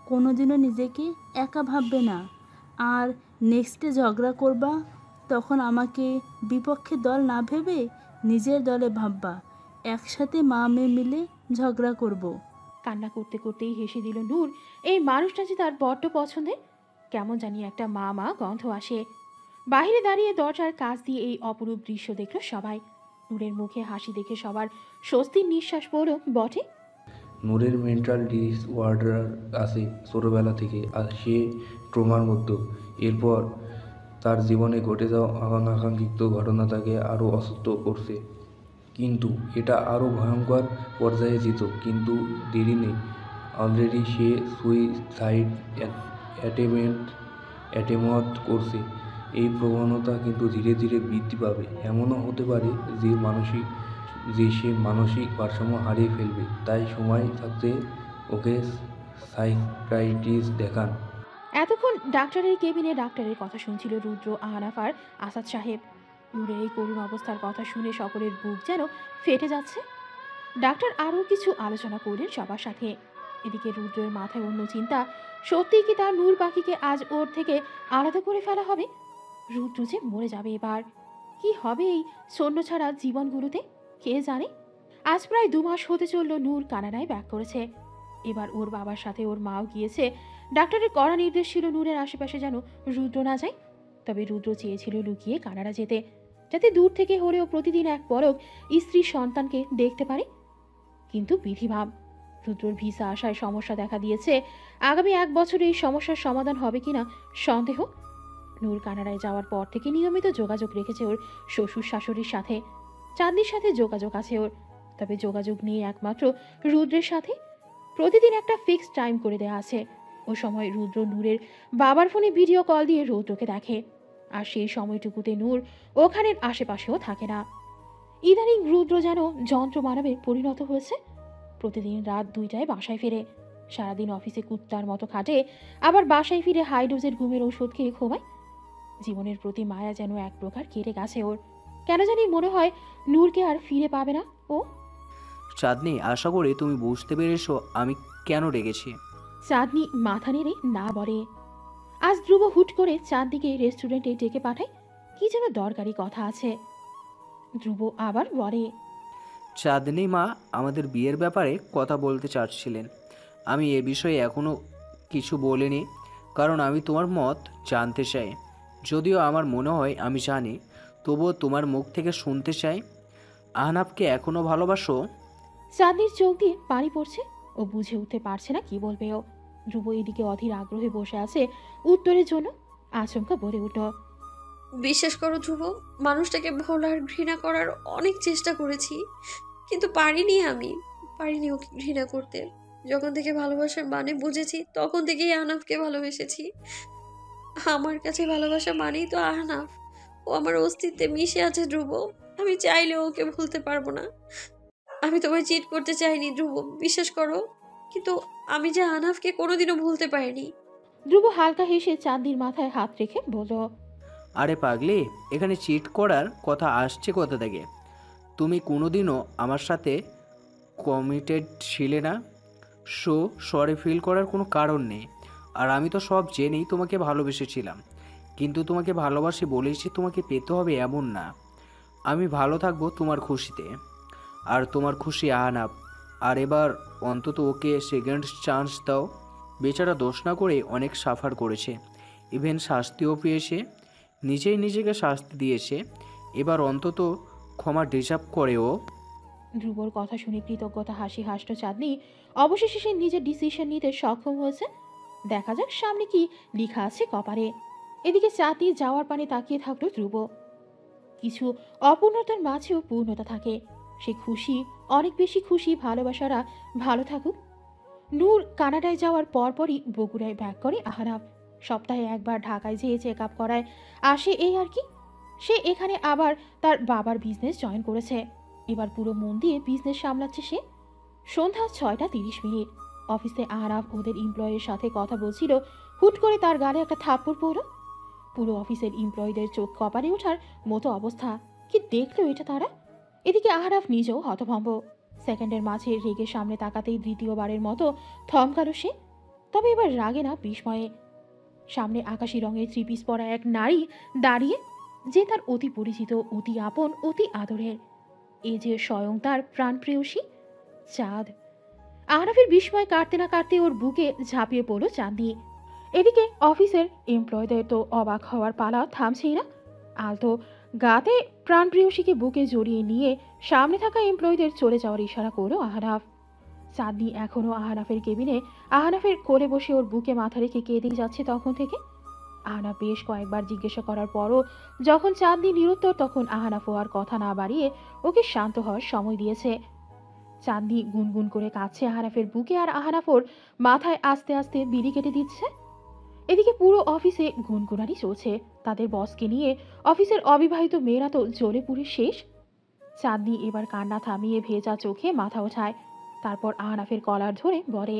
কোনোদিনও নিজেকে একা ভাববে না। আর নেক্সটে ঝগড়া করবা, তখন আমাকে বিপক্ষে দল না ভেবে নিজের দলে ভাববা। একসাথে মা মেয়ে মিলে ঝগড়া করব। কান্না করতে করতেই হেসে দিল নূর। এই মানুষটা যে তার বড্ড পছন্দের। কেমন জানি একটা মা মা গন্ধ আসে। বাইরে দাঁড়িয়ে দরজার কাছ দিয়ে এই অপরূপ দৃশ্য দেখল সবাই। নূরের মুখে হাসি দেখে সবার স্বস্তির নিঃশ্বাস পড়ল বটে। নূরের মেন্টাল ডিসঅর্ডার আছে ছোটোবেলা থেকে, আর সে ট্রমার মধ্যে। এরপর তার জীবনে ঘটে যাওয়া অনাকাঙ্ক্ষিত ঘটনা তাকে আরও অসুস্থ করছে। কিন্তু এটা আরও ভয়ঙ্কর পর্যায়ে যেত, কিন্তু দেরি নেই। অলরেডি সে সুইসাইড অ্যাটেম্প্ট করছে। এই প্রবণতা কিন্তু ধীরে ধীরে বৃদ্ধি পাবে। এমনও হতে পারে যে যে সে মানসিক ভারসাম্য হারিয়ে ফেলবে, তাই সময় থাকতে ওকে সাইকিয়াট্রিস্ট দেখান। এতক্ষণ ডাক্তারের কেবিনে ডাক্তারের কথা শুনছিল রুদ্র, আহনাফ আর আসাদ সাহেব। নূরের এই করুণ অবস্থার কথা শুনে সকলের বুক যেন ফেটে যাচ্ছে। ডাক্তার আরও কিছু আলোচনা করলেন সবার সাথে। এদিকে রুদ্রের মাথায় অন্য চিন্তা, সত্যিই কি তার নূর পাখিকে আজ ওর থেকে আলাদা করে ফেলা হবে? রুদ্র যে মরে যাবে এবার। কি হবে এই সৈন্য ছাড়া জীবনগুলোতে কে জানে। আজ প্রায় 2 মাস হতে চলল নূর কানাডায় ব্যাক করেছে। এবার ওর বাবার সাথে ওর মাও গিয়েছে। ডাক্তারের কড়া নির্দেশ ছিল নূরের আশেপাশে যেন রুদ্র না যায়। তবে রুদ্র চেয়েছিল লুকিয়ে কানাডা যেতে, যাতে দূর থেকে হলেও প্রতিদিন এক পলক স্ত্রী সন্তানকে দেখতে পারে। কিন্তু বিধিভাব, রুদ্রর ভিসা আসায় সমস্যা দেখা দিয়েছে। আগামী 1 বছরে এই সমস্যার সমাধান হবে কিনা সন্দেহ। নূর কানাডায় যাওয়ার পর থেকে নিয়মিত যোগাযোগ রেখেছে ওর শ্বশুর শাশুড়ির সাথে। চাঁদনির সাথে যোগাযোগ আছে ওর, তবে যোগাযোগ নিয়ে একমাত্র রুদ্রের সাথে। প্রতিদিন একটা ফিক্সড টাইম করে দেওয়া আছে। ও সময় রুদ্র নূরের বাবার ফোনে ভিডিও কল দিয়ে রুদ্রকে দেখে, আর সেই সময়টুকুতে নূর ওখানের আশেপাশেও থাকে না। ইদানিং রুদ্র যেন যন্ত্র মানবে পরিণত হয়েছে। প্রতিদিন রাত 2টায় বাসায় ফেরে, সারাদিন অফিসে কুত্তার মতো খাটে, আবার বাসায় ফিরে হাই ডোজের ঘুমের ওষুধ খেয়ে ঘুমায়। জীবনের প্রতি মায়া যেন এক প্রকার কেটে গেছে ওর। কেন জানি মনে হয় নূরকে আর ফিরে পাবে না ও। চাঁদনি, আশা করি তুমি বুঝতে পেরেছো আমি কেন রেগেছি। চাঁদনি মাথা নেড়ে না বলে। আজ ধ্রুব হুট করে চাঁদনিকে রেস্টুরেন্টে ডেকে পাঠায়, কি যেন দরকারি কথা আছে। ধ্রুব আবার বলে, চাঁদনি মা আমাদের বিয়ের ব্যাপারে কথা বলতে চাচ্ছিলেন। আমি এ বিষয়ে এখনও কিছু বলিনি, কারণ আমি তোমার মত জানতে চাই। যদিও আমার মনে হয় আমি জানি, তবুও তোমার মুখ থেকে শুনতে চাই। আহনাফকে এখনও ভালোবাসো? চাঁদনির চোখ দিয়ে পানি পড়ছে। ও বুঝে উঠতে পারছে না কি বলবে ও। ধ্রুব এদিকে অধীর আগ্রহে বসে আছে উত্তরের জন্য। আচমকা বলে উঠল, বিশ্বাস করো ধ্রুব, মানুষটাকে ভোলার ঘৃণা করার অনেক চেষ্টা করেছি, কিন্তু পারিনি ওকে ঘৃণা করতে। যখন থেকে ভালোবাসার মানে বুঝেছি, তখন থেকেই আহনাফকে ভালোবেসেছি। আমার কাছে ভালোবাসা মানেই তো আহনাফ। ও আমার অস্তিত্বে মিশে আছে ধ্রুব। আমি চাইলেও ওকে ভুলতে পারবো না। আমি তোমায় চিট করতে চাইনি ধ্রুব, বিশ্বাস করো, কিন্তু আমি যে আহনাফকে কোনোদিনও ভুলতে পারিনি। ধ্রুব হালকা হেসে চাঁদনির মাথায় হাত রেখে বলল, আরে পাগলি, এখানে চিট করার কথা আসছে কোথা থেকে? তুমি কোনোদিনও আমার সাথে কমিটেড ছিলে না, সো সরি ফিল করার কোনো কারণ নেই। আর আমি তো সব জেনেই তোমাকে ভালোবেসেছিলাম, কিন্তু তোমাকে ভালোবাসি বলেছি তোমাকে পেতে হবে এমন না। আমি ভালো থাকবো তোমার খুশিতে, আর তোমার খুশি আহনাফ। আর এবার অন্তত ওকে সেকেন্ড চান্স দাও। বেচারা দোষ না করে অনেক সাফার করেছে, ইভেন শাস্তিও পেয়েছে, নিজেই নিজেকে শাস্তি দিয়েছে। এবার অন্তত ক্ষমা ডিজার্ভ করে ও। ধ্রুবর কথা শুনে কৃতজ্ঞতা হাসি হাসল চাঁদনি। অবশেষে সে নিজের ডিসিশন নিতে সক্ষম হয়েছে। দেখা যাক সামনে কি লেখা আছে কপারে। এদিকে চাঁদনি যাওয়ার পানে তাকিয়ে থাকলো ধ্রুব। কিছু অপূর্ণতার মাঝেও পূর্ণতা থাকে। সে খুশি, অনেক বেশি খুশি ভালোবাসারা ভালো থাকুক। নূর কানাডায় যাওয়ার পরপরই বগুড়ায় ব্যাক করে আহনাফ। সপ্তাহে একবার ঢাকায় যেয়ে চেক আপ করায় আসে, এই আর কি। সে এখানে আবার তার বাবার বিজনেস জয়েন করেছে। এবার পুরো মন দিয়ে বিজনেস সামলাচ্ছে সে। সন্ধ্যা 6:30। অফিসে আহনাফ ওদের এমপ্লয়ের সাথে কথা বলছিল, হুট করে তার গালে একটা থাপ্পড় পড়ল। পুরো অফিসের এমপ্লয়ীদের চোখ কপালে ওঠার মতো অবস্থা। কি দেখলো এটা তারা? এদিকে আহনাফ নিজেও হতভম্ব। সেকেন্ডের মাঝে রেগে সামনে তাকাতেই দ্বিতীয়বারের মতো থমকালো সে। তবে এবার রাগে না, বিস্ময়ে। সামনে আকাশি রঙের থ্রিপিস পরা এক নারী দাঁড়িয়ে, যে তার অতি পরিচিত, অতি আপন, অতি আদরের। এ যে স্বয়ং তার প্রাণপ্রেয়সী চাঁদ। আহনাফের বিস্ময় কাটতে না কাটতে ওর বুকে ঝাঁপিয়ে পড়ল চাঁদনি। এদিকে অফিসের এমপ্লয়ীদের তো অবাক হওয়ার পালা থামছেই না। আলতো গাতে প্রাণপ্রেয়সীকে বুকে জড়িয়ে নিয়ে সামনে থাকা এমপ্লয়ীদের চলে যাওয়ার ইশারা করলো আহনাফ। চাঁদনি এখনও আহনাফের কেবিনে আহনাফের কোলে বসে ওর বুকে মাথা রেখে কেঁদেই যাচ্ছে তখন থেকে। আহনাফ বেশ কয়েকবার জিজ্ঞাসা করার পরও যখন চাঁদনি নিরুত্তর, তখন আহনাফও আর কথা না বাড়িয়ে ওকে শান্ত হওয়ার সময় দিয়েছে। চাঁদনি গুনগুন করে কাঁদছে আহনাফের বুকে, আর আহনাফ ওর মাথায় আস্তে আস্তে বিড়ি কেটে দিচ্ছে। এদিকে পুরো অফিসে গুনগুনানি চলছে। তাদের বসকে নিয়ে অফিসের অবিবাহিত মেয়েরা তো জ্বলে পুড়ে শেষ। চাঁদনি এবার কান্না থামিয়ে ভেজা চোখে মাথা ওঠায়, তারপর আহনাফের কলার ধরে বলে,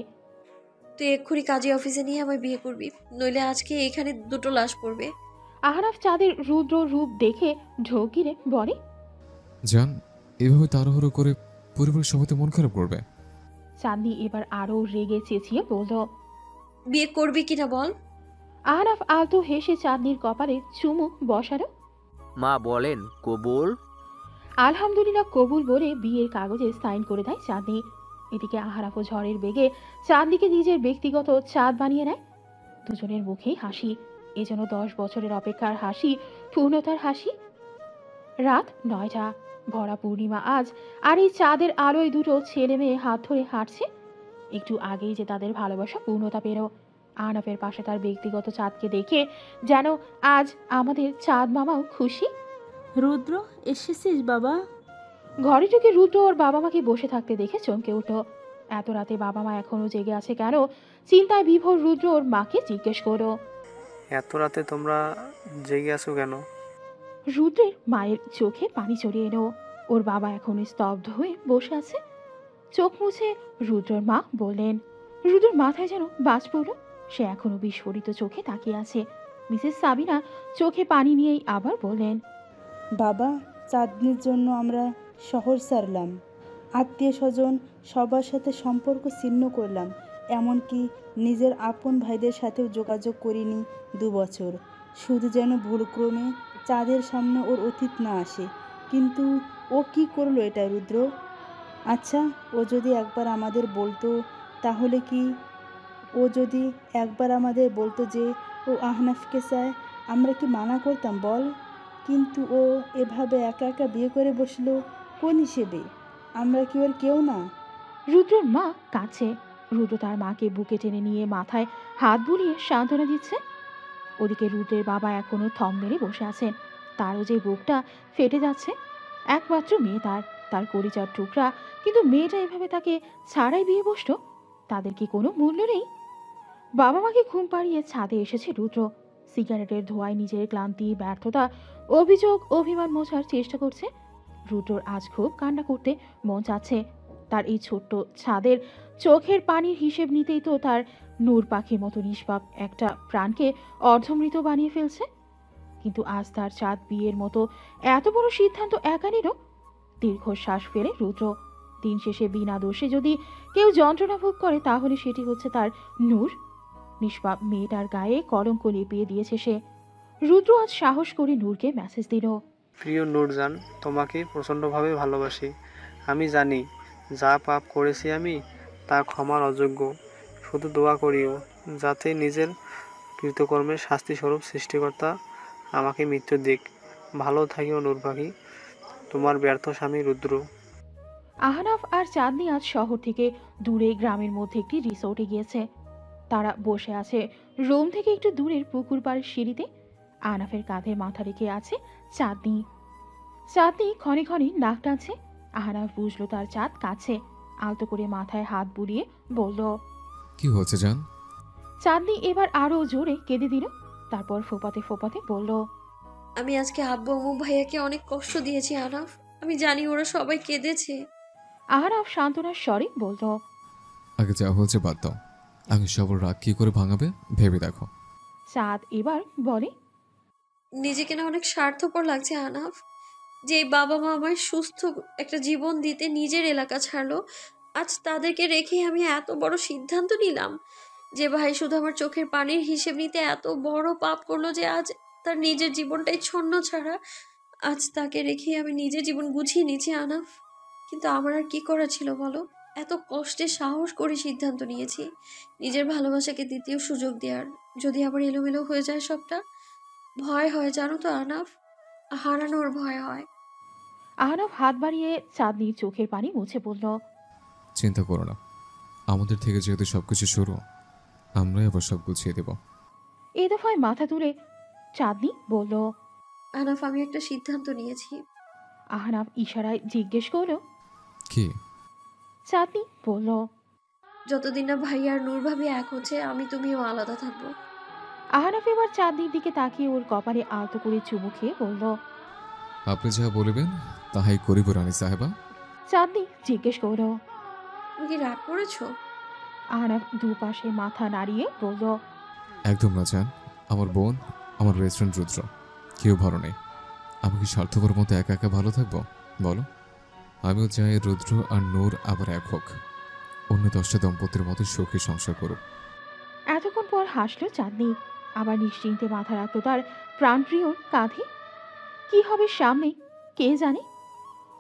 তুই এক্ষুনি কাজী অফিসে নিয়ে আমায় বিয়ে করবি, নইলে আজকে এখানে দুটো লাশ পড়বে। আহনাফ চাঁদের রুদ্র রূপ দেখে ঢোক গিরে বলে, জান, এভাবে তাড়াহুড়ো করে পরিবারের সবাইতে মন খারাপ করবে। চাঁদনি এবার আরো রেগে চেঁচিয়ে বলল, বিয়ে করবি কিনা বল। আহনাফ আলতো হেসে চাঁদনির কপালে চুমু বসালো। মা বলেন কবুল। আলহামদুলিল্লাহ কবুল বলে বিয়ের কাগজে সাইন করে দেয় চাঁদনি। এদিকে আহনাফ ও ঝড়ের বেগে চাঁদনিকে নিজের ব্যক্তিগত চাঁদ বানিয়ে নেয়। দুজনের মুখেই হাসি, এ যেন 10 বছরের অপেক্ষার হাসি, পূর্ণতার হাসি। রাত 9টা, ভরা পূর্ণিমা আজ, আর এই চাঁদের আলোয় দুটো ছেলে মেয়ে হাত ধরে হাঁটছে। একটু আগেই যে তাদের ভালোবাসা পূর্ণতা পেল। আহনাফের পাশে তার ব্যক্তিগত চাঁদকে দেখে যেন আজ আমাদের চাঁদ মামাও খুশি। রুদ্র, এসেছিস বাবা? ঘরে ঢুকে রুদ্র ওর বাবা মাকে বসে থাকতে দেখে চমকে উঠল। এত রাতে বাবা মা এখনো জেগে আছে কেন? চিন্তায় বিভোর রুদ্র ওর মাকে জিজ্ঞেস করলো। এত রাতে তোমরা জেগে আছো কেন? রুদ্রের মায়ের চোখে পানি চড়িয়ে এলো। ওর বাবা এখনো স্তব্ধ হয়ে বসে আছে। চোখ মুছে রুদ্রর মা বললেন। রুদ্রর মাথায় যেন বাজ পড়ল। সে এখনো বিস্ফোরিত চোখে তাকিয়ে আছে। মিসেস সাবিনা চোখে পানি নিয়েই আবার বললেন, বাবা, চাঁদনির জন্য আমরা শহর ছাড়লাম, আত্মীয় স্বজন সবার সাথে সম্পর্ক ছিন্ন করলাম, এমনকি নিজের আপন ভাইদের সাথেও যোগাযোগ করিনি 2 বছর, শুধু যেন ভুলক্রমে চাঁদের সামনে ওর অতীত না আসে। কিন্তু ও কি করলো এটা রুদ্র? আচ্ছা, ও যদি একবার আমাদের বলতো, তাহলে কি? ও যদি একবার আমাদের বলতো যে ও আহনাফকে চায়, আমরা কি মানা করতাম বল? কিন্তু ও এভাবে একা একা বিয়ে করে বসলো কোন হিসেবে? আমরা কি ওর কেউ না? রুদ্রর মা কাছে। রুদ্র তার মাকে বুকে টেনে নিয়ে মাথায় হাত বুলিয়ে সান্ত্বনা দিচ্ছে। ওদিকে রুদ্রের বাবা এখনো থম মেরে বসে আছেন। তারও যে বুকটা ফেটে যাচ্ছে। একমাত্র মেয়ে তার কলিজার টুকরা, কিন্তু মেয়েটা এভাবে তাকে ছাড়াই বিয়ে বসলো। তাদের কি কোনো মূল্য নেই? বাবা মাকে ঘুম পাড়িয়ে ছাদে এসেছে রুদ্র। সিগারেটের ধোঁয়ায় নিজের ক্লান্তি, ব্যর্থতা, অভিযোগ, অভিমান মোছার চেষ্টা করছে। রুদ্রর আজ খুব কান্না করতে মন চাচ্ছে। তার এই ছোট্ট ছাদের চোখের পানির হিসেব নিতেই তো তার নূর পাখির মতো নিষ্পাপ একটা প্রাণকে অর্ধমৃত বানিয়ে ফেলছে। কিন্তু আজ তার চাঁদ বিয়ের মতো এত বড় সিদ্ধান্ত একা নিল। দীর্ঘশ্বাস ফেলে রুদ্র। দিন শেষে বিনা দোষে যদি কেউ যন্ত্রণা ভোগ করে, তাহলে সেটি হচ্ছে তার নূর। নিষ্পাপ মেয়েটার গায়ে কলঙ্ক লেপিয়ে দিয়েছে সে। রুদ্র আজ সাহস করে নূরকে মেসেজ দিল। প্রিয় নূরজান, তোমাকে প্রচণ্ডভাবে ভালোবাসি। আমি জানি যা পাপ করেছি আমি তা ক্ষমার অযোগ্য। শুধু দোয়া করিও যাতে নিজের কৃতকর্মের শাস্তিস্বরূপ সৃষ্টিকর্তা আমাকে মৃত্যু দিক। ভালো থাকিও নূর পাখি, তোমার ব্যর্থ স্বামী রুদ্র। আহনাফ আর চাঁদনি আজ শহর থেকে দূরে গ্রামের মধ্যে একটি রিসোর্টে গিয়েছে। তারা বসে আছে রুম থেকে একটু দূরের পুকুর পাড়ের সিঁড়িতে। আহনাফের কাঁধে মাথা রেখে আছে চাঁদনি। চাঁদনি ক্ষণে ক্ষণে নাক টানছে। আহনাফ বুঝলো তার চাঁদ কাছে। আলতো করে মাথায় হাত বুলিয়ে বলল, কি হচ্ছে জান? চাঁদনি এবার আরো জোরে কেঁদে দিল। তারপর ফোপাতে ফোপাতে বলল, আমি আজকে আব্বু আম্মু ভাইয়াকে অনেক কষ্ট দিয়েছি আনাফ। আমি জানি ওরা সবাই কেঁদেছে। আহনাফ সান্ত্বনার স্বরে বলল, আগে যা হয়েছে বাদ দাও, আগে সবার রাগ কি করে ভাঙাবে ভেবে দেখো। চাঁদ এবার বলে, নিজেকে না অনেক স্বার্থপর লাগছে আনাফ, যে বাবা মা আমার সুস্থ একটা জীবন দিতে নিজের এলাকা ছাড়লো। আজ তাদেরকে রেখে আমি এত বড় সিদ্ধান্ত নিলাম। যে ভাই শুধু আমার চোখের পানির হিসেব নিতে এত বড় পাপ করলো যে আজ তার নিজের জীবনটাই ছন্ন ছাড়া। আজ তাকে রেখে আমি নিজের জীবন গুছিয়ে নিচ্ছি আনাফ। কিন্তু আমার আর কি করা ছিল বলো? এত কষ্টে সাহস করে সিদ্ধান্ত নিয়েছি নিজের ভালোবাসাকে দ্বিতীয় সুযোগ দেওয়ার। যদি আবার এলোমেলো হয়ে যায় সবটা, ভয় হয় জানো তো আনাফ, হারানোর ভয় হয়। আহনাফ হাত বাড়িয়ে চাঁদনির চোখের পানি মুছে বলল, চিন্তা করো না, আমাদের থেকে যেহেতু সবকিছু শুরু, আমরাই আবার সব গুছিয়ে দেব। এ দফায় মাথা তুলে চাঁদনি বলল, আনাফ, আমি একটা সিদ্ধান্ত নিয়েছি। আহনাফ ইশারায় জিজ্ঞেস করলো, কি? চাঁদনি বলল, যতদিন না ভাই আর নূর ভাবি এক হচ্ছে, আমি তুমিও আলাদা থাকবো। আহনাফ এবার চাঁদনির দিকে তাকিয়ে ওর কপালে আলতো করে চুমু খেয়ে বলল, আপনি যা বলবেন তাহাই করিব রানী সাহেবা। চাঁদনি জিজ্ঞেস করলো। তুমি কি রাগ করেছো? আহনাফ দুপাশে মাথা নাড়িয়ে বলল, একদম না জান, আমার বোন, আমার রেস্টুরেন্ট রুদ্র, কেউ ভালো নেই। আমি কি স্বার্থপর মতো একা একা ভালো থাকবো বলো? আমিও চাই রুদ্র আর নূর আবার এক হোক, অন্য 10টা দম্পতির মতো সুখী সংসার করুক। এতক্ষণ পর হাসলো চাঁদনি, আবার নিশ্চিন্তে মাথা রাখলো তার প্রাণপ্রিয়র কাঁধে। কি হবে সামনে কে জানে।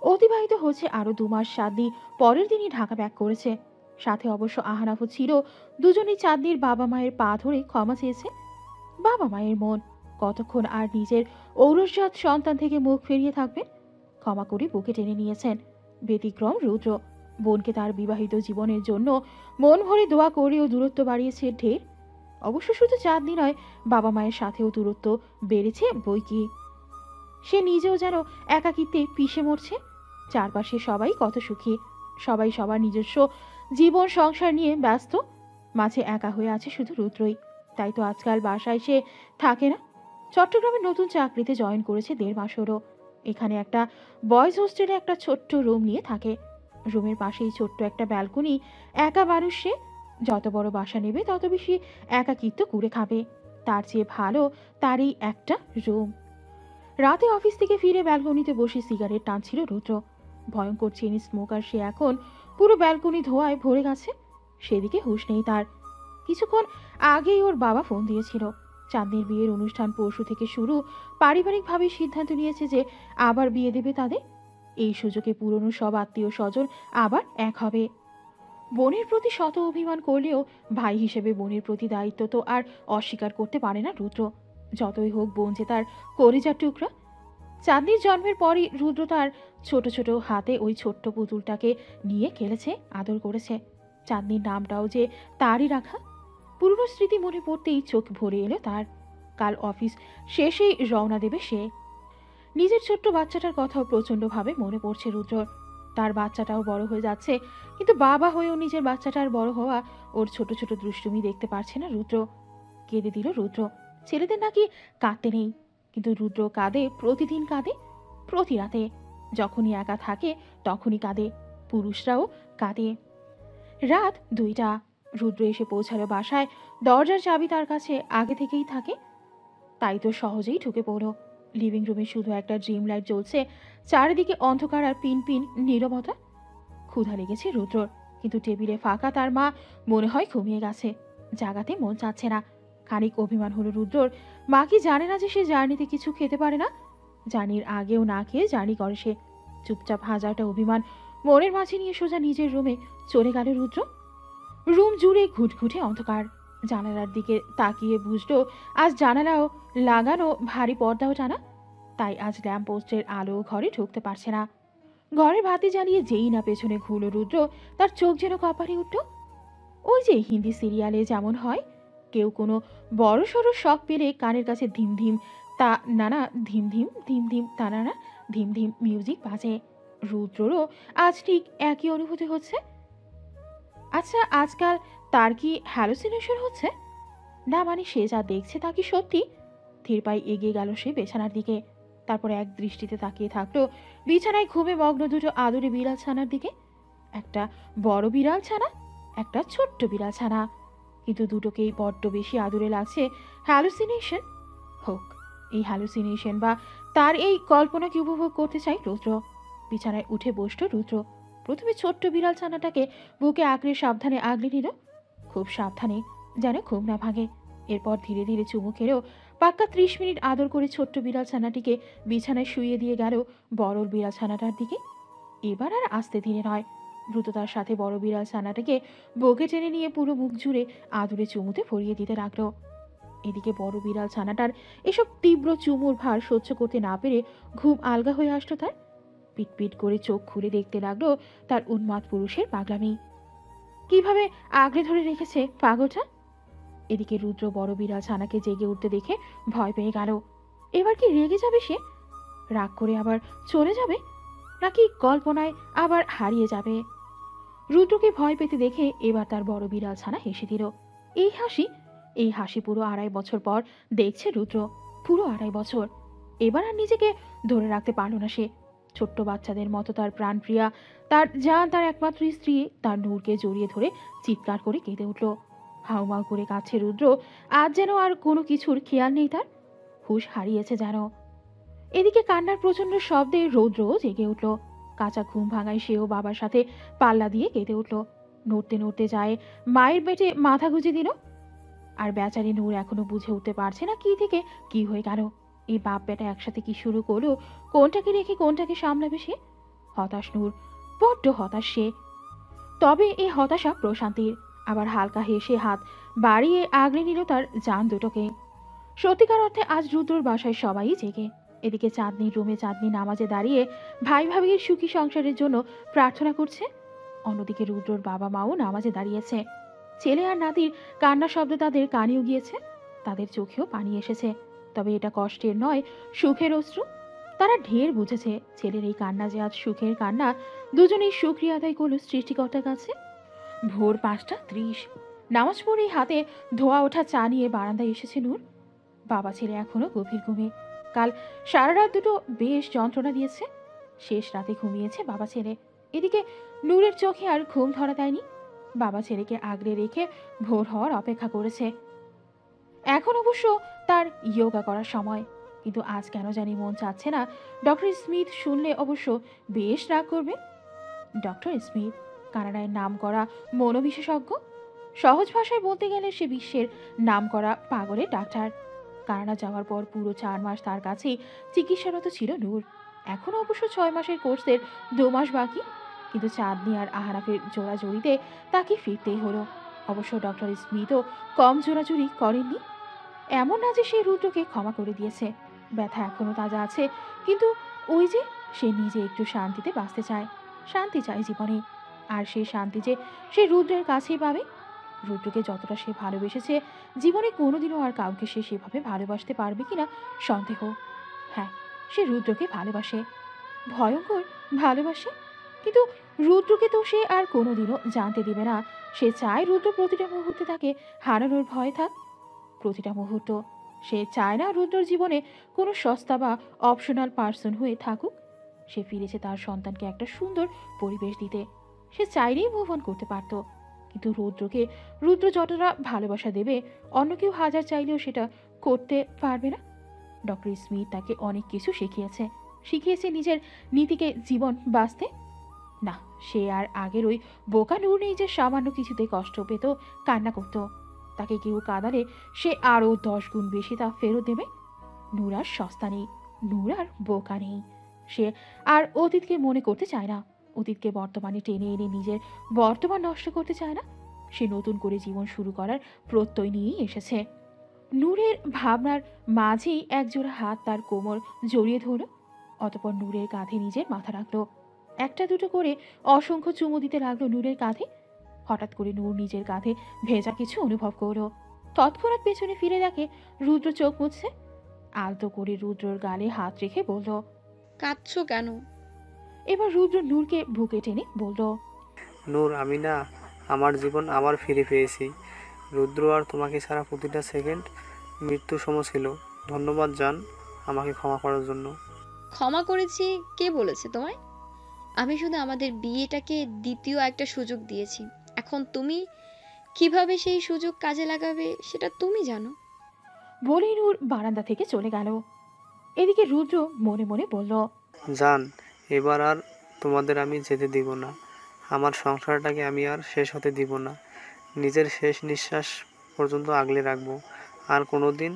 অতিবাহিত হচ্ছে আরো 2 মাস। চাঁদনি পরের দিনই ঢাকা ব্যাক করেছে, সাথে অবশ্য আহনাফও ছিল। দুজনেই চাঁদনির বাবা মায়ের পা ধরে ক্ষমা চেয়েছে। বাবা মায়ের মন কতক্ষণ আর নিজের ঔরসজাত সন্তান থেকে মুখ ফিরিয়ে থাকবেন। ক্ষমা করে বুকে টেনে নিয়েছেন। ব্যতিক্রম রুদ্র, বোনকে তার বিবাহিত জীবনের জন্য মন ভরে দোয়া করেও দূরত্ব বাড়িয়েছে ঢের। অবশ্য শুধু চাঁদনি নয়, বাবা মায়ের সাথেও দূরত্ব বেড়েছে বইকি। সে নিজেও যেন একাকিত্বে পিষে মরছে। চারপাশে সবাই কত সুখী, সবাই সবার নিজস্ব জীবন সংসার নিয়ে ব্যস্ত, মাঝে একা হয়ে আছে শুধু রুদ্রই। তাই তো আজকাল বাসায় সে থাকে না। চট্টগ্রামের নতুন চাকরিতে জয়েন করেছে 1.5 মাসেরও। এখানে একটা বয়েজ হোস্টেলে একটা ছোট্ট রুম নিয়ে থাকে। রুমের পাশেই ছোট্ট একটা ব্যালকনি। একা মানুষ সে, যত বড় বাসা নেবে তত বেশি একাকিত্ব কুড়ে খাবে। তার চেয়ে ভালো তারই একটা রুম। রাতে অফিস থেকে ফিরে ব্যালকনিতে বসে সিগারেট টানছিল রুদ্র। ভয়ঙ্কর চেনি স্মোকার সে এখন। পুরো ব্যালকনি ধোঁয়ায় ভরে গেছে, সেদিকে হুঁশ নেই তার। কিছুক্ষণ আগেই ওর বাবা ফোন দিয়েছিল। চাঁদনির বিয়ের অনুষ্ঠান পরশু থেকে শুরু। পারিবারিকভাবে সিদ্ধান্ত নিয়েছে যে আবার বিয়ে দেবে তাদের। এই সুযোগে পুরনো সব আত্মীয় স্বজন আবার এক হবে। বোনের প্রতি শত অভিমান করলেও ভাই হিসেবে বোনের প্রতি দায়িত্ব তো আর অস্বীকার করতে পারে না রুদ্র। যতই হোক বোন যে তার কলিজার টুকরা। চাঁদনির জন্মের পরই রুদ্র তার ছোট ছোট হাতে ওই ছোট্ট পুতুলটাকে নিয়ে খেলেছে, আদর করেছে। চাঁদনির নামটাও যে তারই রাখা। পুরনো স্মৃতি মনে পড়তেই চোখ ভরে এলো তার। কাল অফিস শেষেই রওনা দেবে সে। নিজের ছোট্ট বাচ্চাটার কথাও প্রচণ্ডভাবে মনে পড়ছে রুদ্রর। তার বাচ্চাটাও বড় হয়ে যাচ্ছে, কিন্তু বাবা হয়েও নিজের বাচ্চাটার বড় হওয়া, ওর ছোট ছোট দুষ্টুমি দেখতে পারছে না রুদ্র। কেঁদে দিল রুদ্র। ছেলেদের নাকি কাঁদতে নেই, কিন্তু রুদ্র কাঁদে, প্রতিদিন কাঁদে, প্রতি রাতে। যখনই একা থাকে তখনই কাঁদে। পুরুষরাও কাঁদে। রাত 2টা। রুদ্র এসে পৌঁছালো বাসায়। দরজার চাবি তার কাছে আগে থেকেই থাকে, তাই তো সহজেই ঢুকে পড়ল। লিভিং রুমে শুধু একটা ড্রিম লাইট জ্বলছে, চারিদিকে অন্ধকার আর পিন পিন নীরবতা। ক্ষুধা লেগেছে রুদ্রর, কিন্তু টেবিলে ফাঁকা। তার মা মনে হয় ঘুমিয়ে গেছে, জাগাতে মন চাচ্ছে না। খানিক অভিমান হলো রুদ্রর। মা কি জানে না যে সে জার্নিতে কিছু খেতে পারে না? জার্নির আগেও না খেয়ে জার্নি করে সে। চুপচাপ হাজারটা অভিমান মনের মাঝে নিয়ে সোজা নিজের রুমে চলে গেল রুদ্র। রুম জুড়ে ঘুটঘুটে অন্ধকার। জানালার দিকে তাকিয়ে বুঝলো আজ জানালাও লাগানো, ভারী পর্দাও টানা, তাই আজ ল্যাম্প পোস্টের আলো ঘরে ঢুকতে পারছে না। ঘরের বাতি জ্বালিয়ে যেই না পেছনে ঘুরল রুদ্র, তার চোখ যেন কপারে উঠল। ওই যে হিন্দি সিরিয়ালে যেমন হয়, কেউ কোনো বড় সড়ো শখ পেলে কানের কাছে ধিম ধিম তা নানা ধিম ধিম ধিম ধিম তা নানা ধিম ধিম মিউজিক বাজে। রুদ্ররও আজ ঠিক একই অনুভূতি হচ্ছে। আচ্ছা, আজকাল তার কি হ্যালুসিনেশন হচ্ছে? না মানে সে যা দেখছে তা কি সত্যি? ধীর পায়ে এগিয়ে গেল সে বিছানার দিকে। তারপর এক দৃষ্টিতে তাকিয়ে থাকলো বিছানায় ঘুমে মগ্ন দুটো আদুরে বিড়াল ছানার দিকে। একটা বড় বিড়াল ছানা, একটা ছোট্ট বিড়াল ছানা, কিন্তু দুটোকেই বড্ড বেশি আদুরে লাগছে। হ্যালুসিনেশন হোক, এই হ্যালুসিনেশন বা তার এই কল্পনাকে উপভোগ করতে চাই রুদ্র। বিছানায় উঠে বসল রুদ্র। প্রথমে ছোট্ট বিড়াল ছানাটাকে বুকে আঁকড়ে সাবধানে আগলে নিল, খুব সাবধানে, যেন ঘুম না ভাঙে। এরপর ধীরে ধীরে চুমু খেলেও পাক্কা 30 মিনিট আদর করে ছোট্ট বিড়াল ছানাটিকে বিছানায় শুইয়ে দিয়ে গেল বড় বিড়াল ছানাটার দিকে। এবার আর আস্তে ধীরে নয়, দ্রুততার সাথে বড় বিড়াল ছানাটাকে বুকে টেনে নিয়ে পুরো মুখ জুড়ে আদুরে চুমুতে ভরিয়ে দিতে লাগলো। এদিকে বড় বিড়াল ছানাটার এসব তীব্র চুমুর ভার সহ্য করতে না পেরে ঘুম আলগা হয়ে আসলো তার। পিটপিট করে চোখ খুলে দেখতে লাগলো তার উন্মাদ পুরুষের পাগলামি। কিভাবে আগলে ধরে রেখেছে পাগলটা। এদিকে রুদ্র বড় বিড়াল ছানাকে জেগে উঠতে দেখে ভয় পেয়ে গেল। এবার কি রেগে যাবে সে? রাগ করে আবার চলে যাবে, নাকি কল্পনায় আবার হারিয়ে যাবে? রুদ্রকে ভয় পেতে দেখে এবার তার বড় বিড়াল ছানা হেসে দিল। এই হাসি পুরো 2.5 বছর পর দেখছে রুদ্র। পুরো 2.5 বছর। এবার আর নিজেকে ধরে রাখতে পারল না সে। ছোট্ট বাচ্চাদের মতো তার প্রাণপ্রিয়া, তার জান, তার একমাত্র স্ত্রী তার নূরকে জড়িয়ে ধরে চিৎকার করে কেঁদে উঠল। হাউমাউ করে কাছে রুদ্র। আজ যেন আর কোনো কিছুর খেয়াল নেই তার, হুঁশ হারিয়েছে যেন। এদিকে কান্নার প্রচণ্ড শব্দে রৌদ্র জেগে উঠল। কাঁচা ঘুম ভাঙায় সেও বাবার সাথে পাল্লা দিয়ে কেঁদে উঠল। নড়তে নড়তে যায় মায়ের পেটে মাথা গুঁজে দিল। আর বেচারি নূর এখনো বুঝে উঠতে পারছে না কি থেকে কি হয়ে গেল। এই বাপ বেটা একসাথে কি শুরু করলো, কোনটাকে রেখে কোনটাকে সামলাবে সে? হতাশ নূর, বড্ড হতাশ সে। তবে এই হতাশা প্রশান্তির। আবার হালকা হেসে হাত বাড়িয়ে আগলে নিল তার জান দুটোকে। সত্যিকার অর্থে আজ রুদ্রর বাসায় সবাই জেগে। এদিকে চাঁদনির রুমে চাঁদনি নামাজে দাঁড়িয়ে ভাই ভাবির সুখী সংসারের জন্য প্রার্থনা করছে। অন্যদিকে রুদ্রর বাবা মাও নামাজে দাঁড়িয়েছে। ছেলে আর নাতির কান্না শব্দ তাদের কানেও গিয়েছে, তাদের চোখেও পানি এসেছে। তবে এটা কষ্টের নয়, সুখের অশ্রু। তারা ঢের বুঝেছে ছেলের এই কান্না যে আজ সুখের কান্না। দুজনেই শুকরিয়া আদায় করল সৃষ্টিকর্তার কাছে। ভোর 5:30 নামাজ পড়ে হাতে ধোয়া ওঠা চা নিয়ে বারান্দায় এসেছে নূর। বাবা ছেলে এখনো গভীর ঘুমে। কাল সারা রাত দুটো বেশ যন্ত্রণা দিয়েছে। শেষ রাতে ঘুমিয়েছে বাবা ছেলে। এদিকে নূরের চোখে আর ঘুম ধরা দেয়নি। বাবা ছেলেকে আগলে রেখে ভোর হওয়ার অপেক্ষা করেছে। এখন অবশ্য তার যোগা করার সময়, কিন্তু আজ কেন জানি মন চাচ্ছে না। ডক্টর স্মিথ শুনলে অবশ্য বেশ রাগ করবে। ডক্টর স্মিথ কানাডায় নাম করা মনোবিশেষজ্ঞ। সহজ ভাষায় বলতে গেলে সে বিশ্বের নাম করা পাগলের ডাক্তার। কানাডা যাওয়ার পর পুরো 4 মাস তার কাছেই চিকিৎসারত ছিল নূর। এখন অবশ্য 6 মাসের কোর্সের 2 মাস বাকি। কিন্তু চাঁদনি আর আহনাফের জোড়াজড়িতে তাকে ফিরতেই হলো। অবশ্য ডক্টর স্মিথও কম জোড়াজুড়ি করেননি। এমন না যে সে রুদ্রকে ক্ষমা করে দিয়েছে, ব্যথা এখনো তাজা আছে। কিন্তু ওই যে সে নিজে একটু শান্তিতে বাঁচতে চায়, শান্তি চায় জীবনে। আর সেই শান্তি যে সে রুদ্রের কাছেই পাবে। রুদ্রকে যতটা সে ভালোবেসেছে, জীবনে কোনোদিনও আর কাউকে সে সেভাবে ভালোবাসতে পারবে কিনা সন্দেহ। হ্যাঁ, সে রুদ্রকে ভালোবাসে, ভয়ঙ্কর ভালোবাসে। কিন্তু রুদ্রকে তো সে আর কোনোদিনও জানতে দেবে না। সে চায় রুদ্র প্রতিটা মুহূর্তে তাকে হারানোর ভয় থাক, প্রতিটা মুহূর্ত। সে চায় না রুদ্রর জীবনে কোনো সস্তা বা অপশনাল পার্সন হয়ে থাকুক। সে ফিরেছে তার সন্তানকে একটা সুন্দর পরিবেশ দিতে। সে চাইলেই মুভ অন করতে পারত, কিন্তু রুদ্র যতটা ভালোবাসা দেবে, অন্য কেউ হাজার চাইলেও সেটা করতে পারবে না। ডক্টর স্মিথ তাকে অনেক কিছু শিখিয়েছে নিজের নীতিকে জীবন বাঁচতে। না, সে আর আগের ওই বোকা নূর নেই যে সামান্য কিছুতে কষ্ট পেত, কান্না করত। তাকে কেউ কাঁদালে সে আরও 10 গুণ বেশি তা ফেরত দেবে। নূর আর সস্তা নেই, নূর আর বোকা নেই। সে আর অতীতকে মনে করতে চায় না, অতীতকে বর্তমানে টেনে এনে নিজের বর্তমান নষ্ট করতে চায় না। সে নতুন করে জীবন শুরু করার প্রত্যয় নিয়েই এসেছে। নূরের ভাবনার মাঝেই একজোড়া হাত তার কোমর জড়িয়ে ধরল। অতপর নূরের কাঁধে নিজের মাথা রাখলো। একটা দুটো করে অসংখ্য চুমু দিতে লাগলো নূরের কাঁধে। হঠাৎ করে নূর নিজের কাঁধে ভেজা কিছু অনুভব করলো। তৎক্ষণাৎ পেছনে ফিরে দেখে রুদ্র চোখ মুছছে। আলতো করে রুদ্রর গালে হাত রেখে বলল, কাঁদছো কেন? এবার রুদ্র নূরকে বুকে টেনে বলল, নূর, আমি না আমার জীবন আবার ফিরে পেয়েছি। রুদ্র আর তোমাকে ছাড়া প্রতিটা সেকেন্ড মৃত্যু সম ছিল। ধন্যবাদ জান আমাকে ক্ষমা করার জন্য। ক্ষমা করেছি কে বলেছে তোমায়? আমি শুধু আমাদের বিয়েটাকে দ্বিতীয় একটা সুযোগ দিয়েছি। এখন তুমি কিভাবে সেই সুযোগ কাজে লাগাবে সেটা তুমি জানো। বলেই নূর বারান্দা থেকে চলে গেল। এদিকে রুদ্র মনে মনে বলল, জান, এবার আর তোমাদের আমি যেতে দিব না। আমার সংসারটাকে আমি আর শেষ হতে দিব না। নিজের শেষ নিঃশ্বাস পর্যন্ত আগলে রাখবো। আর কোনোদিন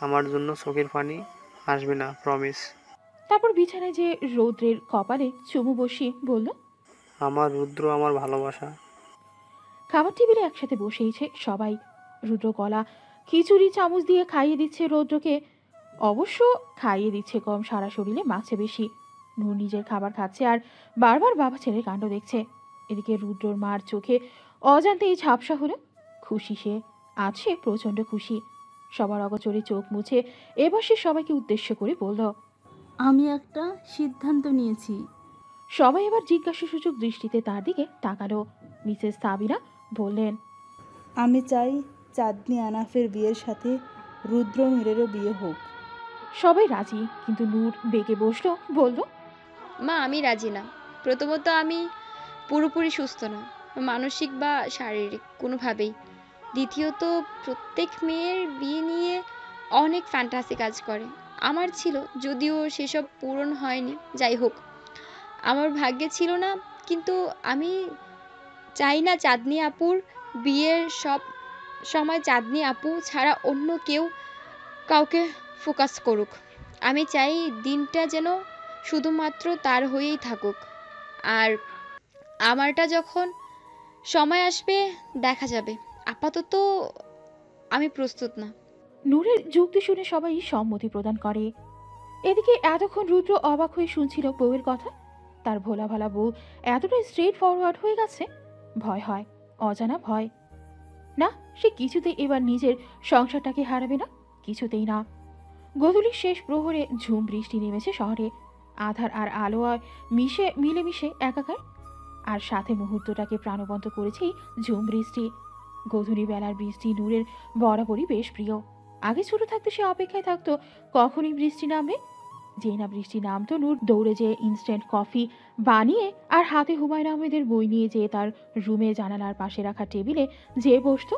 আমার জন্য চোখের পানি আসবে না, প্রমিস। তারপর বিছানায় যে রৌদ্রের কপালে চুমু বসিয়ে বলল, আমার রুদ্র, আমার ভালোবাসা। খাবার টেবিলে একসাথে বসেইছে সবাই। রুদ্র কলা খিচুড়ি চামচ দিয়ে খাইয়ে দিচ্ছে রৌদ্রকে। অবশ্য খাইয়ে দিচ্ছে কম, সারা শরীরে মাছে বেশি। নূর নিজের খাবার খাচ্ছে আর বারবার বাবা ছেলের কাণ্ড দেখছে। এদিকে রুদ্রর মার চোখে অজান্তেই ঝাপসা হলো। খুশি সে, আজ সে প্রচণ্ড খুশি। সবার অগোচরে চোখ মুছে এবার সে সবাইকে উদ্দেশ্য করে বলল, আমি একটা সিদ্ধান্ত নিয়েছি। সবাই এবার জিজ্ঞাসাসূচক দৃষ্টিতে তার দিকে তাকালো। মিসেস সাবিনা বললেন, আমি চাই চাঁদনি আনাফের বিয়ের সাথে রুদ্র নূরেরও বিয়ে হোক। সবাই রাজি, কিন্তু নূর বেঁকে বসলো, বলল, মা আমি রাজি না। প্রথমত আমি পুরোপুরি সুস্থ না, মানসিক বা শারীরিক কোনোভাবেই। দ্বিতীয়ত প্রত্যেক মেয়ের বিয়ে নিয়ে অনেক ফ্যান্টাসি কাজ করে। আমার ছিল, যদিও সেসব পূরণ হয়নি। যাই হোক, আমার ভাগ্যে ছিল না। কিন্তু আমি চাই না চাঁদনি আপুর বিয়ের সব সময় চাঁদনি আপু ছাড়া অন্য কেউ কাউকে ফোকাস করুক। আমি চাই দিনটা যেন শুধুমাত্র তার হয়েই থাকুক। আর আমারটা যখন সময় আসবে দেখা যাবে। আপাতত আমি প্রস্তুত না। নূরের যুক্তি শুনে সবাই সম্মতি প্রদান করে। এদিকে এতক্ষণ রুদ্র অবাক হয়ে শুনছিল বউয়ের কথা। তার ভোলা ভালা বউ এতটা স্ট্রেট ফরওয়ার্ড হয়ে গেছে। ভয় হয়, অজানা ভয়। না, সে কিছুতেই এবার নিজের সংসারটাকে হারাবে না, কিছুতেই না। গোধূলির শেষ প্রহরে ঝুম বৃষ্টি নেমেছে শহরে। আধার আর আলো মিলেমিশে একাকার। আর সাথে মুহূর্তটাকে প্রাণবন্ত করেছেই ঝুম বৃষ্টি। গোধূলি বেলার বৃষ্টি নূরের বরাবরই বেশ প্রিয়। আগে ছোট থাকতে সে অপেক্ষায় থাকতো কখনই বৃষ্টি নামবে। যেই না বৃষ্টি নামতো, নূর দৌড়ে যেয়ে ইনস্ট্যান্ট কফি বানিয়ে আর হাতে হুমায়ুন আহমেদের বই নিয়ে যেয়ে তার রুমে জানালার পাশে রাখা টেবিলে যেয়ে বসতো।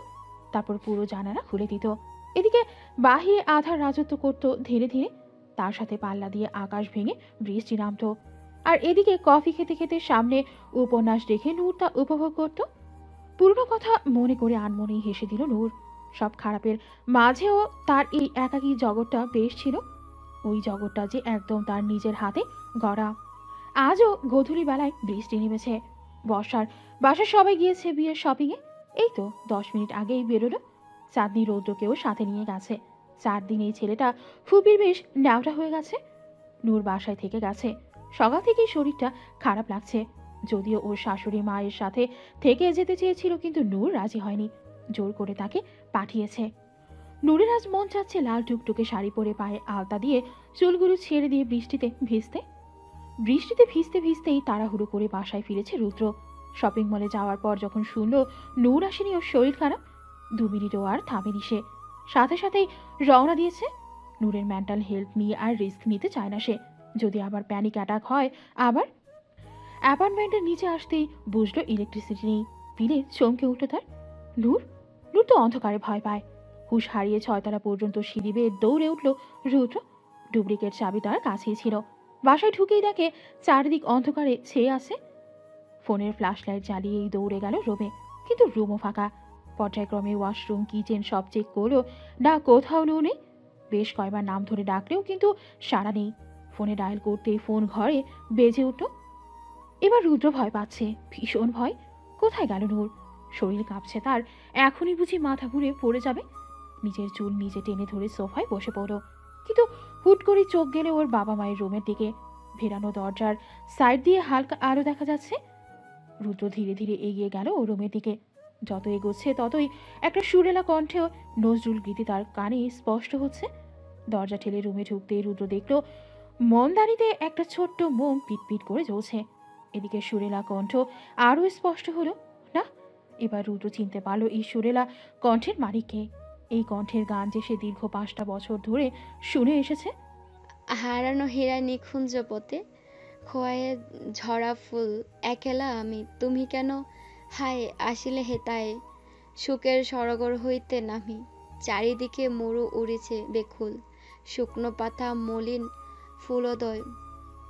তারপর পুরো জানালা খুলে দিত। এদিকে বাহিরে আধার রাজত্ব করতো ধীরে ধীরে। তার সাথে পাল্লা দিয়ে আকাশ ভেঙে বৃষ্টি নামতো। আর এদিকে কফি খেতে খেতে সামনে উপন্যাস দেখে নূর তা উপভোগ করত। পুরনো কথা মনে করে আনমনেই হেসে দিল নূর। সব খারাপের মাঝেও তার এই একাকী জগৎটা বেশ ছিল। ওই জগৎটা যে একদম তার নিজের হাতে গড়া। আজও গধূলি বেলায় বৃষ্টি নেমেছে। বাসার সবাই গিয়েছে বিয়ের শপিংয়ে। এই তো 10 মিনিট আগেই বেরোলো। চাঁদনি রৌদ্রকেও সাথে নিয়ে গেছে। 4 দিন এই ছেলেটা ফুপির বেশ ন্যাওটা হয়ে গেছে। নূর বাসায় থেকে গেছে। সকাল থেকেই শরীরটা খারাপ লাগছে। যদিও ওর শাশুড়ি মায়ের সাথে থেকে যেতে চেয়েছিল, কিন্তু নূর রাজি হয়নি। জোর করে তাকে পাঠিয়েছে। নূরের আজ মন চাচ্ছে লাল টুকটুকে শাড়ি পরে পায়ে আলতা দিয়ে চুলগুলো ছেড়ে দিয়ে বৃষ্টিতে ভিজতে ভিজতেই তাড়াহুড়ো করে বাসায় ফিরেছে রুদ্র। শপিং মলে যাওয়ার পর যখন শুনল নূর আসেনি, ওর শরীর খারাপ, 2 মিনিটও আর থামেনি সে। সাথে সাথেই রওনা দিয়েছে। নূরের মেন্টাল হেলথ নিয়ে আর রিস্ক নিতে চায় না সে। যদি আবার প্যানিক অ্যাটাক হয়। আবার অ্যাপার্টমেন্টের নিচে আসতেই বুঝলো ইলেকট্রিসিটি নেই। পিলে চমকে উঠল তার। নূর তো অন্ধকারে ভয় পায়। হুশ হারিয়ে 6 তলা পর্যন্ত সিঁড়ি বেয়ে দৌড়ে উঠল রুদ্র। ডুপ্লিকেট চাবি তার কাছেই ছিল। বাসায় ঢুকেই দেখে চারিদিক অন্ধকারে ছেয়ে আছে। ফোনের ফ্ল্যাশ লাইট জ্বালিয়েই দৌড়ে গেল রুমে, কিন্তু রুমও ফাঁকা। পর্যায়ক্রমে ওয়াশরুম, কিচেন সব চেক করলো, না কোথাও নূর নেই। বেশ কয়বার নাম ধরে ডাকলেও কিন্তু সাড়া নেই। ফোনে ডায়াল করতেই ফোন ঘরে বেজে উঠল। এবার রুদ্র ভয় পাচ্ছে, ভীষণ ভয়। কোথায় গেল নূর? শরীর কাঁপছে তার। এখনই বুঝি মাথা ঘুরে পড়ে যাবে। নিজের চুল নিজে টেনে ধরে সোফায় বসে পড়ল। কিন্তু হুট করে চোখ গেলে ওর বাবা মায়ের রুমের দিকে। ভেরানো দরজার সাইড দিয়ে হালকা আলো দেখা যাচ্ছে। রুদ্র ধীরে ধীরে এগিয়ে গেল ও রুমের দিকে। যত এগোচ্ছে ততই একটা সুরেলা কণ্ঠেও নজরুল গীতি তার কানে স্পষ্ট হচ্ছে। দরজা ঠেলে রুমে ঢুকতে রুদ্র দেখল মনদানিতে একটা ছোট্ট মোম পিটপিট করে জ্বলছে। এদিকে সুরেলা কণ্ঠ আরও স্পষ্ট হলো। না, এবার রুদ্র চিনতে পারল এই সুরেলা কণ্ঠের মালিককে। এই কণ্ঠের গান যে সে দীর্ঘ 5টা বছর ধরে শুনে এসেছে। হারানো হীরা নিকুঞ্জ পথে খোয়ায়ে ঝরা ফুল একেলা আমি, তুমি কেন হায় আসিলে হেতায়, সুখের সরগর হইতে নামি, চারিদিকে মরু উড়েছে বেকুল, শুকনো পাতা মলিন ফুলোদয়,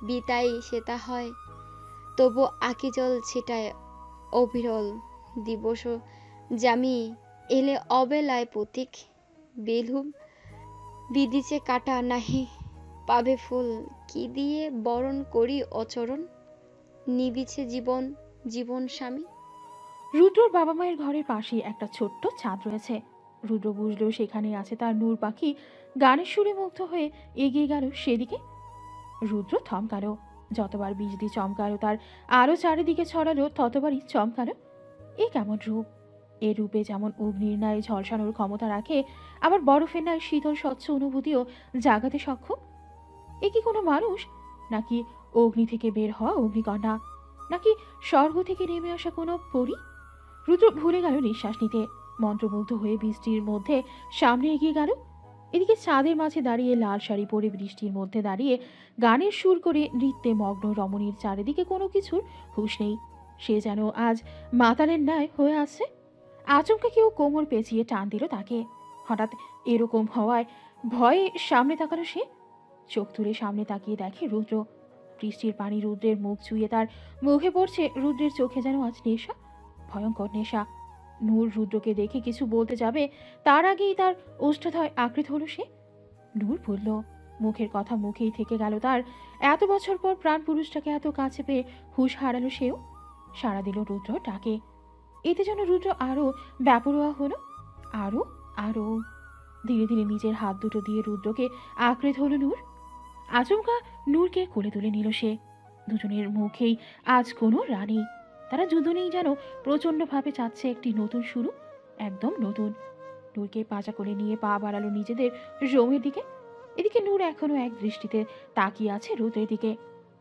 বিতাই সেতা হয় তবু আকি জল ছিটায় অবিরল, দিবস জামি এলে অবেলায় পথিক, বেলুম বিদিছে কাটা নাহি পাবে ফুল, কি দিয়ে বরণ করি অচরণ, নিবিছে জীবন স্বামী। রুদ্রর বাবা মায়ের ঘরের পাশে একটা ছোট্ট ছাদ রয়েছে। রুদ্র বুঝলো সেখানে আছে তার নূর পাখি। গানের সুরে মুগ্ধ হয়ে এগিয়ে গেল সেদিকে। রুদ্র থমকালো। যতবার বিজলি চমকালো তার আরো চারিদিকে ছড়ালো, ততবারই চমকালো। এ কেমন রূপ! এ রূপে যেমন অগ্নির ন্যায় ঝলসানোর ক্ষমতা রাখে, আবার বরফের ন্যায় শীতল স্বচ্ছ অনুভূতিও জাগাতে সক্ষম। এ কি কোনো মানুষ, নাকি অগ্নি থেকে বের হওয়া অগ্নিকন্যা, নাকি স্বর্গ থেকে নেমে আসা কোনো পরী? রুদ্র ভুলে গেল নিঃশ্বাস নিতে। মন্ত্রমুগ্ধ হয়ে বৃষ্টির মধ্যে সামনে এগিয়ে গেল। এদিকে ছাদের মাঝে দাঁড়িয়ে লাল শাড়ি পরে বৃষ্টির মধ্যে দাঁড়িয়ে গানের সুর করে নৃত্যে মগ্ন রমণীর চারিদিকে কোনো কিছুর হুঁশ নেই। সে যেন আজ মাতালের ন্যায় হয়ে আছে। আচমকা কেউ কোমর পেঁচিয়ে টান দিল তাকে। হঠাৎ এরকম হওয়ায় ভয়ে সামনে তাকালো সে। চোখ তুলে সামনে তাকিয়ে দেখে রুদ্র। বৃষ্টির পানি রুদ্রের মুখ চুইয়ে তার মুখে পড়ছে। রুদ্রের চোখে যেন আজ নেশা, ভয়ঙ্কর নেশা। নূর রুদ্রকে দেখে কিছু বলতে যাবে, তার আগেই তার ওষ্ঠধয় আঁকড়ে ধরল সে। নূর বলল, মুখের কথা মুখেই থেকে গেল তার। এত বছর পর প্রাণ পুরুষটাকে এত কাছে পেয়ে হুঁশ হারালো সেও। সাড়া দিল রুদ্র ডাকে। এতে যেন রুদ্র আরো ব্যাপরোয়া হলো। আরো আরো ধীরে ধীরে নিজের হাত দুটো দিয়ে রুদ্রকে আঁকড়ে ধরল নূর। আচমকা নূরকে কোলে তুলে নিল সে। দুজনের মুখেই আজ কোনো রানী। তারা দুজনেই যেন প্রচণ্ডভাবে চাচ্ছে একটি নতুন শুরু, একদম নতুন। নূরকে পাজা করে নিয়ে পা বাড়ালো নিজেদের রোমের দিকে। এদিকে নূর এখনো এক দৃষ্টিতে তাকিয়ে আছে রুদ্রের দিকে।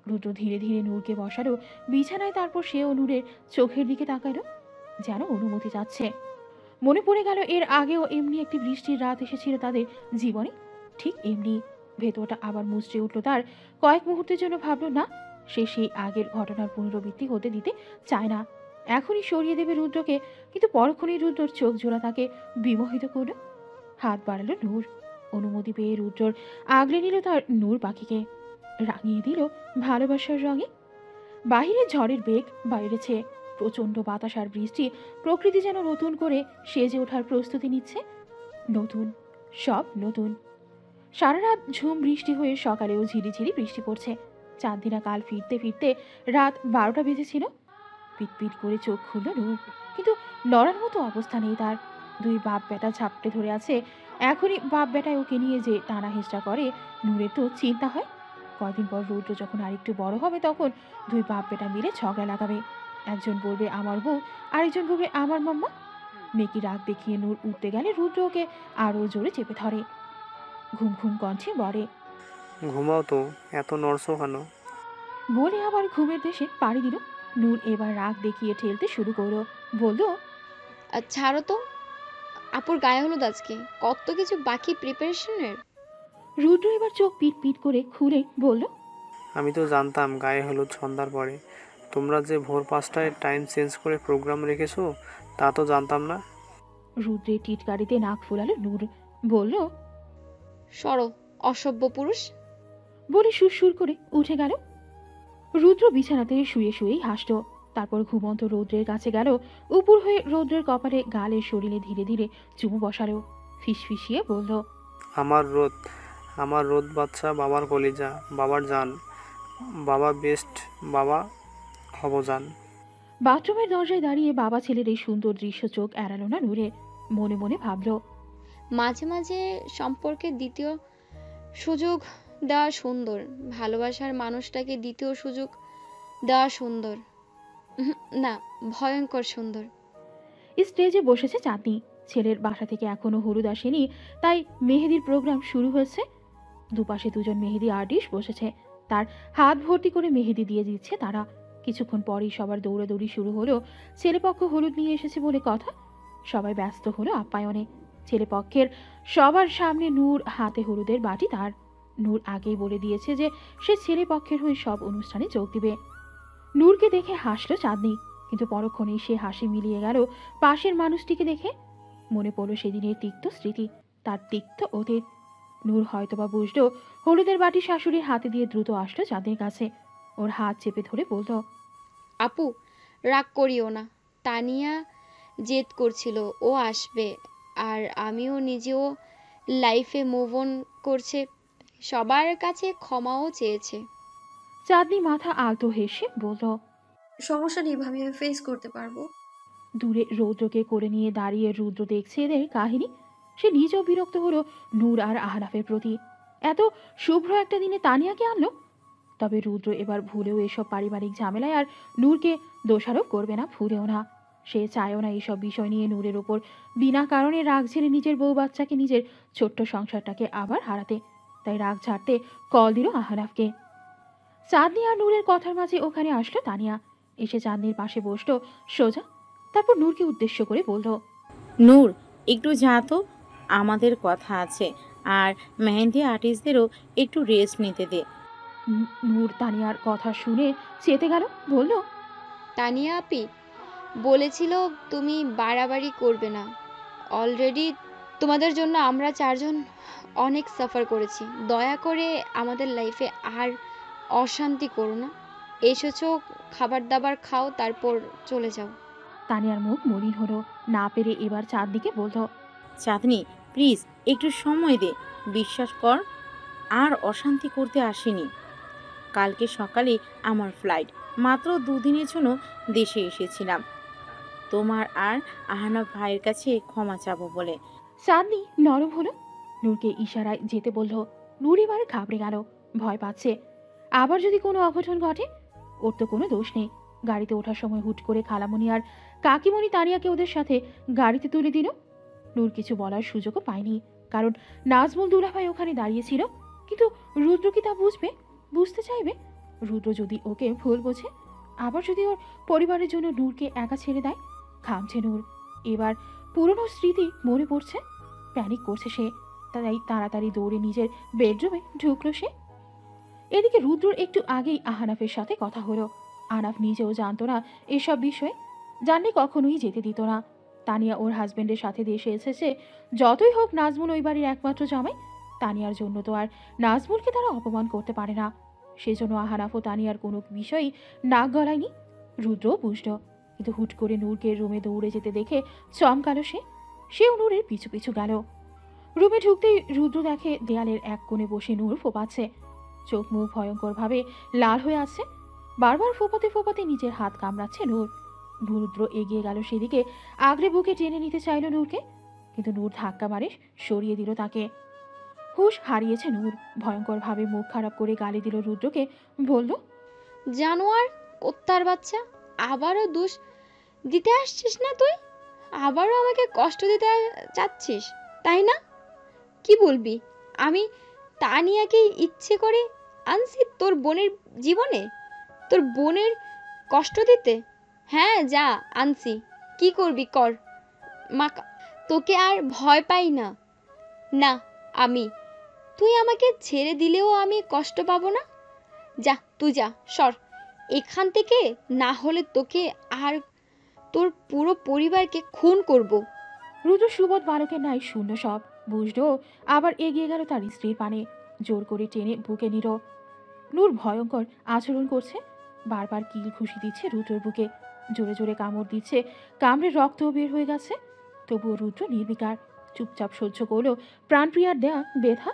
রুদ্র ধীরে ধীরে নূরকে বসালো বিছানায়, তারপর সেও নূরের চোখের দিকে তাকালো, যেন অনুমতি চাচ্ছে। মনে পড়ে গেল এর আগেও এমনি একটি বৃষ্টির রাত এসেছিল তাদের জীবনে, ঠিক এমনি। ভেতরটা আবার মুচড়ে উঠল তার। কয়েক মুহূর্তের জন্য ভাবল না, সে সেই আগের ঘটনার পুনরাবৃত্তি হতে দিতে চায় না। এখনই সরিয়ে দেবে রুদ্রকে, কিন্তু পরক্ষণেই রুদ্রর চোখ জোড়া তাকে বিমোহিত করল। হাত বাড়ালো নূর। অনুমতি পেয়ে রুদ্রর আগলে নিল তার নূর পাখিকে, রাঙিয়ে দিল ভালোবাসার রঙে। বাহিরে ঝড়ের বেগ বাইরেছে, প্রচণ্ড বাতাস আর বৃষ্টি। প্রকৃতি যেন নতুন করে সেজে ওঠার প্রস্তুতি নিচ্ছে। নতুন, সব নতুন। সারা রাত ঝুম বৃষ্টি হয়ে সকালেও ঝিরিঝিরি বৃষ্টি পড়ছে। চাঁদদিনা কাল ফিরতে ফিরতে রাত 12টা বেজেছিল। পিটপিট করে চোখ খুলল নূর, কিন্তু লড়ার মতো অবস্থা নেই তার। দুই বাপ বেটা ঝাপটে ধরে আছে। এখনই বাপ বেটায় ওকে নিয়ে যে টানা হেঁচড়া করে, নূরের তো চিন্তা হয় কয়দিন পর রুদ্র যখন আরেকটু বড় হবে তখন দুই বাপ বেটা মিলে ঝগড়া লাগাবে। একজন বলবে আমার বউ, আরেকজন বলবে আমার মাম্মা। মেকি রাগ দেখিয়ে নূর উঠতে গেলে রুদ্র ওকে আরও জোরে চেপে ধরে। ঘুম ঘুম কণ্ঠে বলে, ঘুমাও তো, এত নড়ছো কেন? বলে আবার ঘুমের দেশে পাড়ি দিল। নূর এবার রাগ দেখিয়ে ঠেলতে শুরু করলো, বলল, ছাড়ো তো, আপুর গায়ে হলুদ আজকে, কত কিছু বাকি প্রিপারেশনের। রুদ্র এবার চোখ পিট পিট করে খুলে বলল, আমি তো জানতাম গায়ে হলুদ সন্ধ্যার পরে। তোমরা যে ভোর 5টায় টাইম চেঞ্জ করে প্রোগ্রাম রেখেছো তা তো জানতাম না। রুদ্রের টিটকারিতে নাক ফুলালো নূর, বলল, সরো অসভ্য পুরুষ। বলে সুরসুর করে উঠে গেল। রুদ্র বিছানাতে শুয়ে শুয়েই হাসল। তারপর ঘুমন্ত রৌদ্রের কাছে গেল, উপর হয়ে রৌদ্রের কপালে গালে শরীরে ধীরে ধীরে চুমু বসালো। ফিসফিসিয়ে বলল, আমার রোদ বাচ্চা, বাবার কলিজা, বাবার জান, বাবা বেস্ট, বাবা হব জান। বাথরুমের দরজায় দাঁড়িয়ে বাবা ছেলের এই সুন্দর দৃশ্য চোখ এড়ালো না নূরে। মনে মনে ভাবল, মাঝে মাঝে সম্পর্কে দ্বিতীয় সুযোগ দেওয়া সুন্দর, ভালোবাসার মানুষটাকে দ্বিতীয় সুযোগ দেওয়া সুন্দর না, ভয়ঙ্কর সুন্দর। স্টেজে বসেছে চাঁদনি। ছেলের বাসা থেকে এখনো হলুদ আসেনি, তাই মেহেদির প্রোগ্রাম শুরু হয়েছে। দুপাশে দুজন মেহেদি আর্টিস্ট বসেছে, তার হাত ভর্তি করে মেহেদি দিয়ে দিচ্ছে তারা। কিছুক্ষণ পরেই সবার দৌড়াদৌড়ি শুরু হলো। ছেলেপক্ষ হলুদ নিয়ে এসেছে বলে কথা, সবাই ব্যস্ত হলো আপ্যায়নে। ছেলেপক্ষের সবার সামনে নূর, হাতে হলুদের বাটি তার। নূর আগেই বলে দিয়েছে যে সে ছেলেপক্ষের হয়ে সব অনুষ্ঠানে যোগ দিবে। নূরকে দেখে হাসলো চাঁদনি, কিন্তু পরক্ষণেই সে হাসি মিলিয়ে গেল পাশের মানুষটিকে দেখে। মনে পড়ল সেদিনের তিক্ত স্মৃতি, তার তিক্ত অতীত। নূর হয়তোবা বুঝলো। হলুদের বাটি শাশুড়ির হাতে দিয়ে দ্রুত আসলো চাঁদনির কাছে। ওর হাত চেপে ধরে বলল, আপু রাগ করিও না, তানিয়া জেদ করছিল ও আসবে, আর আমিও নিজেও লাইফে মুভ অন করছে, সবার কাছে ক্ষমাও চেয়েছে। চাঁদনি মাথা আলতো হেসে বলল, সমস্যা নেই ভাবি, আমি ফেস করতে পারবো। দূরে রৌদ্রকে করে নিয়ে দাঁড়িয়ে রুদ্র দেখছে এদের কাহিনী। সে নিজেও বিরক্ত হলো নূর আর আহনাফের প্রতি। এত শুভ্র একটা দিনে তানিয়াকে আনলো। তবে রুদ্র এবার ভুলেও এসব পারিবারিক ঝামেলায় আর নূরকে দোষারোপ করবে না, ভুলেও না। সে চায়ও না এইসব বিষয় নিয়ে নূরের ওপর বিনা কারণে রাগ ঝেড়ে নিজের বউ বাচ্চাকে, নিজের ছোট্ট সংসারটাকে আবার হারাতে। তাই রাগ ঝাড়তে কল দিল আহনাফকে। চাঁদনি আর নূরের কথার মাঝে ওখানে আসলো তানিয়া। এসে চাঁদনির পাশে বসলো সোজা। তারপর নূরকে উদ্দেশ্য করে বলল, নূর একটু যা তো, আমাদের কথা আছে, আর মেহেন্দি আর্টিস্টদেরও একটু রেস্ট নিতে দে। নূর তানিয়ার কথা শুনে চেতে গেল, বলল, তানিয়া আপি বলেছিল তুমি বাড়াবাড়ি করবে না। অলরেডি তোমাদের জন্য আমরা চারজন অনেক সাফার করেছি। দয়া করে আমাদের লাইফে আর অশান্তি করো না। এসেছো, খাবার দাবার খাও, তারপর চলে যাও। তানিয়ার মুখ মলিন হলো, না পেরে এবার চাঁদনিকে বলল, চাঁদনি প্লিজ একটু সময় দে, বিশ্বাস কর আর অশান্তি করতে আসিনি। কালকে সকালে আমার ফ্লাইট, মাত্র 2 দিনের জন্য দেশে এসেছিলাম তোমার আর আহনাফ ভাইয়ের কাছে ক্ষমা চাবো বলে। চাঁদনি নরম হলো, নূরকে ইশারায় যেতে বলল। নূর এবারে ঘাবড়ে গেল, ভয় পাচ্ছে আবার যদি কোনো অঘটন ঘটে। ওর তো কোনো দোষ নেই। গাড়িতে ওঠার সময় হুট করে খালামণি আর কাকিমণি তানিয়াকে ওদের সাথে গাড়িতে তুলে দিল। নূর কিছু বলার সুযোগও পায়নি, কারণ নাজমুল দুলাভাই ওখানে দাঁড়িয়েছিল। কিন্তু রুদ্র কি তা বুঝবে, বুঝতে চাইবে? রুদ্র যদি ওকে ভুল বোঝে, আবার যদি ওর পরিবারের জন্য নূরকে একা ছেড়ে দেয়। ঘামছে নূর, এবার পুরনো স্মৃতি মনে পড়ছে। প্যানিক করছে সে, তাই তাড়াতাড়ি দৌড়ে নিজের বেডরুমে ঢুকলো সে। এদিকে রুদ্রর একটু আগেই আহনাফের সাথে কথা হলো। আহনাফ নিজেও জানতো না এসব বিষয়ে, জানলে কখনোই যেতে দিত না। তানিয়া ওর হাজবেন্ডের সাথে দেশে এসেছে, যতই হোক নাজমুল ওই বাড়ির একমাত্র জামাই। তানিয়ার জন্য তো আর নাজমুলকে তারা অপমান করতে পারে না। সেজন্য আহনাফ ও তানিয়ার কোনো বিষয়ই নাক গলায়নি। রুদ্রও বুঝল, কিন্তু হুট করে নূরকে রুমে দৌড়ে যেতে দেখে চমকালো সেও নূরের পিছু পিছু গেল। রুমে ঢুকতেই রুদ্র দেখে দেয়ালের এক কোণে বসে নূর ফোপাচ্ছে। চোখ মুখ ভয়ঙ্করভাবে লাল হয়ে আছে, বারবার ফোপাতে ফোপাতে নিজের হাত কামড়াচ্ছে নূর। রুদ্র এগিয়ে গেল সেদিকে, আগলে বুকে টেনে নিতে চাইল নূরকে, কিন্তু নূর ধাক্কা মারে সরিয়ে দিল তাকে। হুশ হারিয়েছে নূর, ভয়ঙ্করভাবে মুখ খারাপ করে গালি দিল রুদ্রকে, বলল, জানোয়ার, কুত্তার বাচ্চা, আবারও দোষ দিতে আসছিস না তুই? আবারও আমাকে কষ্ট দিতে চাচ্ছিস, তাই না? কি বলবি? আমি তানিয়াকে ইচ্ছে করে আনছি তোর বোনের জীবনে, তোর বোনের কষ্ট দিতে? হ্যাঁ, যা আনছি, কি করবি কর। মা, তোকে আর ভয় পাই না। না, তুই আমাকে ছেড়ে দিলেও আমি কষ্ট পাবো না। যা, তুই যা, সর এখান থেকে, না হলে তোকে আর তোর পুরো পরিবারকে খুন করব। রুদ্র সুবোধ বালকের নাই শূন্য সব বুঝলো, আবার এগিয়ে গেল তার স্ত্রীর পানে, জোর করে টেনে বুকে নিল। নূর ভয়ঙ্কর আচরণ করছে, বারবার কিল ঘুষি দিচ্ছে রুদ্রর বুকে, জোরে জোরে কামড় দিচ্ছে, কামড়ে রক্তও বের হয়ে গেছে। তবুও রুদ্র নির্বিকার, চুপচাপ সহ্য করলো প্রাণপ্রিয়ার দেয়া বেধা।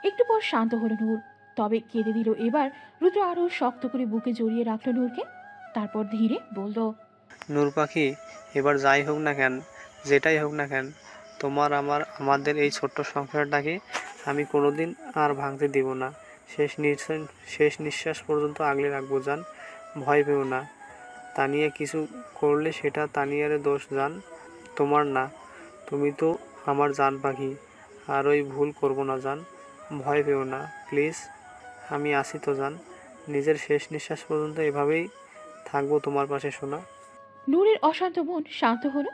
একটু পর শান্ত হলো নূর, তবে কেঁদে দিল এবার। রুদ্র আরো শক্ত করে বুকে জড়িয়ে রাখলো নূরকে, তারপর ধীরে বলল, নূর পাখি, এবার যাই হোক না কেন, যেটাই হোক না কেন, আমাদের এই ছোট্ট সংসারটাকে আমি কোনোদিন আর ভাঙতে দিব না। শেষ নিঃশ্বাস পর্যন্ত আগলে রাখবো জান। ভয় পেও না। তানিয়া কিছু করলে সেটা তানিয়ার দোষ জান, তোমার না। তুমি তো আমার জান পাখি, আর ওই ভুল করবো না জান। ভয় পেও না প্লিজ, আমি আছি তো জান। নিজের শেষ নিঃশ্বাস পর্যন্ত এভাবেই থাকবো তোমার পাশে শোনা। নূরের অশান্ত মন শান্ত হলো,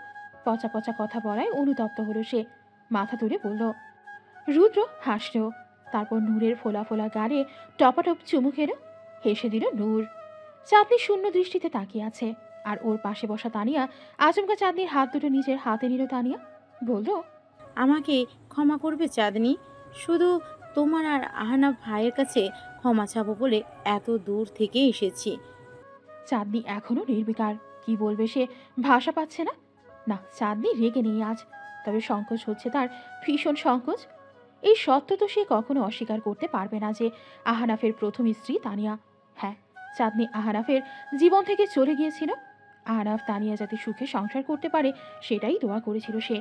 পচা পচা কথা বলায় অনুতপ্ত হলো সে, মাথা তুলে বলল। রুদ্র হাসল, তারপর নূরের ফোলা ফোলা গালে টপাটপ চুমু খেল, হেসে দিল নূর। চাঁদনি শূন্য দৃষ্টিতে তাকিয়ে আছে, আর ওর পাশে বসা তানিয়া আচমকা চাঁদনির হাত দুটো নিজের হাতে নিল। তানিয়া বলল, আমাকে ক্ষমা করবে চাঁদনি, শুধু তোমার আর আহনাফ ভাইয়ের কাছে ক্ষমা চাবো বলে এত দূর থেকে এসেছি। চাঁদনি এখনো নির্বিকার, কি বলবে সে ভাষা পাচ্ছে না। না, চাঁদনি রেগে নেই আজ, তবে সংকোচ হচ্ছে তার, ভীষণ সংকোচ। এই সত্য তো সে কখনো অস্বীকার করতে পারবে না যে আহনাফের প্রথম স্ত্রী তানিয়া। হ্যাঁ, চাঁদনি আহনাফের জীবন থেকে চলে গিয়েছিল। আহনাফ তানিয়া যাতে সুখে সংসার করতে পারে সেটাই দোয়া করেছিল সে।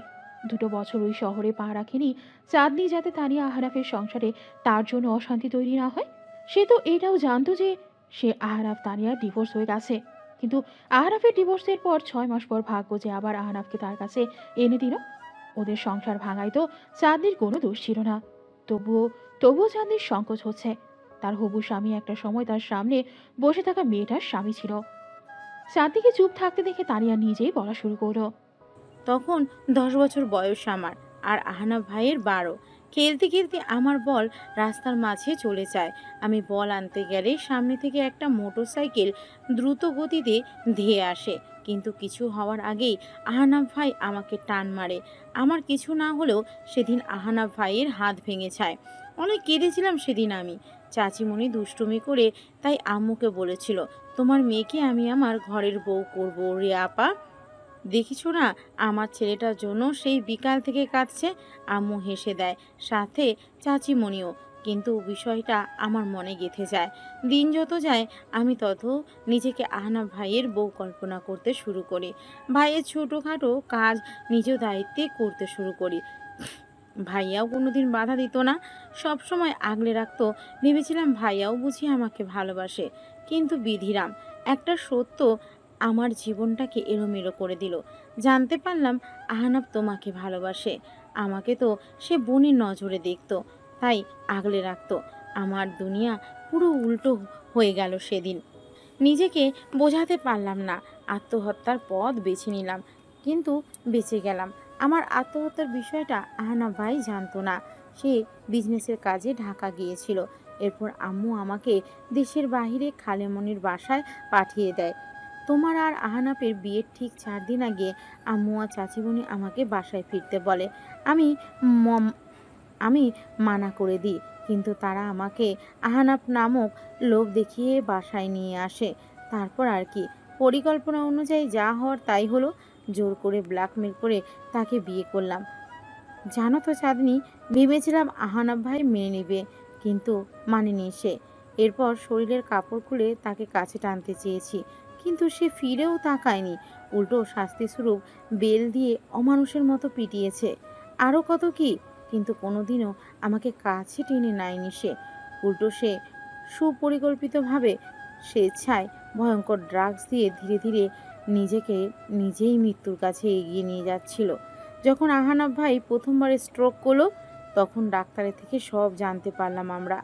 2 বছর ওই শহরে পা রাখেনি চাঁদনি, যাতে তানিয়া আহনাফের সংসারে তার জন্য অশান্তি তৈরি না হয়। সে তো এটাও জানতো যে সে আহনাফ তানিয়ার ডিভোর্স হয়ে গেছে, কিন্তু আহনাফের ডিভোর্সের পর 6 মাস পর ভাগ্য যে আবার আহনাফকে তার কাছে এনে দিল। ওদের সংসার ভাঙায় তো চাঁদনির কোনো দোষ ছিল না, তবুও চাঁদনির সংকোচ হচ্ছে। তার হবু স্বামী একটা সময় তার সামনে বসে থাকা মেয়েটার স্বামী ছিল। চাঁদনিকে চুপ থাকতে দেখে তানিয়া নিজেই বলা শুরু করলো, তখন 10 বছর বয়স আমার, আর আহনাফ ভাইয়ের 12। খেলতে খেলতে আমার বল রাস্তার মাঝে চলে যায়। আমি বল আনতে গেলে সামনে থেকে একটা মোটরসাইকেল দ্রুত গতিতে ধেয়ে আসে, কিন্তু কিছু হওয়ার আগেই আহনাফ ভাই আমাকে টান মারে। আমার কিছু না হলেও সেদিন আহনাফ ভাইয়ের হাত ভেঙে যায়। অনেক কেঁদেছিলাম সেদিন আমি। চাচিমণি দুষ্টুমি করে তাই আম্মুকে বলেছিল, তোমার মেয়েকে আমি আমার ঘরের বউ করবো রে আপা। দেখিছো না আমার ছেলেটার জন্য সেই বিকাল থেকে কাঁদছে। আম্মু হেসে দেয়, সাথে চাচিমণিও। কিন্তু বিষয়টা আমার মনে গেঁথে যায়। দিন যত যায় আমি তত নিজেকে আহনাফ ভাইয়ের বউ কল্পনা করতে শুরু করি। ভাইয়ের ছোটোখাটো কাজ নিজ দায়িত্বে করতে শুরু করি। ভাইয়াও কোনোদিন বাধা দিত না, সব সময় আগলে রাখতো। ভেবেছিলাম ভাইয়াও বুঝি আমাকে ভালোবাসে, কিন্তু বিধিরাম একটা সত্য আমার জীবনটাকে এলোমেলো করে দিল। জানতে পারলাম আহনাফ তোমাকে ভালোবাসে। আমাকে তো সে বোনের নজরে দেখতো, তাই আগলে রাখতো। আমার দুনিয়া পুরো উল্টো হয়ে গেল সেদিন। নিজেকে বোঝাতে পারলাম না, আত্মহত্যার পথ বেছে নিলাম, কিন্তু বেঁচে গেলাম। আমার আত্মহত্যার বিষয়টা আহনাফ ভাই জানতো না। সে বিজনেসের কাজে ঢাকা গিয়েছিল। এরপর আম্মু আমাকে দেশের বাইরে খালেমনির বাসায় পাঠিয়ে দেয়। তোমার আর আহনাফের বিয়ের ঠিক 4 দিন আগে আম্মু আর চাচিমণি আমাকে বাসায় ফিরতে বলে। আমি মম- আমি মানা করে দিই, কিন্তু তারা আমাকে আহনাফ নামক লোক দেখিয়ে বাসায় নিয়ে আসে। তারপর আর কি, পরিকল্পনা অনুযায়ী যা হওয়ার তাই হলো। জোর করে ব্ল্যাকমেল করে তাকে বিয়ে করলাম। জানো তো চাঁদনি, ভেবেছিলাম আহনাফ ভাই মেনে নেবে, কিন্তু মানেনি সে। এরপর শরীরের কাপড় খুলে তাকে কাছে টানতে চেয়েছি, কিন্তু সে ফিরেও তাকায়নি। উল্টো শাস্তিস্বরূপ বেল দিয়ে অমানুষের মতো পিটিয়েছে। আরও কত কি, কিন্তু কোনোদিনও আমাকে কাছে টেনে নেয়নি সে। উল্টো সে সুপরিকল্পিতভাবে স্বেচ্ছায় ভয়ঙ্কর ড্রাগস দিয়ে ধীরে ধীরে নিজেকে নিজেই মৃত্যুর কাছে এগিয়ে নিয়ে যাচ্ছিল। যখন আহনাফ ভাই প্রথমবারে স্ট্রোক করলো, তখন ডাক্তারের থেকে সব জানতে পারলাম আমরা।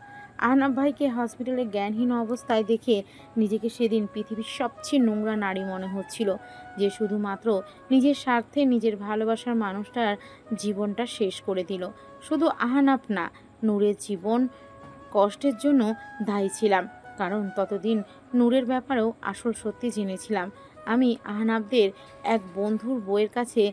আহনাফ ভাইকে হসপিটালে জ্ঞানহীন অবস্থায় দেখে নিজেকে সেদিন পৃথিবীর সবচেয়ে নোংরা নারী মনে হচ্ছিল, যে শুধুমাত্র নিজের স্বার্থে নিজের ভালোবাসার মানুষটার জীবনটা শেষ করে দিল। শুধু আহনাফ না, নূরের জীবন কষ্টের জন্য দায়ী ছিলাম, কারণ ততদিন নূরের ব্যাপারেও আসল সত্যি জেনেছিলাম। আমি আহনাফদের এক বন্ধুর বইয়ের কাছে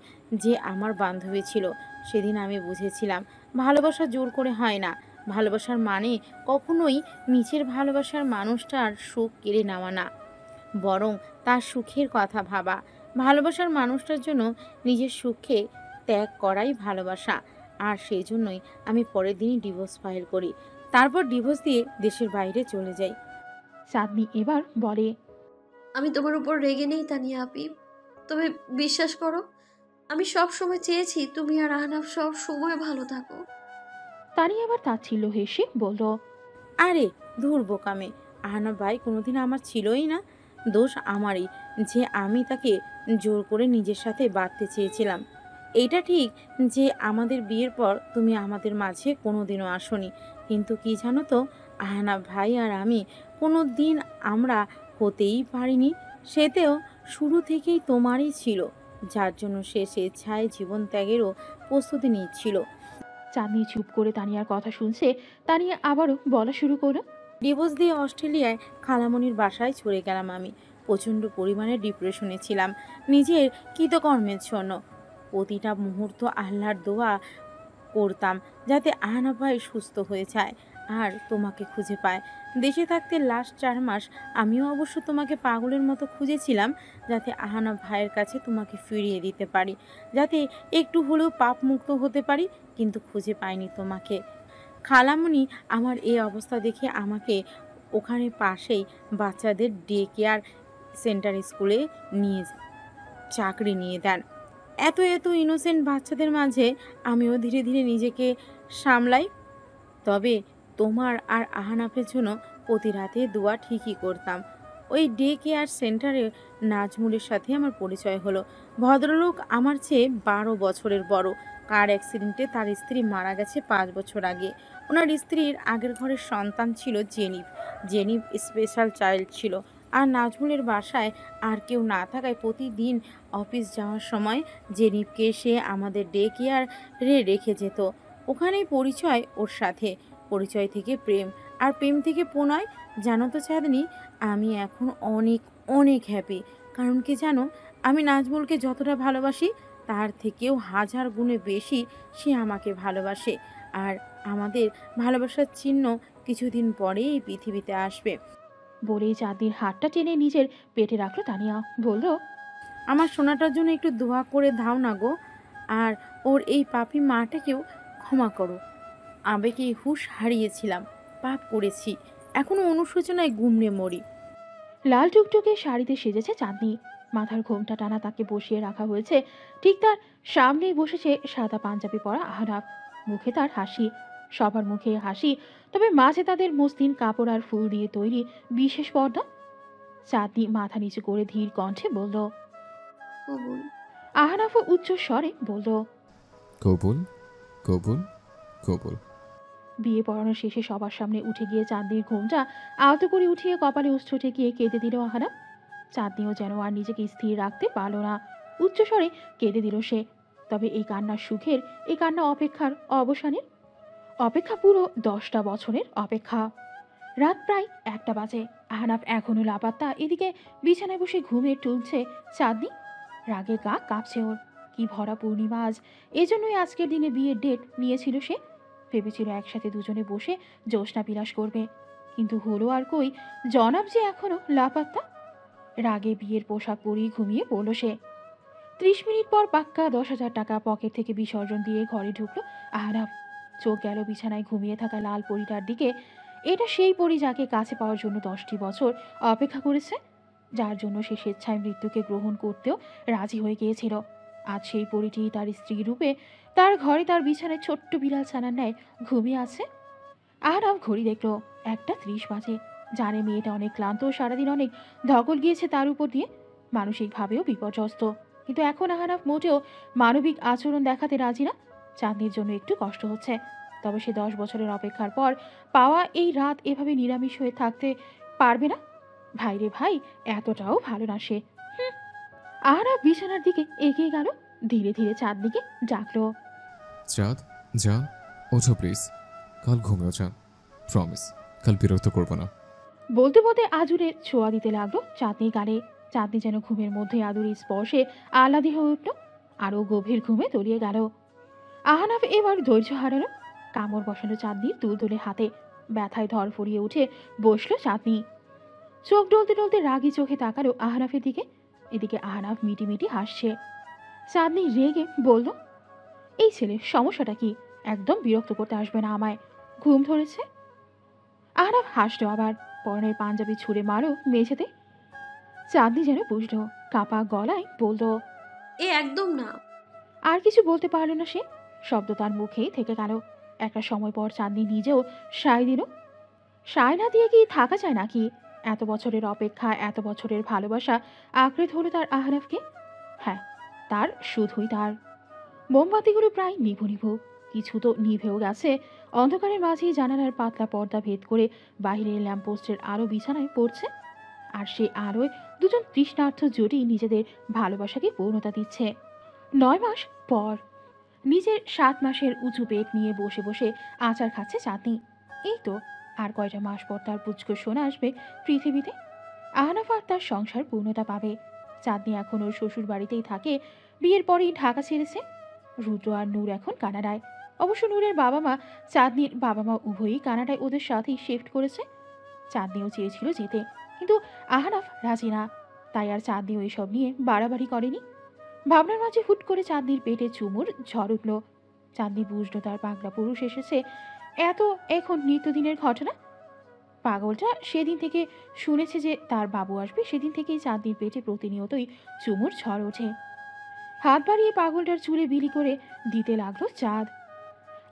যে আমার বান্ধবী ছিল, সেদিন আমি বুঝেছিলাম ভালোবাসা জোর করে হয় না। ভালোবাসার মানে কখনোই নিচের ভালোবাসার মানুষটার সুখ কেড়ে নেওয়া না, বরং তার সুখের কথা ভাবা। ভালোবাসার মানুষটার জন্য নিজের সুখকে ত্যাগ করাই ভালোবাসা। আর সেই জন্যই আমি পরের দিনই ডিভোর্স ফাইল করি। তারপর ডিভোর্স দিয়ে দেশের বাইরে চলে যাই। চাঁদনি এবার বলে, আমি তোমার উপর রেগে নেই তানিয়া আপি, তবে বিশ্বাস করো, আমি সব সময় চেয়েছি তুমি আর আহনাফ সব সময় ভালো থাকো। তানিয়া আবার তাচ্ছিল্য হেসে বলল, আরে ধুর বোকামে, আহনাফ ভাই কোনোদিন আমার ছিলই না। দোষ আমারই যে আমি তাকে জোর করে নিজের সাথে বাঁধতে চেয়েছিলাম। এইটা ঠিক যে আমাদের বিয়ের পর তুমি আমাদের মাঝে কোনোদিনও আসোনি, কিন্তু কি জানো তো, আহনাফ ভাই আর আমি কোনো দিন আমরা হতেই পারিনি। সেতেও শুরু থেকেই তোমারই ছিল, যার জন্য সে স্বেচ্ছায় জীবন ত্যাগেরও প্রস্তুতি নিচ্ছিল। চাঁদনি চুপ করে তানিয়ার কথা শুনছে। তানিয়া আবারও বলা শুরু করলো, ডিভোর্স দিয়ে অস্ট্রেলিয়ায় খালামণির বাসায় চলে গেলাম আমি। প্রচণ্ড পরিমাণে ডিপ্রেশনে ছিলাম নিজের কৃতকর্মের জন্য। প্রতিটা মুহূর্ত আল্লাহর দোয়া করতাম যাতে আহনাফ ভাই সুস্থ হয়ে যায় আর তোমাকে খুঁজে পায়। দেশে থাকতে লাস্ট 4 মাস আমিও অবশ্য তোমাকে পাগলের মতো খুঁজেছিলাম, যাতে আহনাফ ভাইয়ের কাছে তোমাকে ফিরিয়ে দিতে পারি, যাতে একটু হলেও পাপ মুক্ত হতে পারি, কিন্তু খুঁজে পাইনি তোমাকে। খালামণি আমার এই অবস্থা দেখে আমাকে ওখানে পাশেই বাচ্চাদের ডে কেয়ার সেন্টার স্কুলে নিয়ে চাকরি নিয়ে দেন। এত এত ইনোসেন্ট বাচ্চাদের মাঝে আমিও ধীরে ধীরে নিজেকে সামলাই। তবে তোমার আর আহনাফের জন্য প্রতি রাতে দোয়া ঠিকই করতাম। ওই ডে কেয়ার সেন্টারে নাজমুলের সাথে আমার পরিচয় হলো। ভদ্রলোক আমার চেয়ে 12 বছরের বড়। কার অ্যাক্সিডেন্টে তার স্ত্রী মারা গেছে 5 বছর আগে। ওনার স্ত্রীর আগের ঘরের সন্তান ছিল জেনিফ। জেনিফ স্পেশাল চাইল্ড ছিল। আর নাজমুলের বাসায় আর কেউ না থাকায় প্রতিদিন অফিস যাওয়ার সময় জেনিফকে সে আমাদের ডে কেয়ারে রেখে যেত। ওখানেই পরিচয় ওর সাথে, পরিচয় থেকে প্রেম, আর প্রেম থেকে প্রণয়। জানো তো চাঁদনি, আমি এখন অনেক অনেক হ্যাপি। কারণ কি জানো, আমি নাজমুলকে যতটা ভালোবাসি তার থেকেও হাজার গুণে বেশি সে আমাকে ভালোবাসে। আর আমাদের ভালোবাসার চিহ্ন কিছুদিন পরেই এই পৃথিবীতে আসবে। বলেই চাঁদনির হাতটা টেনে নিজের পেটে রাখলো তানিয়া। বলল, আমার সোনাটার জন্য একটু দোয়া করে দাও না গো। আর ওর এই পাপী মাটাকেও ক্ষমা করো। আবেগে হুঁশ হারিয়েছিলাম, পাপ করেছি, এখনো অনুশোচনায় গুমড়ে মরি। লাল টুকটুকে শাড়িতে সেজেছে চাঁদনি, মাথার ঘোমটা টানা তাকে বসিয়ে রাখা হয়েছে। ঠিক তার সামনেই বসেছে সাদা পাঞ্জাবি পরা আহনাফ। মুখে তার হাসি, সবার মুখে হাসি, তবে মাঝে তাদের মসলিন কাপড় আর ফুল দিয়ে তৈরি বিশেষ পর্দা। চাঁদনি মাথা নিচু করে ধীর কণ্ঠে বলল, কবুল। আহনাফও উচ্চ স্বরে বলল, কবুল কবুল কবুল। বিয়ে পড়ানো শেষে সবার সামনে উঠে গিয়ে চাঁদনির ঘোমটা আলতো করে উঠিয়ে কপালে ওষ্ঠ ঠেকিয়ে কেঁদে দিল আহনাফ। চাঁদনিও যেন আর নিজেকে স্থির রাখতে পারল না, উচ্চস্বরে কেঁদে দিল সে। তবে এই কান্নার সুখের, এই কান্না অপেক্ষার অবসানের। অপেক্ষা পুরো 10টা বছরের অপেক্ষা। রাত প্রায় 1টা বাজে, আহনাফ এখনো লাপাত্তা। এদিকে বিছানায় বসে ঘুমে টুলছে চাঁদনি। রাগে গা কাঁপছে ওর। কি ভরা পূর্ণিমা আজ, এজন্যই আজকের দিনে বিয়ের ডেট নিয়েছিল সে। ভেবেছিল একসাথে দুজনে বসে জ্যোৎস্না বিলাস করবে, কিন্তু হলো আর কই, জনাব যে এখনো লাপাত্তা। রাগে বিয়ের পোশাক পরিয়ে ঘুমিয়ে পড়ল সে। 30 মিনিট পর পাক্কা 10,000 টাকা পকেট থেকে বিসর্জন দিয়ে ঘরে ঢুকলো আহনাফ। চোখ গেল বিছানায় ঘুমিয়ে থাকা লাল পরিটার দিকে। এটা সেই পরি যাকে কাছে পাওয়ার জন্য 10টি বছর অপেক্ষা করেছে, যার জন্য সে স্বেচ্ছায় মৃত্যুকে গ্রহণ করতেও রাজি হয়ে গিয়েছিল। আজ সেই পরিটি তার স্ত্রী রূপে তার ঘরে, তার বিছানায় ছোট্ট বিড়াল ছানার ন্যায় ঘুমিয়ে আছে। আহনাফ ঘড়ি দেখল, 1:30 বাজে। জানে মেয়েটা অনেক ক্লান্ত, সারাদিন অনেক ধকল গিয়েছে তার উপর দিয়ে, মানসিকভাবেও বিপর্যস্ত। কিন্তু এখন আহনাফ মোটেও মানবিক আচরণ দেখাতে রাজি না। চাঁদনির জন্য একটু কষ্ট হচ্ছে, তবে সে 10 বছরের অপেক্ষার পর পাওয়া এই রাত এভাবে নিরামিষ হয়ে থাকতে পারবে না। ভাই রে ভাই, এতটাও ভালো না সে। আহনাফ বিছানার দিকে এগিয়ে গেল, ধীরে ধীরে চাঁদনিকে ডাকলো, চাঁদ যান, ওঠো প্লিজ। কাল ঘুমেও যান, প্রমিস কাল বিরক্ত করবো না। বলতে বলতে আদুরের ছোঁয়া দিতে লাগলো চাঁদনির গালে। চাঁদনি যেন ঘুমের মধ্যে আদুরের স্পর্শে আহ্লাদি হয়ে উঠল, আরও গভীর ঘুমে তলিয়ে গেল। আহনাফ এবার ধৈর্য হারালো, কামড় বসালো চাঁদনির তুলতুলে হাতে। ব্যথায় ধর ফরিয়ে উঠে বসলো চাঁদনি। চোখ ডলতে ডলতে রাগি চোখে তাকালো আহনাফের দিকে। এদিকে আহনাফ মিটিমিটি হাসছে। চাঁদনি রেগে বলল, এই ছেলে সমস্যাটা কি? একদম বিরক্ত করতে আসবে না আমায়, ঘুম ধরেছে। আহনাফ হাসলো আবার, পরনের পাঞ্জাবি ছুঁড়ে মারো মেঝেতে। চাঁদনি যেন বুঝলো, কাঁপা গলায় বলল, এ একদম না। আর কিছু বলতে পারলো না সে, শব্দ তার মুখেই থেকে গেল। একটা সময় পর চাঁদনি নিজেও সায় দিল। সায় না দিয়ে কি থাকা যায় নাকি? এত বছরের অপেক্ষা, এত বছরের ভালোবাসা আঁকড়ে ধরল তার আহনাফকে। হ্যাঁ, তার শুধুই তার। মোমবাতিগুলো প্রায় নিভু নিভু, কিছু তো নিভেও গেছে। অন্ধকারের মাঝেই জানালার পাতলা পর্দা ভেদ করে বাহিরের ল্যাম্পপোস্টের আলো বিছানায় পড়ছে। আর সে আলোয় দুজন তৃষ্ণার্থ জুটি নিজেদের ভালোবাসাকে পূর্ণতা দিচ্ছে। 9 মাস পর নিজের 7 মাসের উঁচু পেট নিয়ে বসে বসে আচার খাচ্ছে চাঁদনি। এই তো আর কয়টা মাস পর তার পুচকো সোনা আসবে পৃথিবীতে। আহনাফ আর তার সংসার পূর্ণতা পাবে। চাঁদনি এখন ওর শ্বশুর বাড়িতেই থাকে, বিয়ের পরেই ঢাকা ছেড়েছে। রুদ্র আর নূর এখন কানাডায়। অবশ্য নূরের বাবা মা, চাঁদনির বাবা মা উভয়ই কানাডায় ওদের সাথেই শিফট করেছে। চাঁদনিও চেয়েছিল যেতে, কিন্তু আহনাফ রাজি না। তাই আর চাঁদনিও এসব নিয়ে বাড়াবাড়ি করেনি। ভাবনার মাঝে হুট করে চাঁদনির পেটে চুমুর ঝড় উঠল। চাঁদনি বুঝলো তার পাগলা পুরুষ এসেছে। এত এখন নিত্যদিনের ঘটনা। পাগলটা সেদিন থেকে শুনেছে যে তার বাবু আসবে, সেদিন থেকেই চাঁদনির পেটে প্রতিনিয়তই চুমুর ঝড় ওঠে। হাত বাড়িয়ে পাগলটার চুলে বিলি করে দিতে লাগলো চাঁদ।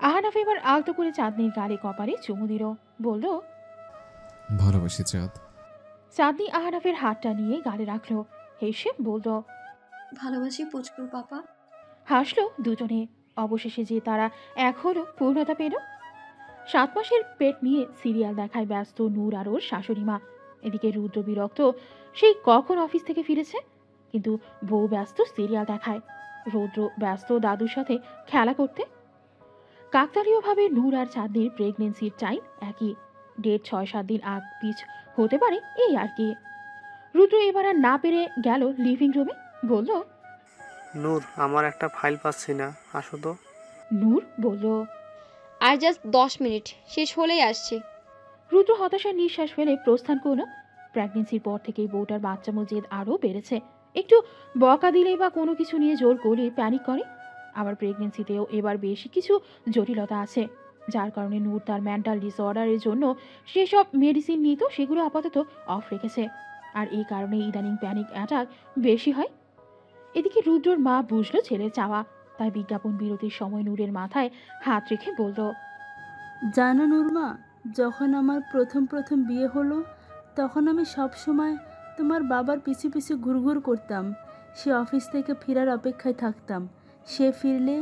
আহনাফ এবার আলতো করে চাঁদনির গালে কপালে চুমু দিল, বলল, ভালোবাসি চাঁদ। চাঁদনি আহনাফের হাতটা নিয়ে গালে রাখলো, হেসে বলল, ভালোবাসি পুচকুর পাপা। হাসলো দুজনে। অবশেষে যে তারা এখনো পূর্ণতা পেল। 7 মাসের পেট নিয়ে সিরিয়াল দেখায় ব্যস্ত নূর আর ওর শাশুড়ি মা। এদিকে রুদ্র বিরক্ত, সেই কখন অফিস থেকে ফিরেছে, কিন্তু বউ ব্যস্ত সিরিয়াল দেখায়, রৌদ্র ব্যস্ত দাদুর সাথে খেলা করতে। কাকতালীয়ভাবে নূর আর চাঁদনির প্রেগনেন্সির টাইম একই, ডেট 6-7 দিন আগ পিছ হতে পারে, এই আর কি। রুদ্র এবার আর না পেরে গেল লিভিং রুমে, বলল, নূর, আমার একটা ফাইল পাচ্ছি না, আসো তো। নূর বলল, আর জাস্ট 10 মিনিট, শেষ হলেই আসছে। রুদ্র হতাশার নিঃশ্বাস ফেলে প্রস্থান করল। প্রেগনেন্সির পর থেকেই বউটার বাচ্চামো জেদ আরও বেড়েছে। একটু বকা দিলেই বা কোনো কিছু নিয়ে জোর করলে প্যানিক করে। আবার প্রেগনেন্সিতেও এবার বেশি কিছু জটিলতা আছে, যার কারণে নূর তার মেন্টাল ডিসঅর্ডারের জন্য সেসব মেডিসিন নিত, সেগুলো আপাতত অফ রেখেছে। আর এই কারণে ইদানিং প্যানিক অ্যাটাক বেশি হয়। এদিকে রুদ্রর মা বুঝলো ছেলের চাওয়া, তাই বিজ্ঞাপন বিরতির সময় নূরের মাথায় হাত রেখে বলল, জানো নূরমা, যখন আমার প্রথম প্রথম বিয়ে হলো তখন আমি সব সময় তোমার বাবার পিছু পিছু ঘুরঘুর করতাম। সে অফিস থেকে ফেরার অপেক্ষায় থাকতাম। সে ফিরলে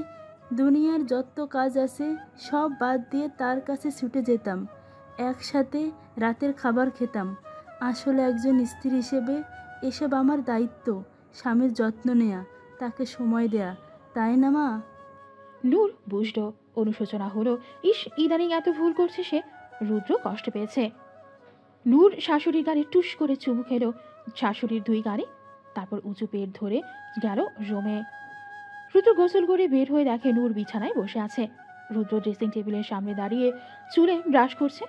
দুনিয়ার যত কাজ আছে সব বাদ দিয়ে তার কাছে ছুটে যেতাম। একসাথে রাতের খাবার খেতাম। আসলে একজন স্ত্রী হিসেবে এসব আমার দায়িত্ব, স্বামীর যত্ন নেয়া, তাকে সময় দেয়া, তাই না মা? নূর বুঝলো, অনুশোচনা হলো, ইস ইদানিং এত ভুল করছে সে। রুদ্র কষ্ট পেয়েছে। নূর শাশুড়ির গালে টুস করে চুমু খেলো শাশুড়ির 2 গালে, তারপর উঁচু পেট ধরে গেল রুমে। রুদ্র গোসল করে বের হয়ে দেখে নূর বিছানায় বসে আছে। রুদ্র ড্রেসিং টেবিলের সামনে দাঁড়িয়ে চুলে ব্রাশ করছে।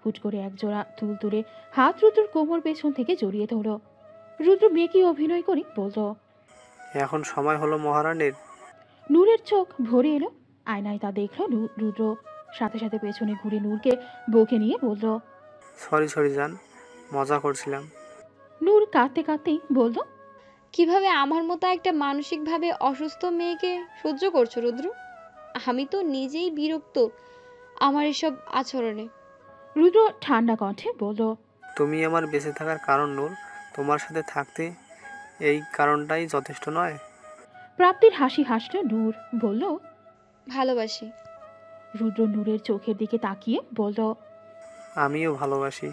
হুট করে একজোড়া চুল তুলে হাত রুদ্রর কোমর পেছন থেকে জড়িয়ে ধরল। রুদ্র মেয়েকে অভিনয় করে বলল, এখন সময় হলো মহারানীর। নূরের চোখ ভরে এলো, আয়নায় তা দেখলো রুদ্র। সাথে সাথে পেছনে ঘুরে নূরকে বউকে নিয়ে বলল, সরি জান, মজা করছিলাম। নূর কাঁদতে কাঁদতেই বলল, কিভাবে আমার মতো একটা মানসিকভাবে অসুস্থ মেয়েকে সহ্য করছো রুদ্র? আমি তো নিজেই বিরক্ত আমার এসব আচরণে। রুদ্র ঠান্ডা কণ্ঠে বলল, তুমি আমার বেঁচে থাকার কারণ নূর, তোমার সাথে থাকতে এই কারণটাই যথেষ্ট নয়? প্রাপ্তির হাসি হাসল নূর, বলল, ভালোবাসি। রুদ্র নূরের চোখের দিকে তাকিয়ে বলল, আমিও ভালোবাসি।